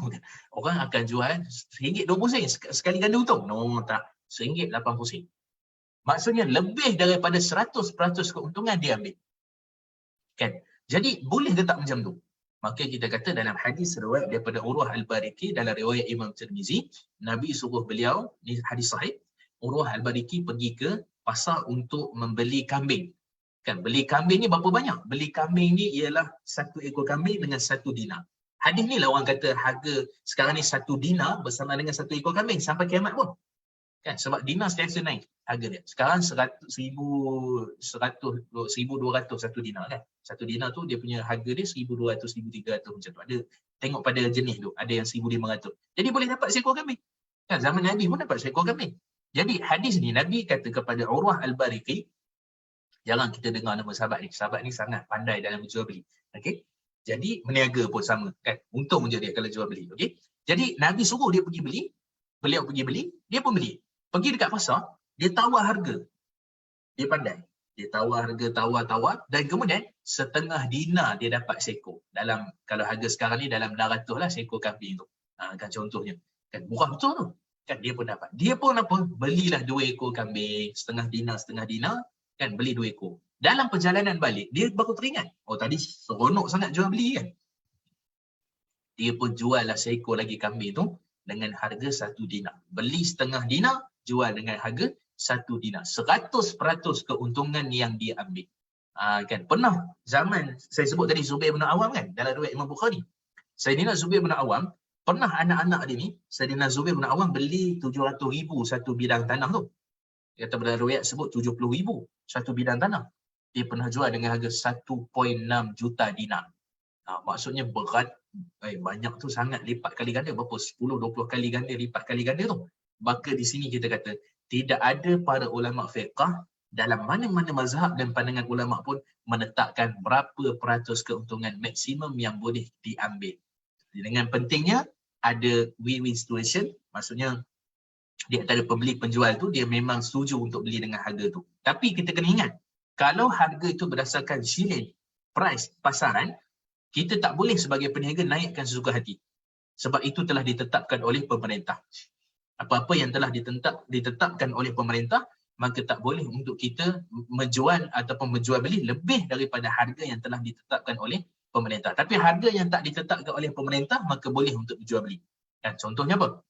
Orang akan jual RM1.20 sen sekali ganda untung. No, tak. RM1.80 sen. Maksudnya lebih daripada 100% keuntungan dia ambil. Kan? Jadi boleh ke tak macam tu? Maka kita kata dalam hadis riwayat daripada Urwah Al-Bariki dalam riwayat Imam Tirmizi, Nabi suruh beliau, ni hadis sahih, Urwah Al-Bariki pergi ke pasar untuk membeli kambing. Kan, beli kambing ni berapa banyak? Beli kambing ni ialah 1 ekor kambing dengan 1 dinar. Hadis ni lah orang kata harga sekarang ni 1 dinar bersama dengan 1 ekor kambing sampai kiamat pun. Kan, sebab dinar sentiasa naik harga dia. Sekarang 1,200 1 dinar, kan. 1 dinar tu dia punya harga dia 1,200, 1,300 macam tu. Ada tengok pada jenis tu, ada yang 1,500. Jadi boleh dapat seekor kambing. Kan, zaman Nabi pun dapat seekor kambing. Jadi hadis ni Nabi kata kepada Urwah Al-Bariki, jangan kita dengar nama sahabat ni. Sahabat ni sangat pandai dalam berjual beli. Okey. Jadi meniaga pun sama, kan. Untung je dia kalau jual beli. Okey. Jadi Nabi suruh dia pergi beli, beliau pergi beli, dia pun beli. Pergi dekat pasar, dia tawar harga. Dia pandai. Dia tawar harga, tawar dan kemudian setengah dinar dia dapat seekor. Dalam kalau harga sekarang ni dalam 600 lah seekor kambing tu. Kan contohnya. Kan murah betul tu. Kan dia pun dapat. Dia pun apa? Belilah 2 ekor kambing, setengah dinar, kan, beli 2 ekor. Dalam perjalanan balik, dia baru teringat. Oh, tadi seronok sangat jual beli, kan. Dia pun jual lah seekor lagi kambing tu dengan harga 1 dinar. Beli setengah dinar, jual dengan harga 1 dinar. 100% keuntungan yang dia ambil. Kan, pernah zaman, saya sebut tadi Zubair bin Awam, kan, dalam riwayat Imam Bukhari. Sayyidina Zubair bin Awam, pernah anak-anak dia ni, Sayyidina Zubair bin Awam beli 700,000 satu bidang tanah tu. Kata dalam riwayat sebut 70,000 satu bidang tanah. Dia pernah jual dengan harga 1.6 juta dinar. Maksudnya berat, banyak tu sangat, lipat kali ganda, berapa? 10-20 kali ganda, lipat kali ganda tu. Maka di sini kita kata, tidak ada para ulama fiqh dalam mana-mana mazhab dan pandangan ulama pun menetapkan berapa peratus keuntungan maksimum yang boleh diambil. Dengan pentingnya ada win-win situation, maksudnya di antara pembeli penjual tu dia memang setuju untuk beli dengan harga tu. Tapi kita kena ingat, kalau harga itu berdasarkan shilling price pasaran, kita tak boleh sebagai peniaga naikkan sesuka hati. Sebab itu telah ditetapkan oleh pemerintah. Apa-apa yang telah ditetapkan oleh pemerintah, maka tak boleh untuk kita menjual ataupun menjual beli lebih daripada harga yang telah ditetapkan oleh pemerintah. Tapi harga yang tak ditetapkan oleh pemerintah, maka boleh untuk dijual beli. Kan contohnya apa?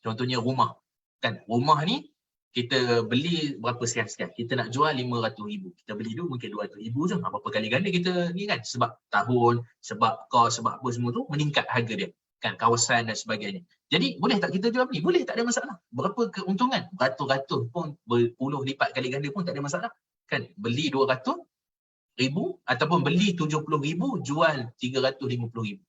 Contohnya rumah. Kan rumah ni kita beli berapa sekian-sekian. Kita nak jual 500,000. Kita beli dulu mungkin 200,000 je. Berapa kali ganda kita ni kan. Sebab tahun, sebab kos, sebab apa semua tu meningkat harga dia. Kan kawasan dan sebagainya. Jadi boleh tak kita jual beli? Boleh, tak ada masalah. Berapa keuntungan? Ratus-ratus pun, berpuluh lipat kali ganda pun tak ada masalah. Kan beli 200,000 ataupun beli 70,000 jual 350,000.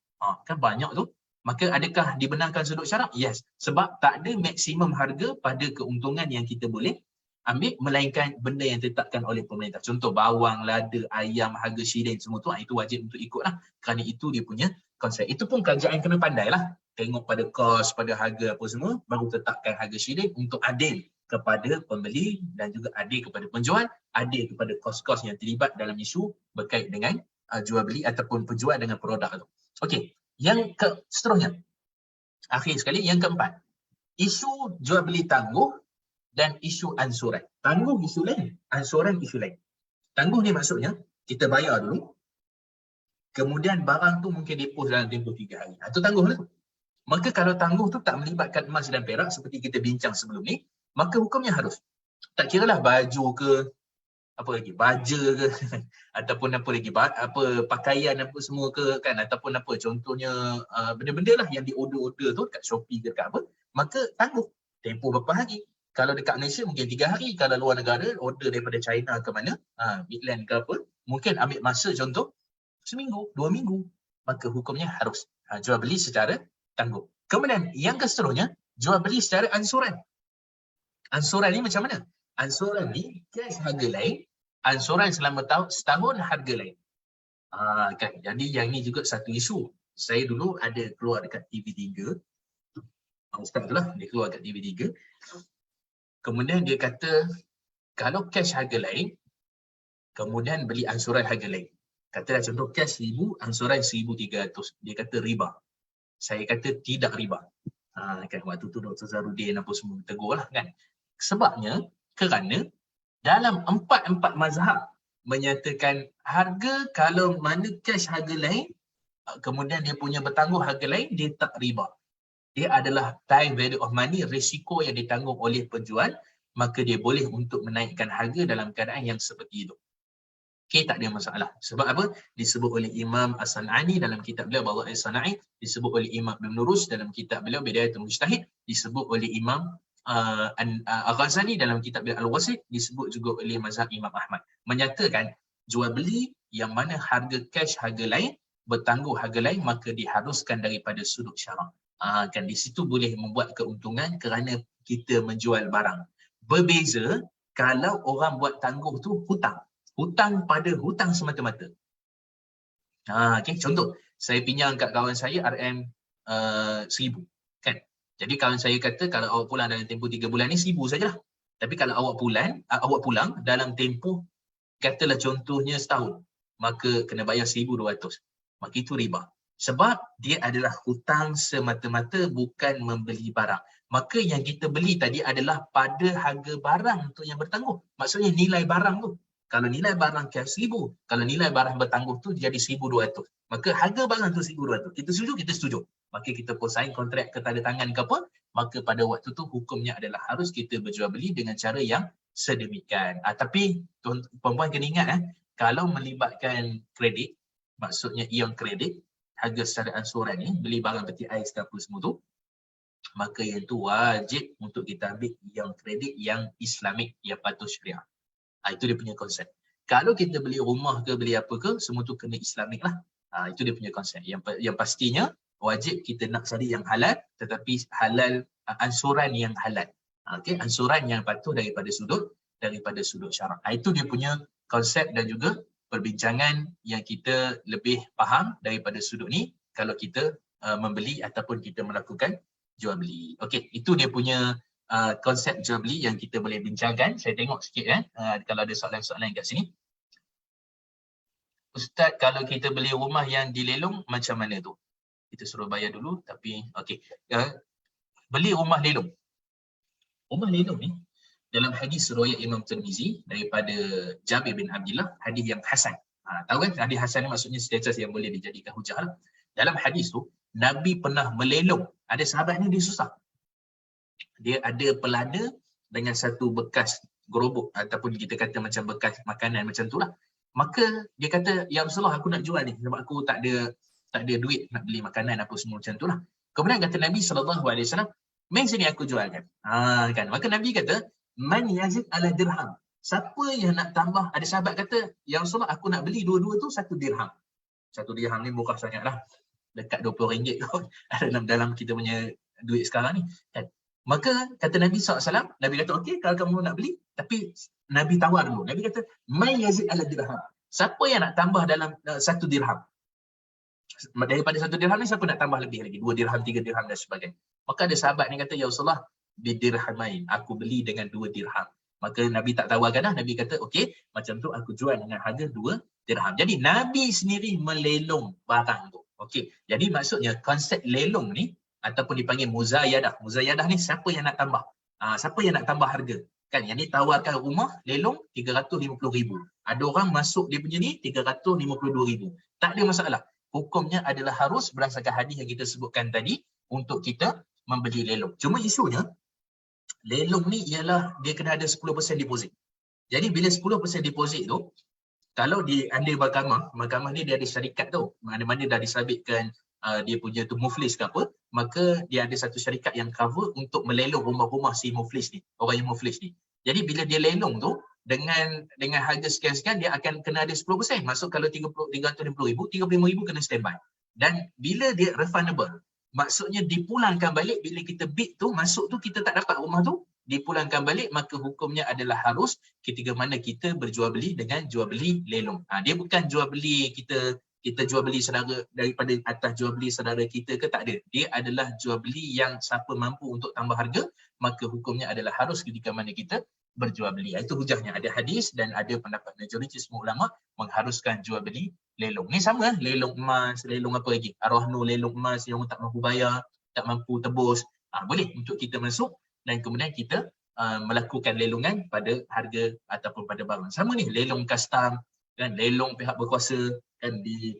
Kan banyak tu. Maka adakah dibenarkan sudut syarak? Yes. Sebab tak ada maksimum harga pada keuntungan yang kita boleh ambil, melainkan benda yang ditetapkan oleh pemerintah. Contoh bawang, lada, ayam, harga shilling semua tu, itu wajib untuk ikutlah. Kerana itu dia punya konsep. Itu pun kerajaan kena pandai lah. Tengok pada kos, pada harga apa semua, baru tetapkan harga shilling untuk adil kepada pembeli dan juga adil kepada penjual, adil kepada kos-kos yang terlibat dalam isu berkait dengan jual beli ataupun penjual dengan produk tu. Okey, yang seterusnya, akhir sekali, yang keempat, isu jual beli tangguh dan isu ansuran. Tangguh isu lain, ansuran isu lain. Tangguh ni maksudnya kita bayar dulu, kemudian barang tu mungkin dipos dalam tempoh 3 hari. Itu tangguh lah tu. Maka kalau tangguh tu tak melibatkan emas dan perak seperti kita bincang sebelum ni, maka hukumnya harus. Tak kiralah baju ke, apa lagi, baja ke, ataupun apa lagi, pakaian apa semua ke, kan, ataupun apa, contohnya benda-benda lah yang di-order-order tu kat Shopee ke kat apa, maka tangguh. Tempoh berapa hari? Kalau dekat Malaysia mungkin 3 hari, kalau luar negara, order daripada China ke mana, Midland ke apa, mungkin ambil masa contoh seminggu, 2 minggu. Maka hukumnya harus jual beli secara tangguh. Kemudian yang seterusnya, jual beli secara ansuran. Ansuran ni macam mana? Ansuran ni cash harga lain, ansuran selama setahun harga lain. Kan? Jadi yang ni juga satu isu. Saya dulu ada keluar dekat TV3. Ustaz tu lah, dia keluar dekat TV3. Kemudian dia kata, kalau cash harga lain, kemudian beli ansuran harga lain. Katalah contoh cash 1,000, ansuran 1,300. Dia kata riba. Saya kata tidak riba. Kan waktu tu Dr. Zarudin apa semua tegur lah kan. Sebabnya kerana dalam empat mazhab menyatakan harga kalau mana cash harga lain, kemudian dia punya bertangguh harga lain, dia tak riba. Dia adalah time value of money, risiko yang ditanggung oleh penjual, maka dia boleh untuk menaikkan harga dalam keadaan yang seperti itu. Okey, tak ada masalah. Sebab apa? Disebut oleh Imam As-San'ani dalam kitab beliau Bawa As-Sana'i, disebut oleh Imam Ibn Rus dalam kitab beliau Bidayatul Mujtahid, disebut oleh Imam Al-Ghazali dalam kitab beliau Al-Wasit, disebut juga oleh mazhab Imam Ahmad. Menyatakan jual beli yang mana harga cash harga lain, bertangguh harga lain, maka diharuskan daripada sudut syarak. Kan di situ boleh membuat keuntungan kerana kita menjual barang. Berbeza kalau orang buat tangguh tu hutang. Hutang pada hutang semata-mata. Okay, contoh, saya pinjam kat kawan saya RM 1,000. Kan? Jadi kawan saya kata kalau awak pulang dalam tempoh 3 bulan ni 1,000 sajalah. Tapi kalau awak pulang dalam tempoh katalah contohnya setahun, maka kena bayar 1,200. Maka itu riba. Sebab dia adalah hutang semata-mata, bukan membeli barang. Maka yang kita beli tadi adalah pada harga barang tu yang bertangguh. Maksudnya nilai barang tu. Kalau nilai barang cash 1,000, kalau nilai barang bertangguh tu jadi 1,200. Maka harga barang tu 1,200. Kita setuju? Kita setuju. Maka kita pun sign kontrak ke tanda tangan ke apa, maka pada waktu tu hukumnya adalah harus kita berjual beli dengan cara yang sedemikian. Tapi perempuan kena ingat, kalau melibatkan kredit, maksudnya ion kredit, harga secara ansuran ni, beli barang peti ais ke apa semua tu, maka yang tu wajib untuk kita ambil ion kredit yang Islamik, yang patuh syariah. Itu dia punya konsep. Kalau kita beli rumah ke, beli apa ke, semua tu kena Islamik lah. Itu dia punya konsep. Yang pastinya wajib kita nak cari yang halal, tetapi halal ansuran yang halal. Okay? Ansuran yang patuh daripada sudut syarak. Itu dia punya konsep dan juga perbincangan yang kita lebih faham daripada sudut ni kalau kita membeli ataupun kita melakukan jual beli. Okey, itu dia punya konsep jual beli yang kita boleh bincangkan. Saya tengok sikit kalau ada soalan-soalan kat sini. Ustaz, kalau kita beli rumah yang dilelong macam mana tu? Kita suruh bayar dulu tapi okey. Beli rumah lelong. Rumah lelong ni dalam hadis riwayat Imam Tirmizi daripada Jabir bin Abdullah, hadis yang hasan. Tahu kan hadis hasan ni maksudnya status yang boleh dijadikan hujah lah. Dalam hadis tu Nabi pernah melelong. Ada sahabat ni dia susah. Dia ada pelana dengan satu bekas gerobok ataupun kita kata macam bekas makanan macam tu lah. Maka dia kata, ya Rasulullah, aku nak jual ni sebab aku tak ada duit nak beli makanan apa semua macam tu lah. Kemudian kata Nabi SAW, main sini aku jualkan. Kan? Maka Nabi kata, man yazid ala dirham. Siapa yang nak tambah, ada sahabat kata, ya Rasulullah, aku nak beli dua-dua tu 1 dirham. 1 dirham ni murah sangat lah. Dekat RM20 kot dalam kita punya duit sekarang ni. Kan? Maka kata Nabi SAW, Nabi kata, okey kalau kamu nak beli, tapi Nabi tawar dulu. Nabi kata, man yazid ala dirham. Siapa yang nak tambah dalam 1 dirham? Daripada 1 dirham ni siapa nak tambah lebih lagi? 2 dirham, 3 dirham dan sebagainya. Maka ada sahabat ni kata, ya Rasulullah, bidirhamain, aku beli dengan 2 dirham. Maka Nabi tak tawarkan dah. Nabi kata, okey, macam tu aku jual dengan harga 2 dirham. Jadi Nabi sendiri melelong barang tu. Okey, jadi maksudnya konsep lelong ni ataupun dipanggil muzayadah. Muzayadah ni siapa yang nak tambah? Siapa yang nak tambah harga? Kan, yang ni tawarkan rumah lelong 350,000. Ada orang masuk dia punya ni 352,000. Tak ada masalah. Hukumnya adalah harus berdasarkan hadis yang kita sebutkan tadi untuk kita membeli lelong. Cuma isunya lelong ni ialah dia kena ada 10% deposit. Jadi bila 10% deposit tu, kalau di andil mahkamah ni dia ada syarikat tu, mana-mana dah disabitkan dia punya tu muflis ke apa, maka dia ada satu syarikat yang cover untuk melelong rumah-rumah si muflis ni, orang yang muflis ni. Jadi bila dia lelong tu dengan harga sekian-sekian, dia akan kena ada 10%. Maksud kalau 350,000, 35,000 kena standby. Dan bila dia refundable, maksudnya dipulangkan balik bila kita bid tu, masuk tu kita tak dapat rumah tu, dipulangkan balik, maka hukumnya adalah harus ketika mana kita berjual beli dengan jual beli lelong. Dia bukan jual beli kita jual beli saudara daripada atas jual beli saudara kita ke, tak ada. Dia adalah jual beli yang siapa mampu untuk tambah harga, maka hukumnya adalah harus ketika mana kita berjual beli. Itu hujahnya. Ada hadis dan ada pendapat majoriti semua ulama mengharuskan jual beli lelong. Ni sama lelong emas, lelong apa lagi? Arwah nur lelong emas yang tak mampu bayar, tak mampu tebus. Boleh untuk kita masuk dan kemudian kita melakukan lelongan pada harga ataupun pada barang. Sama ni lelong custom kan, lelong pihak berkuasa kan, di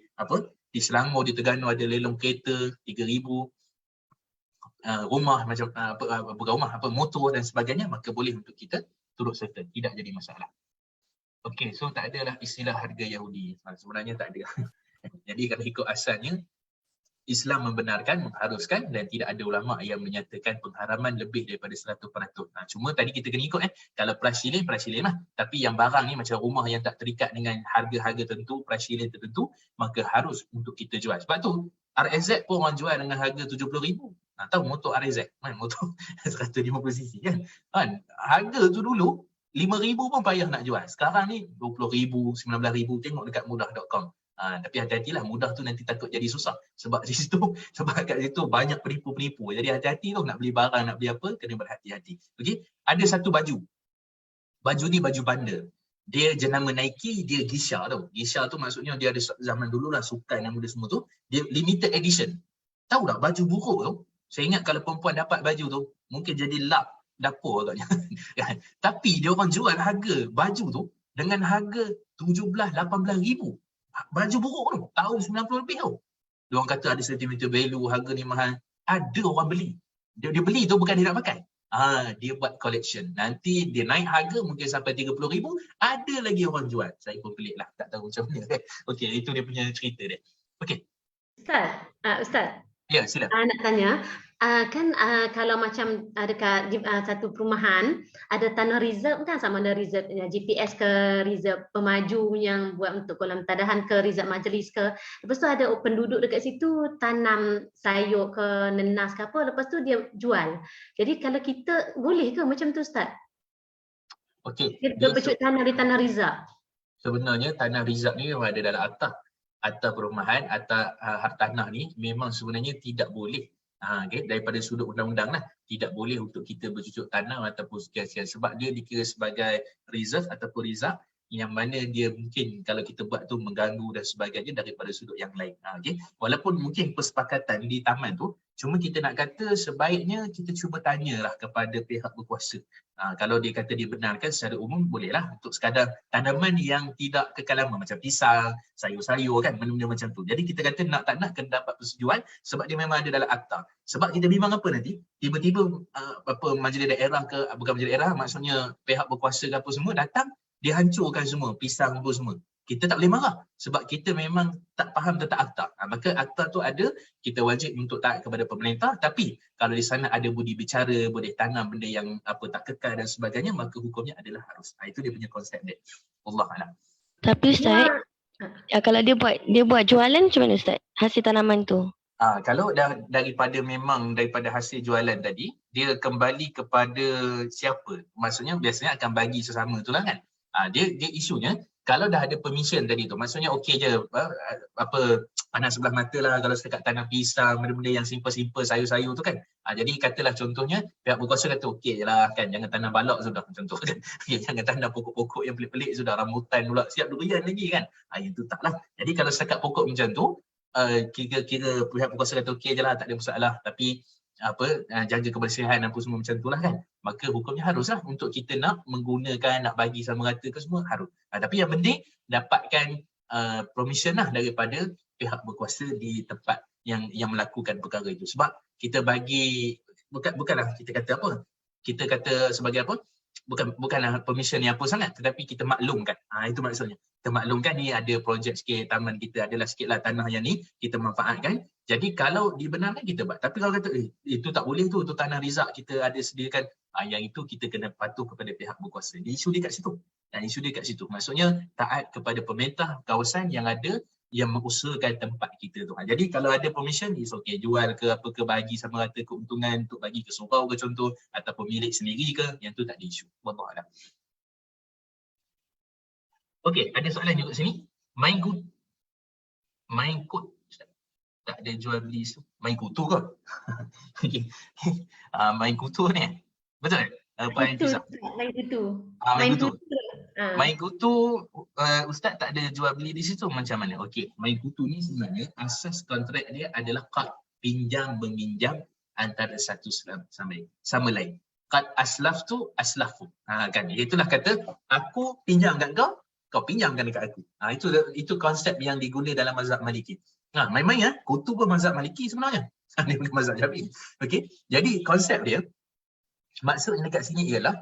Selangor, di Terengganu ada lelong kereta 3,000, rumah macam bukan rumah, motor dan sebagainya, maka boleh untuk kita turut serta, tidak jadi masalah. Okey, so tak adalah istilah harga Yahudi. Sebenarnya tak ada. Jadi kalau ikut asalnya Islam membenarkan, mengharuskan dan tidak ada ulama yang menyatakan pengharaman lebih daripada 100%. Cuma tadi kita kena ikut kalau price ceiling lah. Tapi yang barang ni macam rumah yang tak terikat dengan harga-harga tertentu, price ceiling tertentu, maka harus untuk kita jual. Sebab tu RZ pun orang jual dengan harga 70,000. Tahu motor RZ, motor 150cc kan. Harga tu dulu 5,000 pun payah nak jual. Sekarang ni 20,000, 19,000, tengok dekat mudah.com. Tapi hati-hatilah, mudah tu nanti takut jadi susah. Sebab kat situ banyak penipu-penipu. Jadi hati-hati tu nak beli barang, nak beli apa, kena berhati-hati. Okey, ada satu baju. Baju ni baju bandar. Dia jenama Nike, dia Gisha tau. Gisha tu maksudnya dia ada zaman dulu lah, sukan yang muda semua tu. Dia limited edition. Tahu tak baju buruk tu? Saya ingat kalau perempuan dapat baju tu, mungkin jadi lap dapur agaknya. Tapi dia orang jual harga baju tu dengan harga 17-18,000. Baju buruk tu, tahun 90 lebih tu. Dia orang kata ada sentimental value, harga ni mahal. Ada orang beli. Dia beli tu bukan dia nak pakai. Dia buat collection. Nanti dia naik harga mungkin sampai 30,000, ada lagi orang jual. Saya pun pelik lah, tak tahu macam mana. Okey, itu dia punya cerita dia. Okey. Ustaz. Ya, sila. Nak tanya, kalau macam dekat satu perumahan ada tanah reserve kan, sama ada reserve GPS ke reserve pemaju yang buat untuk kolam tadahan ke reserve majlis ke, lepas tu ada penduduk dekat situ tanam sayur ke nenas ke apa, lepas tu dia jual. Jadi kalau kita boleh ke macam tu Ustaz? Okey. Kita bercuk tanah di tanah reserve. Sebenarnya tanah reserve ni ada dalam akta. atau perumahan atau hartanah ni memang sebenarnya tidak boleh okay, daripada sudut undang-undang lah, tidak boleh untuk kita bercucuk tanam ataupun sekian-sekian, sebab dia dikira sebagai reserve ataupun rizak yang mana dia mungkin kalau kita buat tu mengganggu dan sebagainya daripada sudut yang lain. Okay. Walaupun mungkin persepakatan di taman tu, cuma kita nak kata sebaiknya kita cuba tanyalah kepada pihak berkuasa. Kalau dia kata dia benarkan secara umum, bolehlah untuk sekadar tanaman yang tidak kekal lama macam pisang, sayur-sayur kan, benda-benda macam tu. Jadi kita kata nak tak nak kena dapat persetujuan sebab dia memang ada dalam akta. Sebab kita bimbang apa nanti, tiba-tiba apa majlis daerah ke, bukan majlis daerah, maksudnya pihak berkuasa ke apa semua datang, dia hancurkan semua, pisang pun semua. Kita tak boleh marah sebab kita memang tak faham tentang akta. Maka akta tu ada, kita wajib untuk taat kepada pemerintah, tapi kalau di sana ada budi bicara, boleh tanam benda yang apa tak kekal dan sebagainya, maka hukumnya adalah harus. Itu dia punya konsep dia. Wallahualam. Tapi Ustaz, kalau dia buat jualan macam mana Ustaz? Hasil tanaman tu. Kalau daripada hasil jualan tadi, dia kembali kepada siapa? Maksudnya biasanya akan bagi sesama tu lah kan. Dia isunya kalau dah ada permission tadi tu, maksudnya okey je apa panas sebelah mata lah kalau setakat tanam pisang, benda-benda yang simple-simple, sayur-sayur tu kan. Jadi katalah contohnya pihak berkuasa kata okey je lah kan, jangan tanam balak sudah contoh kan. Jangan tanam pokok-pokok yang pelik-pelik sudah, rambutan pula siap durian lagi kan. Yang tu taklah. Jadi kalau setakat pokok macam tu, kira pihak berkuasa kata okey je lah, tak ada masalah, tapi jaga kebersihan apa semua macam tu lah kan, maka hukumnya haruslah untuk kita nak menggunakan, nak bagi sama rata ke semua harus. Tapi yang penting dapatkan permission lah daripada pihak berkuasa di tempat yang melakukan perkara itu. Sebab kita bagi bukanlah kita kata apa, kita kata sebagai apa, bukanlah permission yang apa sangat, tetapi kita maklumkan. Itu maksudnya. Kita maklumkan ni ada projek sikit, taman kita adalah sikitlah tanah yang ni kita manfaatkan. Jadi kalau dibenarkan kita buat. Tapi kalau kata itu tak boleh tu tanah rizak kita ada sediakan, yang itu kita kena patuh kepada pihak berkuasa. Dia isu dia kat situ. Dan isu dia kat situ. Maksudnya taat kepada pemerintah kawasan yang ada yang mengusahakan tempat kita tu. Jadi kalau ada permission, is okay, jual ke apa ke, bagi sama rata keuntungan untuk bagi ke surau ke contoh, ataupun milik sendiri ke, yang tu tak ada isu. Wallahualam. Okey, ada soalan juga sini. Main kut tak ada jual beli, main kutu ke? Okay. Main kutu ni betul? Main kutu. Main kutu, Ustaz tak ada jual beli di situ macam mana? Okey, main kutu ni sebenarnya asas kontrak dia adalah qad, pinjam meminjam antara satu sama lain. Qad aslaf tu aslafu. Kan itulah kata aku pinjam kat kau, kau pinjamkan dekat aku. Itu konsep yang diguna dalam mazhab Maliki. Main-main kutu pun mazhab Maliki sebenarnya. Dia bukan mazhab Syafi'i. Okey. Jadi konsep dia, maksud dekat sini ialah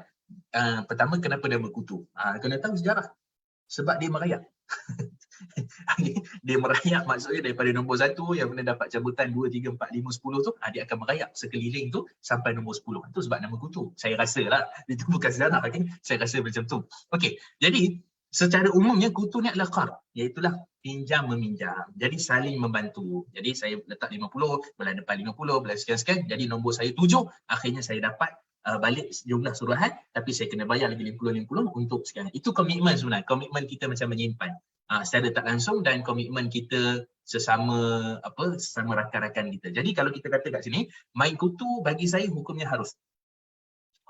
pertama kenapa dia berkutu? Kena tahu sejarah. Sebab dia merayak. Dia merayak maksudnya daripada nombor 1 yang kena dapat cabutan 2, 3, 4, 5, 10 tu, dia akan merayak sekeliling tu sampai nombor 10. Itu sebab nama kutu. Saya rasa lah. Itu bukan sejarah. Okay? Saya rasa macam tu. Okey. Jadi secara umumnya kutu ni adalah qard, iaitulah pinjam meminjam. Jadi saling membantu. Jadi saya letak 50, bulan depan 50, bulan sekian-sekian. Jadi nombor saya 7, akhirnya saya dapat balik jumlah suruhan, tapi saya kena bayar lagi 50 untuk sekian. Itu komitmen sebenarnya. Komitmen kita macam menyimpan secara tak langsung, dan komitmen kita sesama rakan-rakan kita. Jadi kalau kita kata kat sini, main kutu bagi saya hukumnya harus.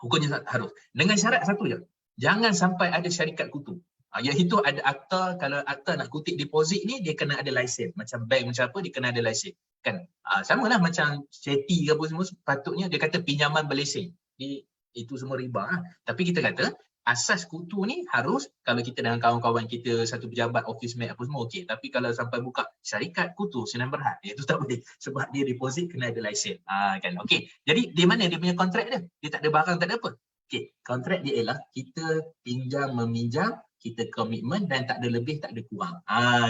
Hukumnya harus. Dengan syarat satu je. Jangan sampai ada syarikat kutu. Iaitu ada akta, kalau akta nak kutip deposit ni dia kena ada lesen. Macam bank macam apa dia kena ada lesen. Kan? Samalah macam ceti ke apa semua, patutnya dia kata pinjaman berlesen. Itu semua riba. Tapi kita kata asas kutu ni harus, kalau kita dengan kawan-kawan kita satu pejabat, office mate apa semua okey. Tapi kalau sampai buka syarikat kutu senang berhad, itu tak boleh. Sebab dia deposit kena ada lesen. Kan? Okey. Jadi di mana dia punya kontrak dia? Dia tak ada barang, tak ada apa. Okey, kontrak dia ialah kita pinjam meminjam, kita komitmen dan tak ada lebih, tak ada kurang.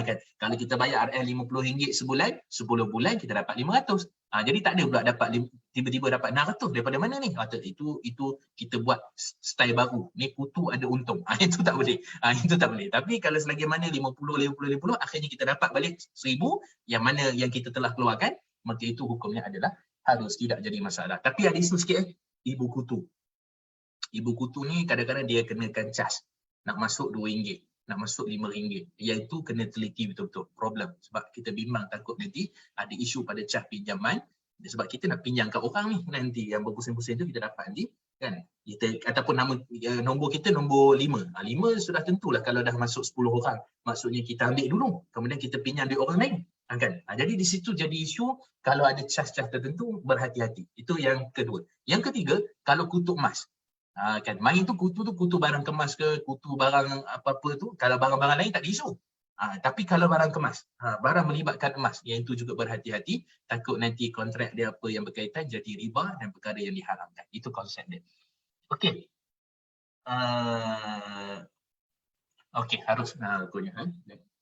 Kan. Kalau kita bayar RL RM50 sebulan, 10 bulan kita dapat 500. Jadi tak ada pula dapat tiba-tiba dapat 600. Daripada mana ni? Itu kita buat style baru. Ni kutu ada untung. Itu tak boleh. Itu tak boleh. Tapi kalau selagi mana 50, akhirnya kita dapat balik 1000 yang mana yang kita telah keluarkan, maka itu hukumnya adalah harus, tidak jadi masalah. Tapi ada isu sikit ibu kutu. Ibu kutu ni kadang-kadang dia kenakan cas. Nak masuk RM2. nak masuk RM5, iaitu kena teliti betul-betul problem. Sebab kita bimbang takut nanti ada isu pada cas pinjaman, sebab kita nak pinjamkan orang ni nanti yang berpusing-pusing tu kita dapat nanti kan, kita ataupun nombor kita nombor 5. 5 sudah tentulah kalau dah masuk 10 orang, maksudnya kita ambil dulu, kemudian kita pinjam duit orang lain kan. Jadi di situ jadi isu kalau ada cas-cas tertentu, berhati-hati. Itu yang kedua. Yang ketiga, kalau kutu emas. Kan main tu kutu barang kemas ke, kutu barang apa-apa tu, kalau barang-barang lain tak ada isu. Tapi kalau barang kemas, barang melibatkan emas, yang itu juga berhati-hati, takut nanti kontrak dia apa yang berkaitan jadi riba dan perkara yang diharamkan. Itu konsep dia. Okey. Okey, harus punya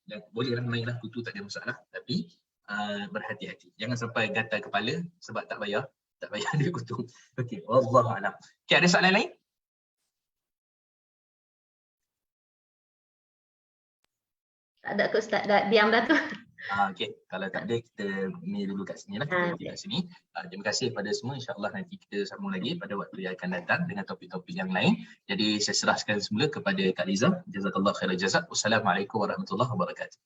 dan bolehlah mainlah kutu, tak ada masalah, tapi berhati-hati. Jangan sampai gatal kepala sebab tak bayar dia kutu. Okey, wallahu a'lam. Okey, ada soalan lain? Tak ada kot Ustaz, dah diam dah tu. Okey, kalau tak ada kita ni dulu kat sini lah, kita kat sini. Terima kasih kepada semua, insya-Allah nanti kita sambung lagi pada waktu yang akan datang dengan topik-topik yang lain. Jadi saya serahkan semula kepada Kak Liza. Jazakallahu khairan jazak. Wassalamualaikum warahmatullahi wabarakatuh.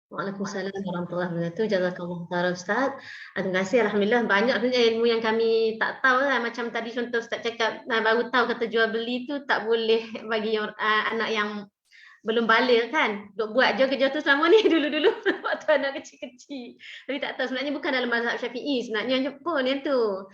Waalaikumsalam warahmatullahi wabarakatuh. Jazakallahu khairan Ustaz. Terima kasih, alhamdulillah banyak sebenarnya ilmu yang kami tak tahu lah. Macam tadi contoh Ustaz cakap baru tahu kata jual beli tu tak boleh bagi anak yang belum balik kan, duk buat je kerja tu selama ni dulu-dulu waktu anak kecil-kecil. Tapi tak tahu sebenarnya bukan dalam mazhab Syafi'i sebenarnya pun yang tu.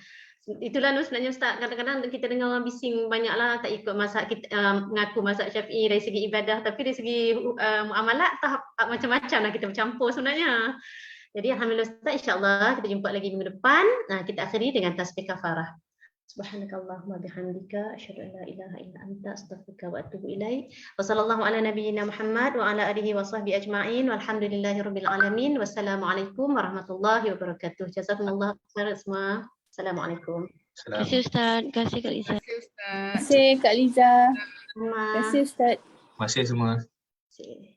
Itulah sebenarnya Ustaz, kadang-kadang kita dengar orang bising banyaklah tak ikut mazhab kita, mengaku mazhab Syafi'i dari segi ibadah, tapi dari segi muamalat macam-macam lah kita bercampur sebenarnya. Jadi alhamdulillah Ustaz, insya-Allah kita jumpa lagi minggu depan. Kita akhiri dengan tasbih kafarah. Subhanakallahumma bihamdika asyhadu an la ilaha illa anta astaghfiruka wa atubu ilaik. Wa sallallahu ala nabiyyina Muhammad wa ala alihi wa sahbihi ajma'in walhamdulillahirabbil alamin. Wassalamualaikum warahmatullahi wabarakatuh. Jazakumullah khairan semua. Assalamualaikum. Terima kasih Ustaz. Terima kasih Kak Liza. Terima kasih Kak Liza. Terima Terima kasih Ustaz. Terima kasih semua. kasih.